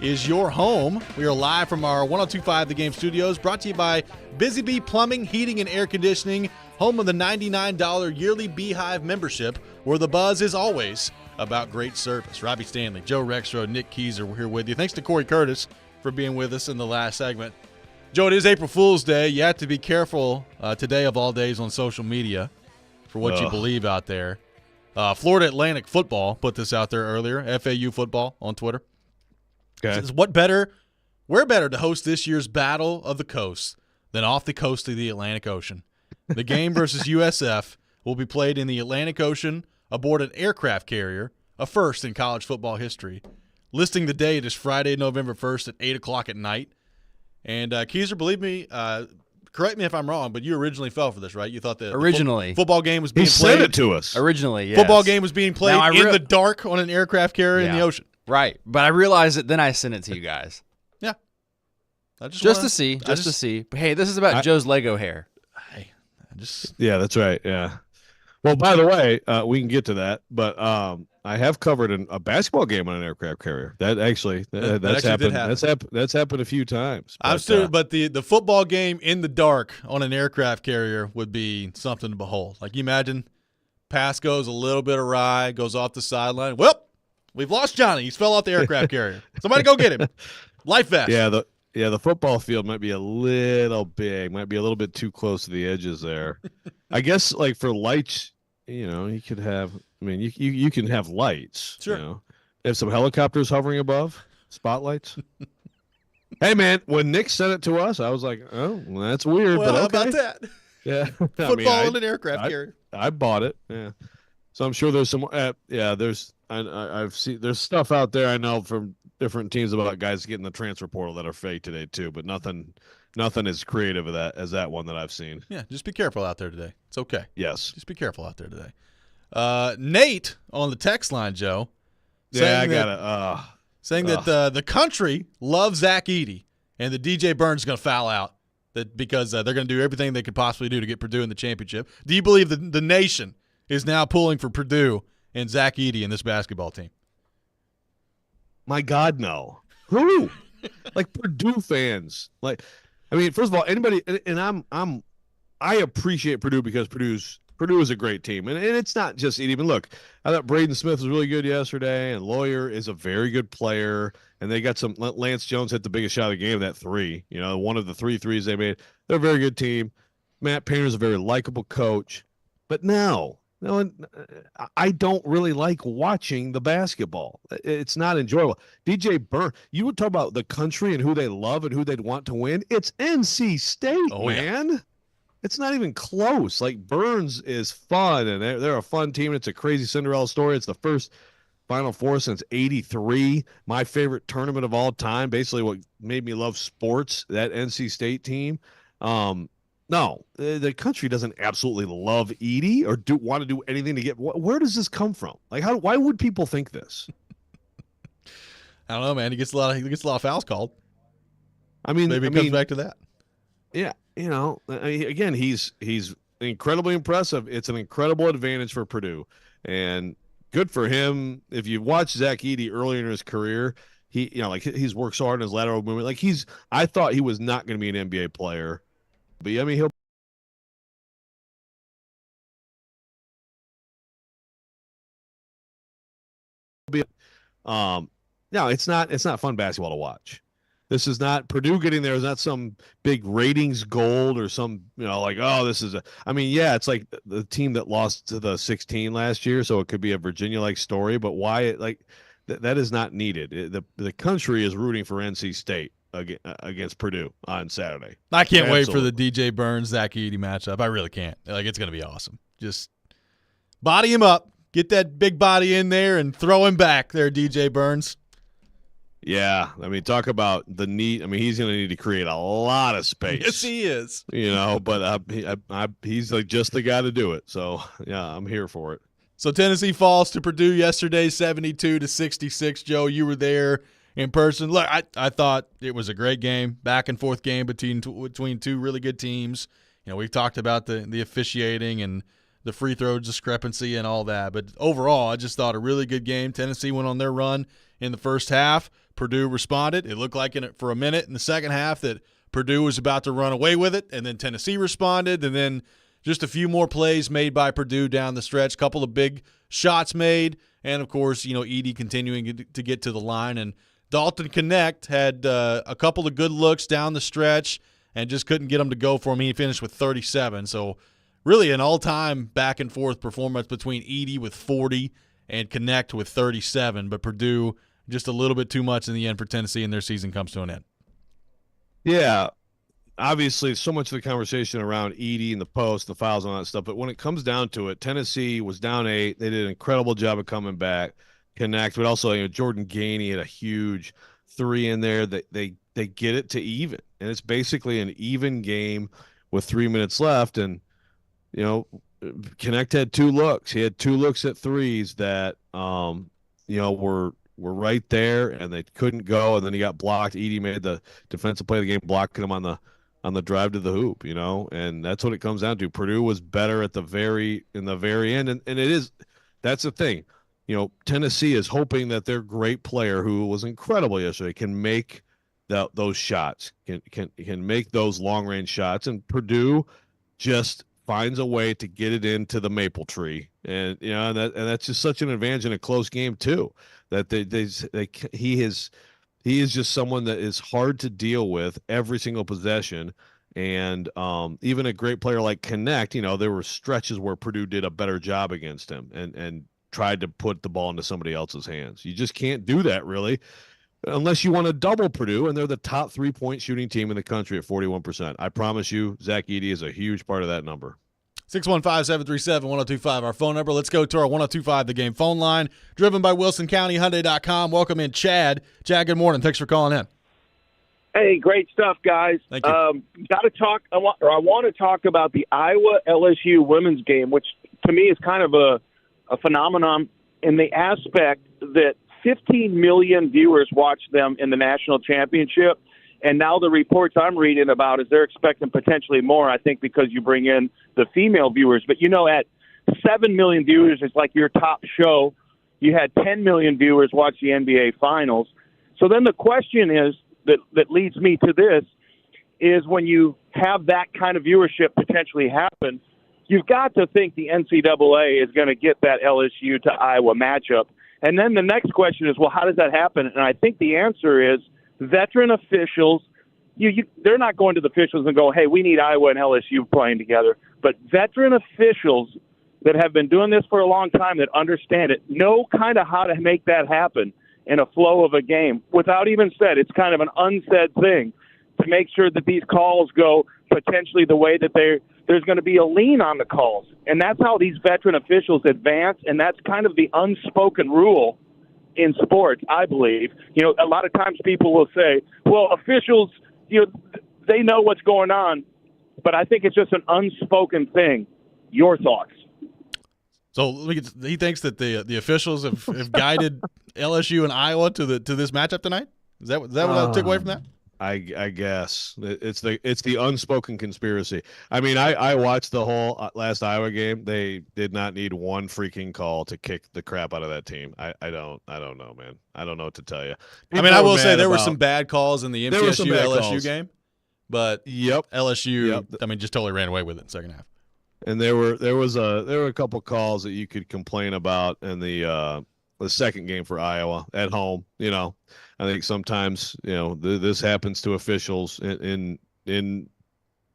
is your home. We are live from our 102.5 The Game studios, brought to you by Busy Bee Plumbing, Heating, and Air Conditioning, home of the $99 yearly Beehive membership, where the buzz is always about great service. Robby Stanley, Joe Rexrode, Nick Keyser, we're here with you. Thanks to Corey Curtis for being with us in the last segment. Joe, it is April Fool's Day. You have to be careful today of all days on social media for what you believe out there. Florida Atlantic football put this out there earlier, FAU football on Twitter. Okay. Says, where better to host this year's Battle of the Coast than off the coast of the Atlantic Ocean? The game versus USF will be played in the Atlantic Ocean aboard an aircraft carrier, a first in college football history. Listing the date is Friday, November 1st at 8 o'clock at night. And Keyser, believe me, correct me if I'm wrong, but you originally fell for this, right? You thought the football game was being played. He sent it to us. Originally, yes. Football game was being played in the dark on an aircraft carrier in the ocean. Right. But I realized it, then I sent it to you guys. Yeah. Just to see. But hey, this is about Joe's Lego hair. Yeah, that's right. Yeah. Well, by the way, we can get to that, but I have covered a basketball game on an aircraft carrier. That's actually happened. happen. That's happened a few times. But the football game in the dark on an aircraft carrier would be something to behold. Like, you imagine, pass goes a little bit awry, goes off the sideline. Well, we've lost Johnny. He's fell off the aircraft carrier. Somebody go get him. Life vest. Yeah, the football field might be a little big, might be a little bit too close to the edges there. I guess, like, for lights, you could have. I mean, you can have lights. Sure. Have some helicopters hovering above, spotlights. Hey, man, when Nick sent it to us, I was like, oh, well, that's weird. Well, but how okay. about that? Yeah. Football in an aircraft carrier. I bought it. Yeah. So I'm sure there's some. I've seen there's stuff out there I know from different teams about guys getting the transfer portal that are fake today too, but nothing as creative as that one that I've seen. Yeah, just be careful out there today. It's okay. Yes. Just be careful out there today. Nate on the text line, Joe. Saying that the country loves Zach Edey and the DJ Burns is going to foul out because they're going to do everything they could possibly do to get Purdue in the championship. Do you believe that the nation is now pulling for Purdue and Zach Edey in this basketball team? My God, no. Who? Like, Purdue fans. Like, I mean, first of all, anybody, and I appreciate Purdue because Purdue is a great team, and it's not just even. Look, I thought Braden Smith was really good yesterday, and Lawyer is a very good player, and they got some. Lance Jones hit the biggest shot of the game, that three. One of the 3 threes they made. They're a very good team. Matt Painter's a very likable coach, but no, I don't really like watching the basketball. It's not enjoyable. DJ Burns, you would talk about the country and who they love and who they'd want to win. It's NC State, man. Yeah. It's not even close. Like, Burns is fun, and they're a fun team. It's a crazy Cinderella story. It's the first Final Four since '83. My favorite tournament of all time. Basically, what made me love sports. That NC State team. No, the country doesn't absolutely love Edey or want to do anything to get. Where does this come from? Like, why would people think this? I don't know, man. He gets a lot of fouls called. I mean, maybe it comes back to that. Yeah, again, he's incredibly impressive. It's an incredible advantage for Purdue, and good for him. If you watch Zach Edey earlier in his career, he's worked so hard in his lateral movement. Like, I thought he was not going to be an NBA player. But I mean, he'll be. No, it's not fun basketball to watch. This is not Purdue getting there. Is not some big ratings gold or some this is it's like the team that lost to the 16 last year, so it could be a Virginia-like story. But why that is not needed. The country is rooting for NC State against Purdue on Saturday. I can't wait for the DJ Burns Zach Edey matchup. I really can't. It's going to be awesome. Just body him up, get that big body in there, and throw him back there, DJ Burns. Yeah, talk about the need. He's going to need to create a lot of space. Yes, he is. But he's like just the guy to do it. So yeah, I'm here for it. So Tennessee falls to Purdue yesterday, 72-66. Joe, you were there in person. Look, I thought it was a great game, back and forth game between two really good teams. You know, we've talked about the officiating and the free throw discrepancy and all that. But overall, I just thought a really good game. Tennessee went on their run in the first half. Purdue responded. It looked like for a minute in the second half that Purdue was about to run away with it, and then Tennessee responded, and then just a few more plays made by Purdue down the stretch, couple of big shots made, and, of course, you know, Edey continuing to get to the line. And Dalton Connect had a couple of good looks down the stretch and just couldn't get them to go for him. He finished with 37. So really an all-time back-and-forth performance between Edey with 40 and Connect with 37. But Purdue just a little bit too much in the end for Tennessee, and their season comes to an end. Yeah. Obviously, so much of the conversation around Edey and the post, the fouls, and all that stuff. But when it comes down to it, Tennessee was down 8. They did an incredible job of coming back. Connect, but also, you know, Jordan Gainey had a huge 3 in there. They get it to even, and it's basically an even game with 3 minutes left. And you know, Connect had 2 looks. He had 2 looks at threes that you know were right there, and they couldn't go. And then he got blocked. Edey made the defensive play of the game, blocking him on the drive to the hoop. You know, and that's what it comes down to. Purdue was better at the very end, and it is. That's the thing. You know, Tennessee is hoping that their great player, who was incredible yesterday, can make those shots, can make those long range shots, and Purdue just finds a way to get it into the maple tree, and you know, and that's just such an advantage in a close game too. That he is just someone that is hard to deal with every single possession. And even a great player like Connect, you know, there were stretches where Purdue did a better job against him and tried to put the ball into somebody else's hands. You just can't do that, really, unless you want to double Purdue, and they're the top 3-point shooting team in the country at 41%. I promise you, Zach Edey is a huge part of that number. 615-737-1025, our phone number. Let's go to our 1025 The Game phone line, driven by WilsonCountyHyundai.com. Welcome in, Chad. Chad, good morning. Thanks for calling in. Hey, great stuff, guys. Thank you. I want to talk about the Iowa LSU women's game, which to me is kind of a phenomenon in the aspect that 15 million viewers watched them in the national championship. And now the reports I'm reading about is they're expecting potentially more, I think, because you bring in the female viewers. But, you know, at 7 million viewers, it's like your top show. You had 10 million viewers watch the NBA Finals. So then the question is that leads me to this is when you have that kind of viewership potentially happen, you've got to think the NCAA is going to get that LSU to Iowa matchup. And then the next question is, well, how does that happen? And I think the answer is veteran officials. They're not going to the officials and go, hey, we need Iowa and LSU playing together. But veteran officials that have been doing this for a long time, that understand it, know kind of how to make that happen in a flow of a game without even said. It's kind of an unsaid thing to make sure that these calls go potentially the way that there's going to be a lean on the calls. And that's how these veteran officials advance, and that's kind of the unspoken rule in sports, I believe. You know, a lot of times people will say, well, officials, you know, they know what's going on, but I think it's just an unspoken thing. Your thoughts? So he thinks that the officials have guided LSU and Iowa to this matchup tonight? Is that what I took away from that? I guess it's the unspoken conspiracy. I mean, I watched the whole last Iowa game. They did not need one freaking call to kick the crap out of that team. I don't know, man. I don't know what to tell you. I will say there were some bad calls in the MTSU LSU game, but LSU, I mean, just totally ran away with it in the second half. And there were a couple calls that you could complain about in the second game for Iowa at home. You know, I think sometimes, you know, this happens to officials in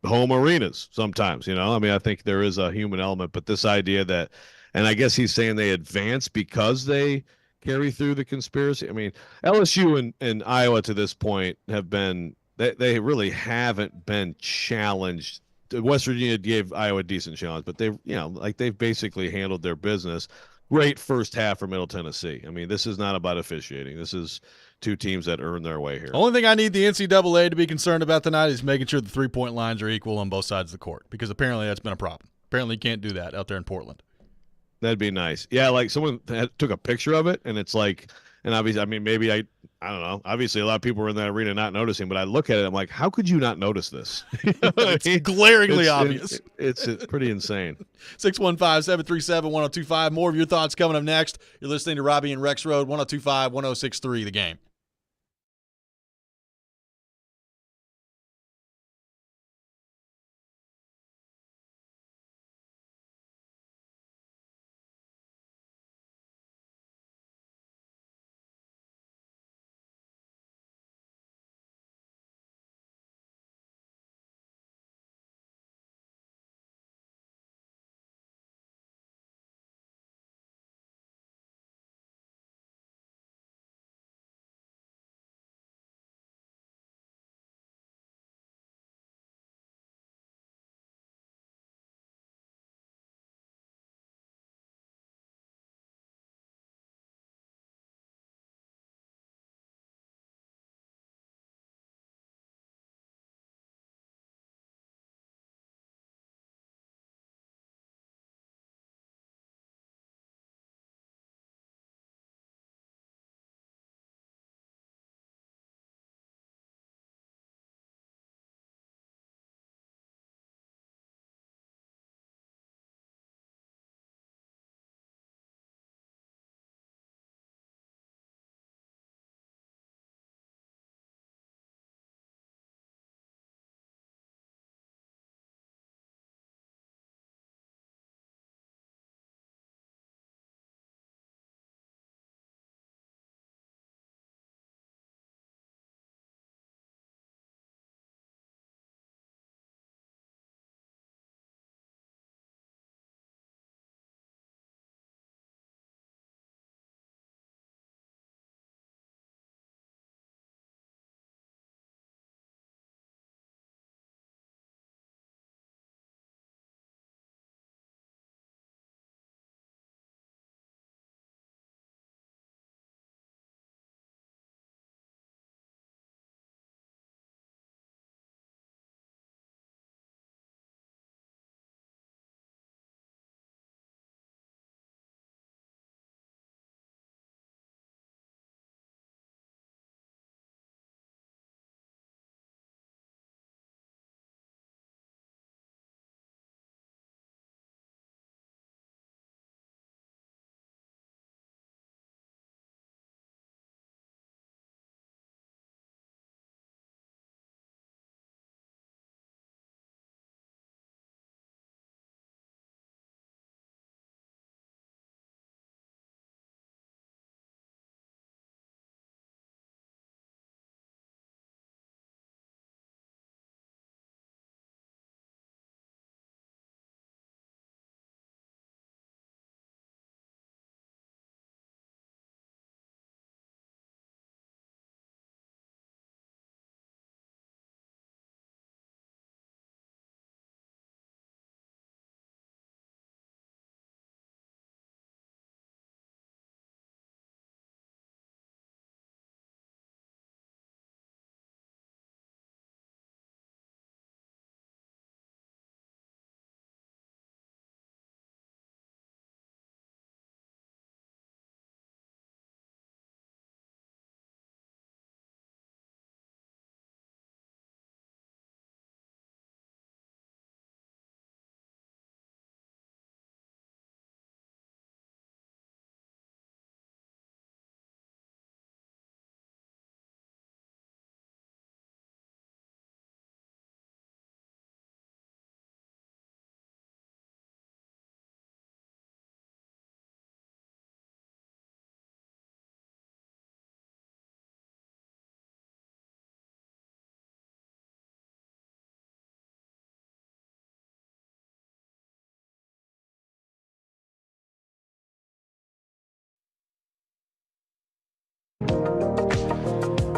home arenas sometimes, you know. I mean, I think there is a human element, but this idea that, and I guess he's saying they advance because they carry through the conspiracy. I mean, LSU and Iowa to this point have been, they really haven't been challenged. West Virginia gave Iowa a decent challenge, but they've basically handled their business. Great first half for Middle Tennessee. I mean, this is not about officiating. This is two teams that earn their way here. The only thing I need the NCAA to be concerned about tonight is making sure the three-point lines are equal on both sides of the court, because apparently that's been a problem. Apparently you can't do that out there in Portland. That'd be nice. Yeah, like someone took a picture of it, and it's like And obviously, I mean, maybe I don't know. Obviously, a lot of people were in that arena not noticing, but I look at it, I'm like, how could you not notice this? It's glaringly obvious. It's pretty insane. 615-737-1025. More of your thoughts coming up next. You're listening to Robby and Rexrode, 102.5-106.3 The Game.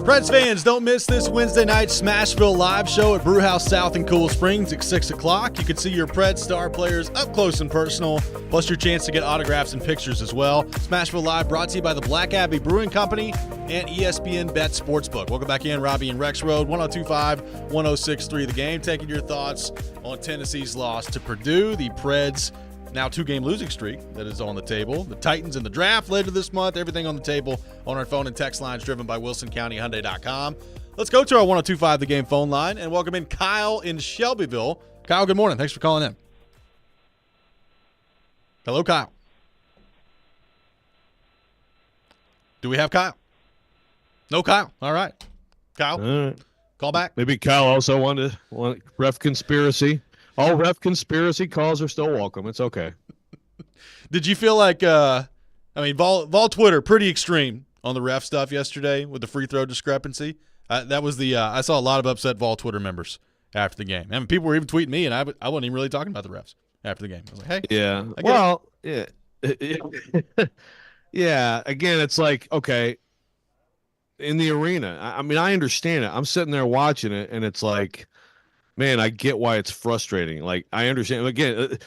Preds fans, don't miss this Wednesday night Smashville live show at Brewhouse South in Cool Springs at 6 o'clock. You can see your Preds star players up close and personal, plus your chance to get autographs and pictures as well. Smashville Live brought to you by the Black Abbey Brewing Company and ESPN Bet Sportsbook. Welcome back in, Robby and Rexrode, 102.5-106.3 The Game. Taking your thoughts on Tennessee's loss to Purdue. The Preds now 2-game losing streak that is on the table. The Titans in the draft later this month. Everything on the table on our phone and text lines driven by WilsonCountyHyundai.com. Let's go to our 102.5 The Game phone line and welcome in Kyle in Shelbyville. Kyle, good morning. Thanks for calling in. Hello, Kyle. Do we have Kyle? No Kyle. All right. Kyle, All right. call back. Maybe Kyle also wanted ref conspiracy. All ref conspiracy calls are still welcome. It's okay. Did you feel like, Vol Twitter, pretty extreme on the ref stuff yesterday with the free throw discrepancy? That was I saw a lot of upset Vol Twitter members after the game. I mean, people were even tweeting me, and I wasn't even really talking about the refs after the game. I was like, hey. Yeah. Yeah. Again, it's like, okay, in the arena, I understand it. I'm sitting there watching it, and it's like, man, I get why it's frustrating. Like, I understand. Again,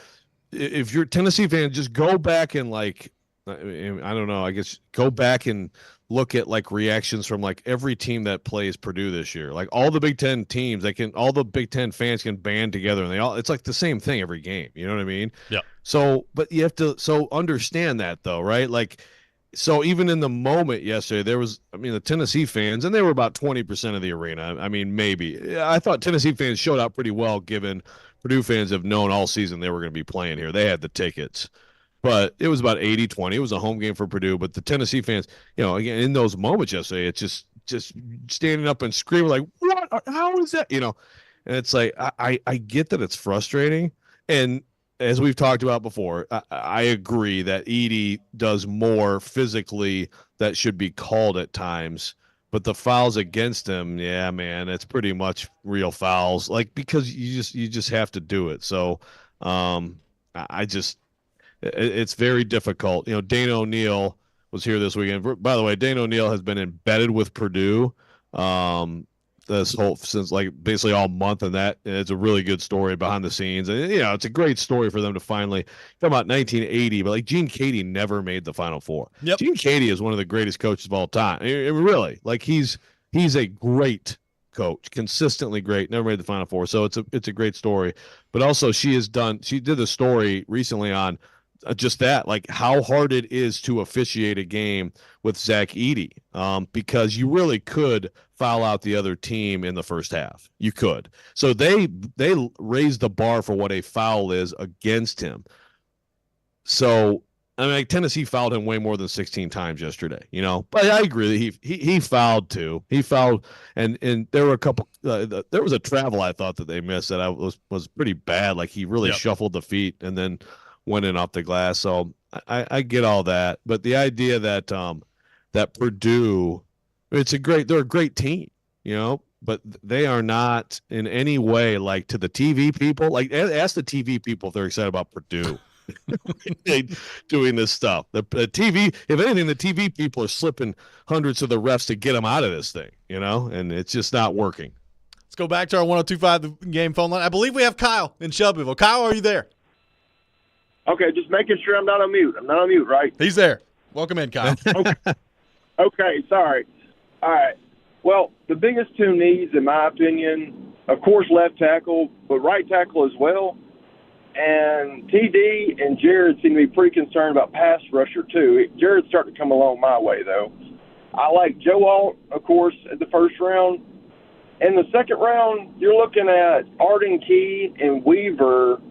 if you're a Tennessee fan, just go back and I don't know, I guess go back and look at reactions from every team that plays Purdue this year. Like all the Big Ten teams, all the Big Ten fans can band together and it's like the same thing every game. You know what I mean? Yeah. So, but you have to understand that though, right? So even in the moment yesterday, there was, the Tennessee fans, and they were about 20% of the arena. Maybe. I thought Tennessee fans showed out pretty well, given Purdue fans have known all season they were going to be playing here. They had the tickets. But it was about 80-20. It was a home game for Purdue. But the Tennessee fans, again, in those moments yesterday, it's just standing up and screaming like, what? How is that? And it's like, I get that it's frustrating. And as we've talked about before, I agree that Edey does more physically that should be called at times. But the fouls against him, yeah, man, it's pretty much real fouls. Because you just have to do it. So it's very difficult. Dane O'Neill was here this weekend. By the way, Dane O'Neill has been embedded with Purdue since basically all month, and it's a really good story behind the scenes. And it's a great story for them to finally come out 1980. But Gene Cady never made the Final Four. Yep. Gene Cady is one of the greatest coaches of all time. Really, he's a great coach, consistently great, never made the Final Four. So it's a great story. But also she did a story recently on just that, how hard it is to officiate a game with Zach Edey, because you really could foul out the other team in the first half. You could. So they raised the bar for what a foul is against him. So Tennessee fouled him way more than 16 times yesterday, But I agree that he fouled too. He fouled, and there were a couple. There was a travel I thought that they missed that was pretty bad. He really shuffled the feet and then went in off the glass. So I get all that, but the idea that that Purdue, they're a great team, but they are not in any way to the TV people. Ask the TV people if they're excited about Purdue doing this stuff. The TV, if anything, the TV people are slipping hundreds of the refs to get them out of this thing, and it's just not working. Let's go back to our 102.5 The Game phone line. I believe we have Kyle in Shelbyville. Kyle, are you there? Okay, just making sure I'm not on mute. I'm not on mute, right? He's there. Welcome in, Kyle. Okay, sorry. All right. Well, the biggest two needs, in my opinion, of course, left tackle, but right tackle as well. And TD and Jared seem to be pretty concerned about pass rusher, too. Jared's starting to come along my way, though. I like Joe Alt, of course, at the first round. In the second round, you're looking at Arden Key and Weaver.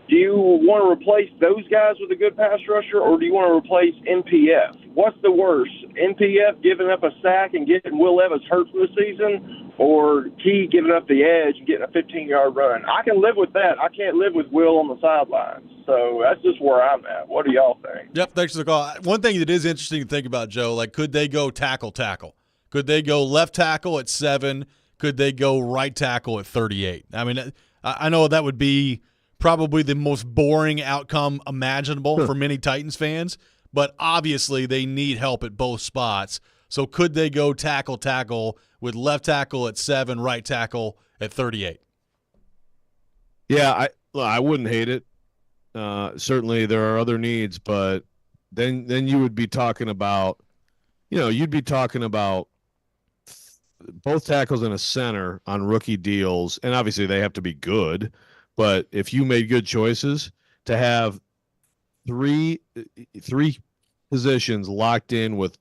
Do you want to replace those guys with a good pass rusher, or do you want to replace NPF? What's the worst, NPF giving up a sack and getting Will Levis hurt for the season, or Key giving up the edge and getting a 15-yard run? I can live with that. I can't live with Will on the sidelines. So that's just where I'm at. What do y'all think? Yep, thanks for the call. One thing that is interesting to think about, Joe, could they go tackle? Could they go left tackle at 7? Could they go right tackle at 38? I know that would be probably the most boring outcome imaginable for many Titans fans, but obviously they need help at both spots. So could they go tackle with left tackle at 7, right tackle at 38? Yeah, I wouldn't hate it. Certainly there are other needs, but then you would be talking about, you'd be talking about both tackles and a center on rookie deals, and obviously they have to be good. But if you made good choices, to have three positions locked in with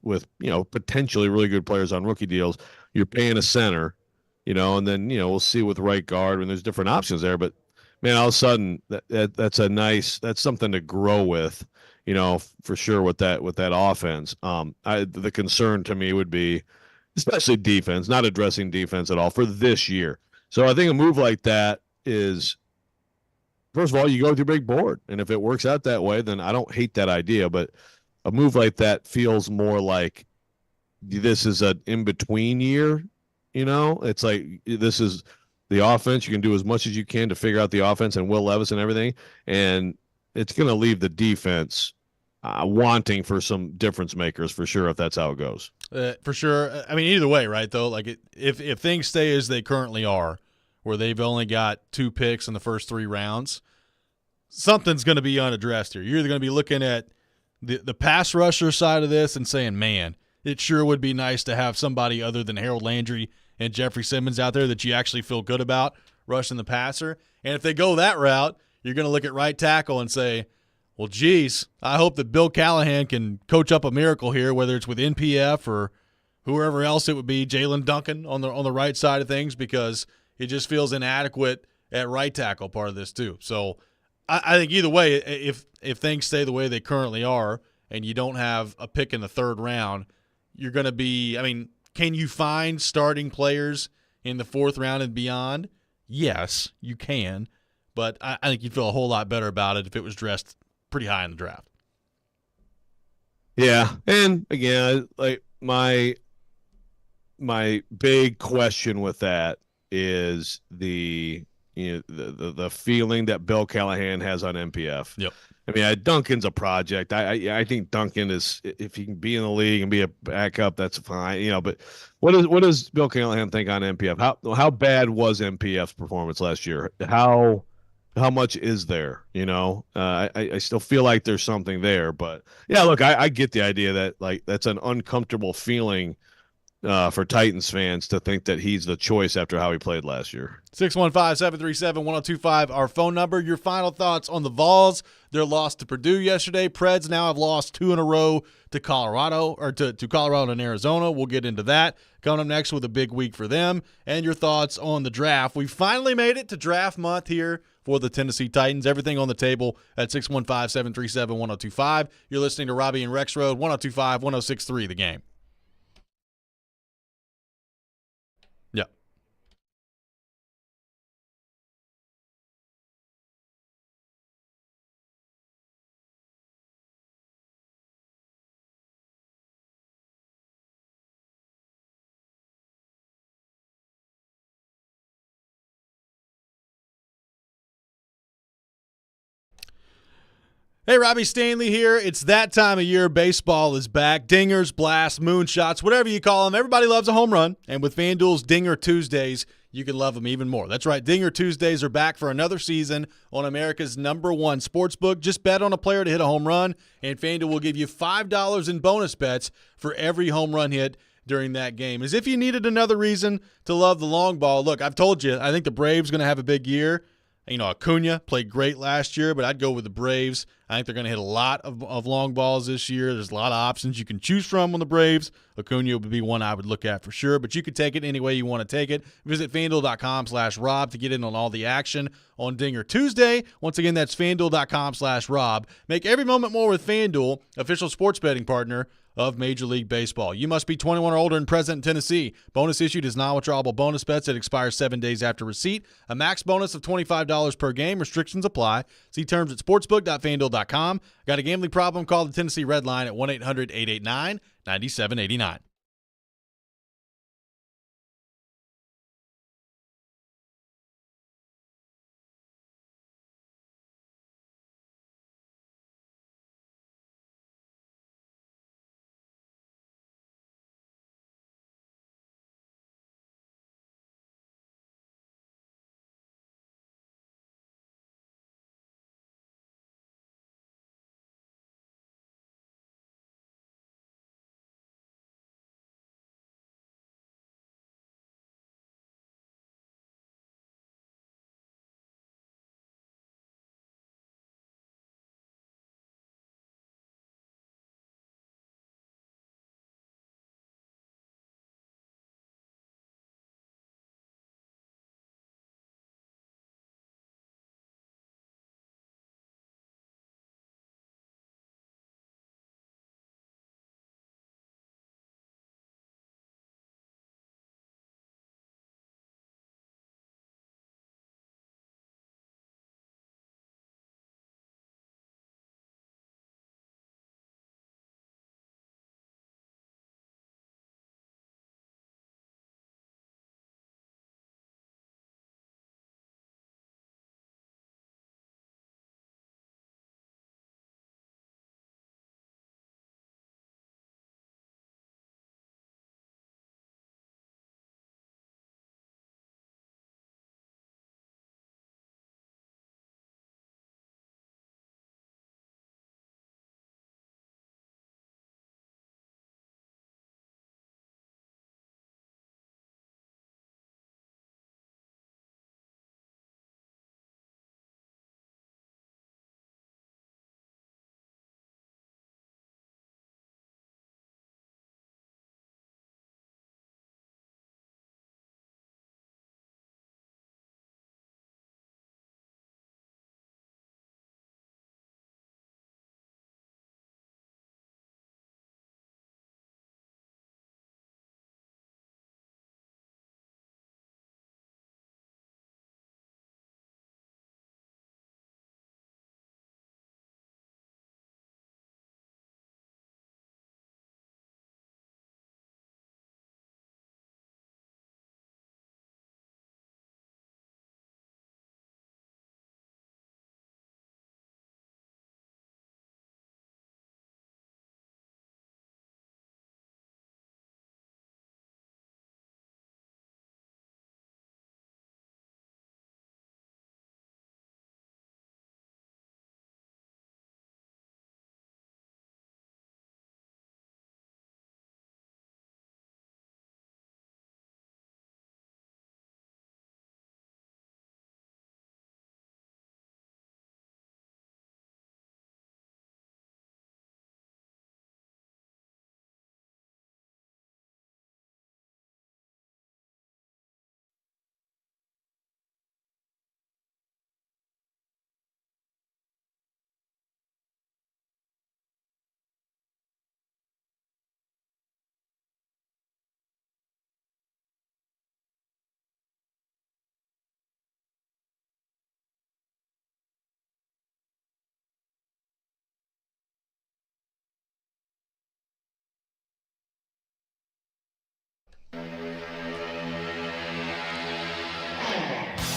potentially really good players on rookie deals. You're paying a center, and then we'll see with right guard when there's different options there. But man, all of a sudden that's something to grow with, for sure with that offense. The concern to me would be especially defense, not addressing defense at all for this year. So I think a move like that is, first of all, you go with your big board, and if it works out that way, then I don't hate that idea. But a move like that feels more like this is an in-between year. It's like this is the offense. You can do as much as you can to figure out the offense and Will Levis and everything, and it's going to leave the defense wanting for some difference makers for sure if that's how it goes. For sure. I mean, either way, right, though? Like, if things stay as they currently are, where they've only got 2 picks in the first 3 rounds, something's going to be unaddressed here. You're either going to be looking at the pass rusher side of this and saying, man, it sure would be nice to have somebody other than Harold Landry and Jeffrey Simmons out there that you actually feel good about rushing the passer. And if they go that route, you're going to look at right tackle and say, well, geez, I hope that Bill Callahan can coach up a miracle here, whether it's with NPF or whoever else it would be, Jalen Duncan on the right side of things, because it just feels inadequate at right tackle part of this too. So I think either way, if things stay the way they currently are and you don't have a pick in the 3rd round, you're going to be – I mean, can you find starting players in the 4th round and beyond? Yes, you can. But I think you'd feel a whole lot better about it if it was dressed pretty high in the draft. Yeah, and again, like my big question with that is the feeling that Bill Callahan has on MPF. Yep. I mean, Duncan's a project. I think Duncan is, if he can be in the league and be a backup, that's fine. But what does Bill Callahan think on MPF? How bad was MPF's performance last year? How much is there? I still feel like there's something there, but yeah, look, I get the idea that like that's an uncomfortable feeling for Titans fans to think that he's the choice after how he played last year. 615-737-1025, our phone number. Your final thoughts on the Vols. Their loss to Purdue yesterday. Preds now have lost 2 in a row to Colorado, or to Colorado and Arizona. We'll get into that. Coming up next with a big week for them. And your thoughts on the draft. We finally made it to draft month here for the Tennessee Titans. Everything on the table at 615-737-1025. You're listening to Robby and Rexrode, 1025-1063 The Game. Yeah. Hey, Robbie Stanley here. It's that time of year. Baseball is back. Dingers, blasts, moonshots, whatever you call them. Everybody loves a home run. And with FanDuel's Dinger Tuesdays, you can love them even more. That's right. Dinger Tuesdays are back for another season on America's #1 sportsbook. Just bet on a player to hit a home run, and FanDuel will give you $5 in bonus bets for every home run hit during that game. As if you needed another reason to love the long ball. Look, I've told you, I think the Braves are going to have a big year. Acuna played great last year, but I'd go with the Braves. I think they're going to hit a lot of long balls this year. There's a lot of options you can choose from on the Braves. Acuna would be one I would look at for sure, but you could take it any way you want to take it. Visit FanDuel.com/Rob to get in on all the action on Dinger Tuesday. Once again, that's FanDuel.com/Rob. Make every moment more with FanDuel, official sports betting partner of Major League Baseball. You must be 21 or older and present in Tennessee. Bonus issued is non-withdrawable bonus bets that expire 7 days after receipt. A max bonus of $25 per game. Restrictions apply. See terms at sportsbook.fanduel.com. Got a gambling problem? Call the Tennessee Red Line at 1-800-889-9789.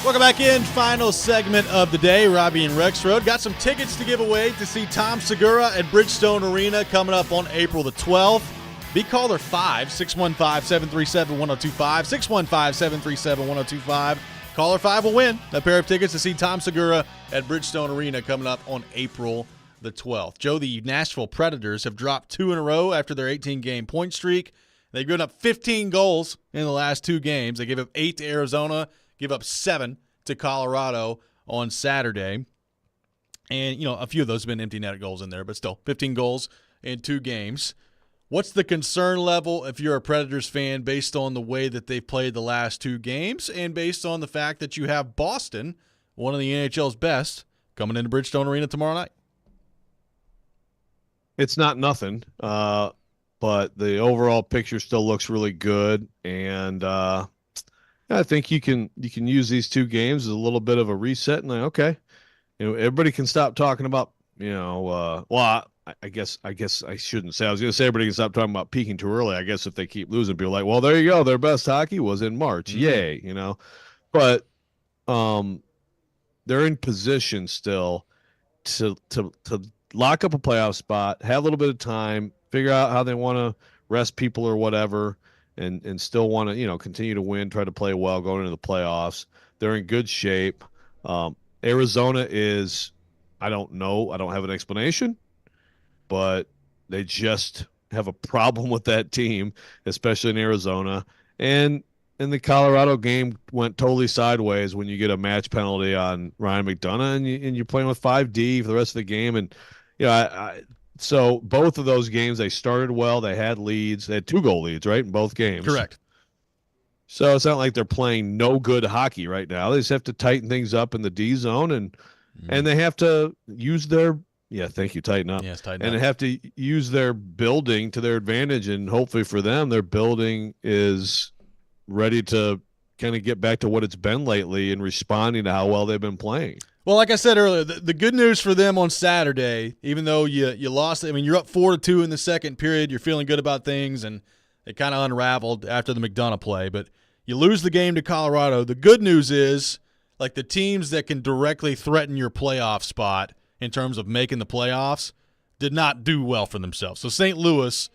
Welcome back in. Final segment of the day. Robby and Rexrode got some tickets to give away to see Tom Segura at Bridgestone Arena coming up on April the 12th. Be caller 5, 615-737-1025, 615-737-1025. Caller 5 will win a pair of tickets to see Tom Segura at Bridgestone Arena coming up on April the 12th. Joe, the Nashville Predators have dropped 2 in a row after their 18-game point streak. They've given up 15 goals in the last 2 games. They gave up 8 to Arizona, give up 7 to Colorado on Saturday. And, a few of those have been empty net goals in there, but still, 15 goals in 2 games. What's the concern level if you're a Predators fan based on the way that they've played the last 2 games and based on the fact that you have Boston, one of the NHL's best, coming into Bridgestone Arena tomorrow night? It's not nothing, but the overall picture still looks really good, and I think you can use these 2 games as a little bit of a reset. And okay, everybody can stop talking about I guess I shouldn't say. I was going to say everybody can stop talking about peaking too early. I guess if they keep losing, people are like, well, there you go. Their best hockey was in March. Yay, But they're in position still to lock up a playoff spot, have a little bit of time, figure out how they want to rest people or whatever, and still want to continue to win, try to play well going into the playoffs. They're in good shape. Arizona is, I don't know, I don't have an explanation, but they just have a problem with that team, especially in Arizona. And the Colorado game went totally sideways when you get a match penalty on Ryan McDonough and you're playing with 5D for the rest of the game. And so both of those games, they started well. They had leads. They had 2-goal leads, right, in both games. Correct. So it's not like they're playing no good hockey right now. They just have to tighten things up in the D zone, and they have to use their tighten up. Yes, tighten and up. they have to use their building to their advantage, and hopefully for them, their building is ready to kind of get back to what it's been lately and responding to how well they've been playing. Well, like I said earlier, the good news for them on Saturday, even though you lost, you're up 4-2 in the second period, you're feeling good about things, and it kind of unraveled after the McDonough play, but you lose the game to Colorado. The good news is, like, the teams that can directly threaten your playoff spot in terms of making the playoffs did not do well for themselves. So St. Louis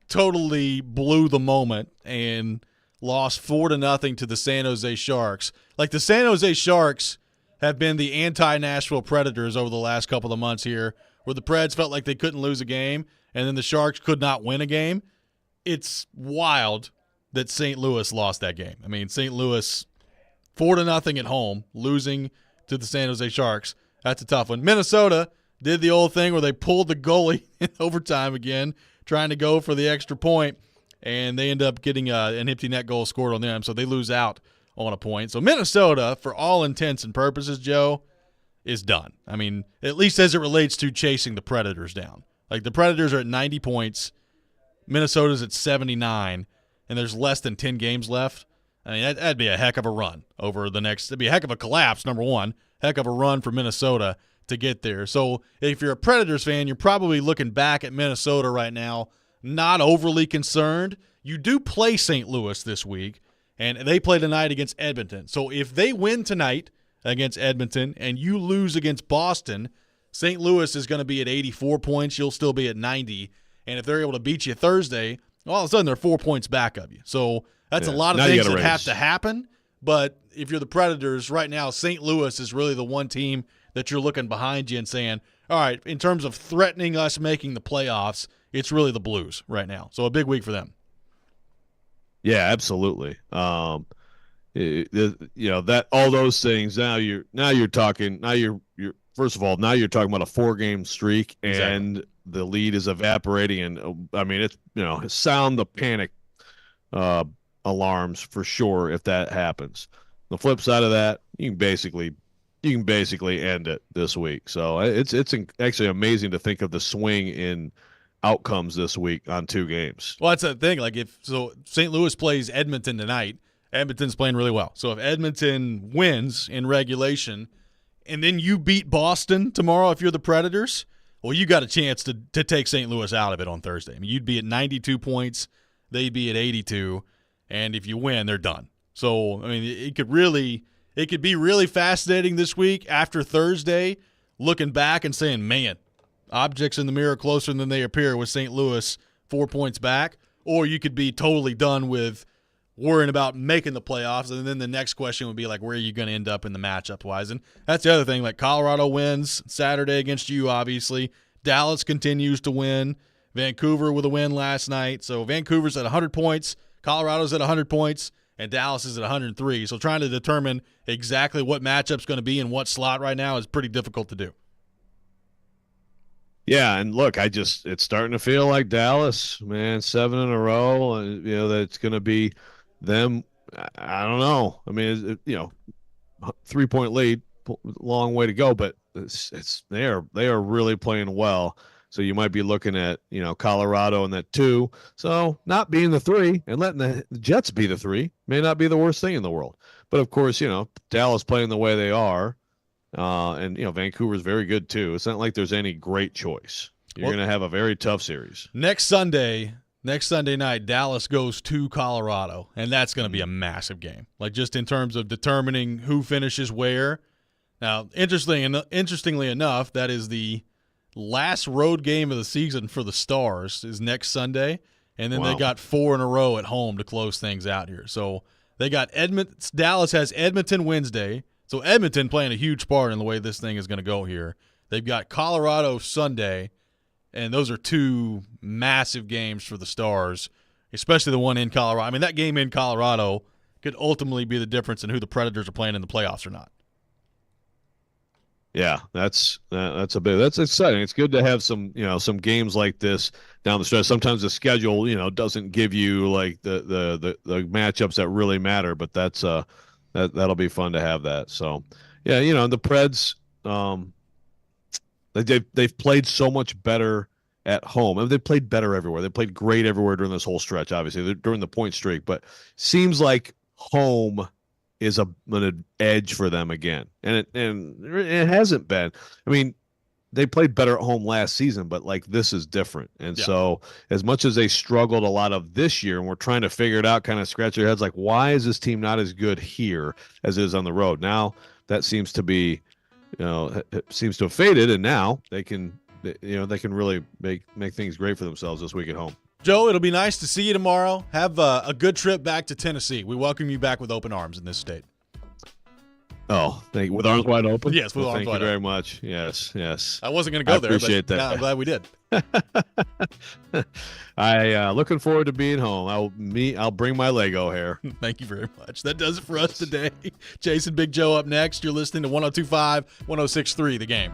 totally blew the moment and lost 4-0 to the San Jose Sharks. Like, the San Jose Sharks have been the anti-Nashville Predators over the last couple of months here, where the Preds felt like they couldn't lose a game, and then the Sharks could not win a game. It's wild that St. Louis lost that game. St. Louis 4-0 at home, losing to the San Jose Sharks. That's a tough one. Minnesota did the old thing where they pulled the goalie in overtime again, trying to go for the extra point, and they end up getting an empty net goal scored on them, so they lose out on a point. So Minnesota, for all intents and purposes, Joe, is done. At least as it relates to chasing the Predators down. Like, the Predators are at 90 points. Minnesota's at 79, and there's less than 10 games left. That'd be a heck of a run over the next – it'd be a heck of a collapse, number one. Heck of a run for Minnesota to get there. So if you're a Predators fan, you're probably looking back at Minnesota right now, not overly concerned. You do play St. Louis this week, and they play tonight against Edmonton. So if they win tonight against Edmonton and you lose against Boston, St. Louis is going to be at 84 points. You'll still be at 90. And if they're able to beat you Thursday, all of a sudden they're 4 points back of you. So that's a lot of things that have to happen. But if you're the Predators right now, St. Louis is really the one team that you're looking behind you and saying, all right, in terms of threatening us making the playoffs, it's really the Blues right now. So a big week for them. Yeah, absolutely. That all those things. Now you're talking about a 4-game streak, and the lead is evaporating. And it's sound the panic alarms for sure if that happens. The flip side of that, you can basically end it this week. So it's actually amazing to think of the swing in outcomes this week on 2 games. Well, that's the thing. Like, St. Louis plays Edmonton tonight, Edmonton's playing really well. So if Edmonton wins in regulation and then you beat Boston tomorrow if you're the Predators, well, you got a chance to take St. Louis out of it on Thursday. You'd be at 92 points. They'd be at 82. And if you win, they're done. So, it could really it could be really fascinating this week after Thursday, looking back and saying, man, objects in the mirror closer than they appear with St. Louis 4 points back. Or you could be totally done with worrying about making the playoffs, and then the next question would be like, where are you going to end up in the matchup-wise? And that's the other thing. Like, Colorado wins Saturday against you, obviously. Dallas continues to win. Vancouver with a win last night. So Vancouver's at 100 points. Colorado's at 100 points. And Dallas is at 103. So trying to determine exactly what matchup's going to be in what slot right now is pretty difficult to do. Yeah, and look, it's starting to feel like Dallas, man, 7 in a row. That it's going to be them. I don't know. I mean, 3-point lead, long way to go, but they are really playing well. So you might be looking at Colorado in that 2. So not being the 3 and letting the Jets be the 3 may not be the worst thing in the world. But of course, Dallas playing the way they are. And Vancouver's very good too. It's not like there's any great choice. You're going to have a very tough series. Next Sunday night, Dallas goes to Colorado, and that's going to be a massive game. Like, just in terms of determining who finishes where. Now, interestingly enough, that is the last road game of the season for the Stars is next Sunday, and then they got 4 in a row at home to close things out here. So they got Dallas has Edmonton Wednesday. So Edmonton playing a huge part in the way this thing is going to go here. They've got Colorado Sunday, and those are 2 massive games for the Stars, especially the one in Colorado. I mean, that game in Colorado could ultimately be the difference in who the Predators are playing in the playoffs or not. Yeah, that's exciting. It's good to have some games like this down the stretch. Sometimes the schedule doesn't give you like the matchups that really matter, but that'll be fun to have that. So, yeah, the Preds, they've played so much better at home. I mean, they've played better everywhere. They played great everywhere during this whole stretch, obviously, during the point streak. But seems like home is an edge for them again. And it hasn't been. I mean, they played better at home last season, but like this is different. And so as much as they struggled a lot of this year and we're trying to figure it out, kind of scratch their heads like, why is this team not as good here as it is on the road? Now that seems to be, it seems to have faded, and now they can really make things great for themselves this week at home. Joe, it'll be nice to see you tomorrow. Have a good trip back to Tennessee. We welcome you back with open arms in this state. Oh, thank you. With arms wide open? Yes, with arms wide open. Thank you very much. Yes. I wasn't going to go there, appreciate but that. I'm glad we did. Looking forward to being home. I'll bring my Lego hair. Thank you very much. That does it for us today. Jason Big Joe up next. You're listening to 102.5, 106.3 The Game.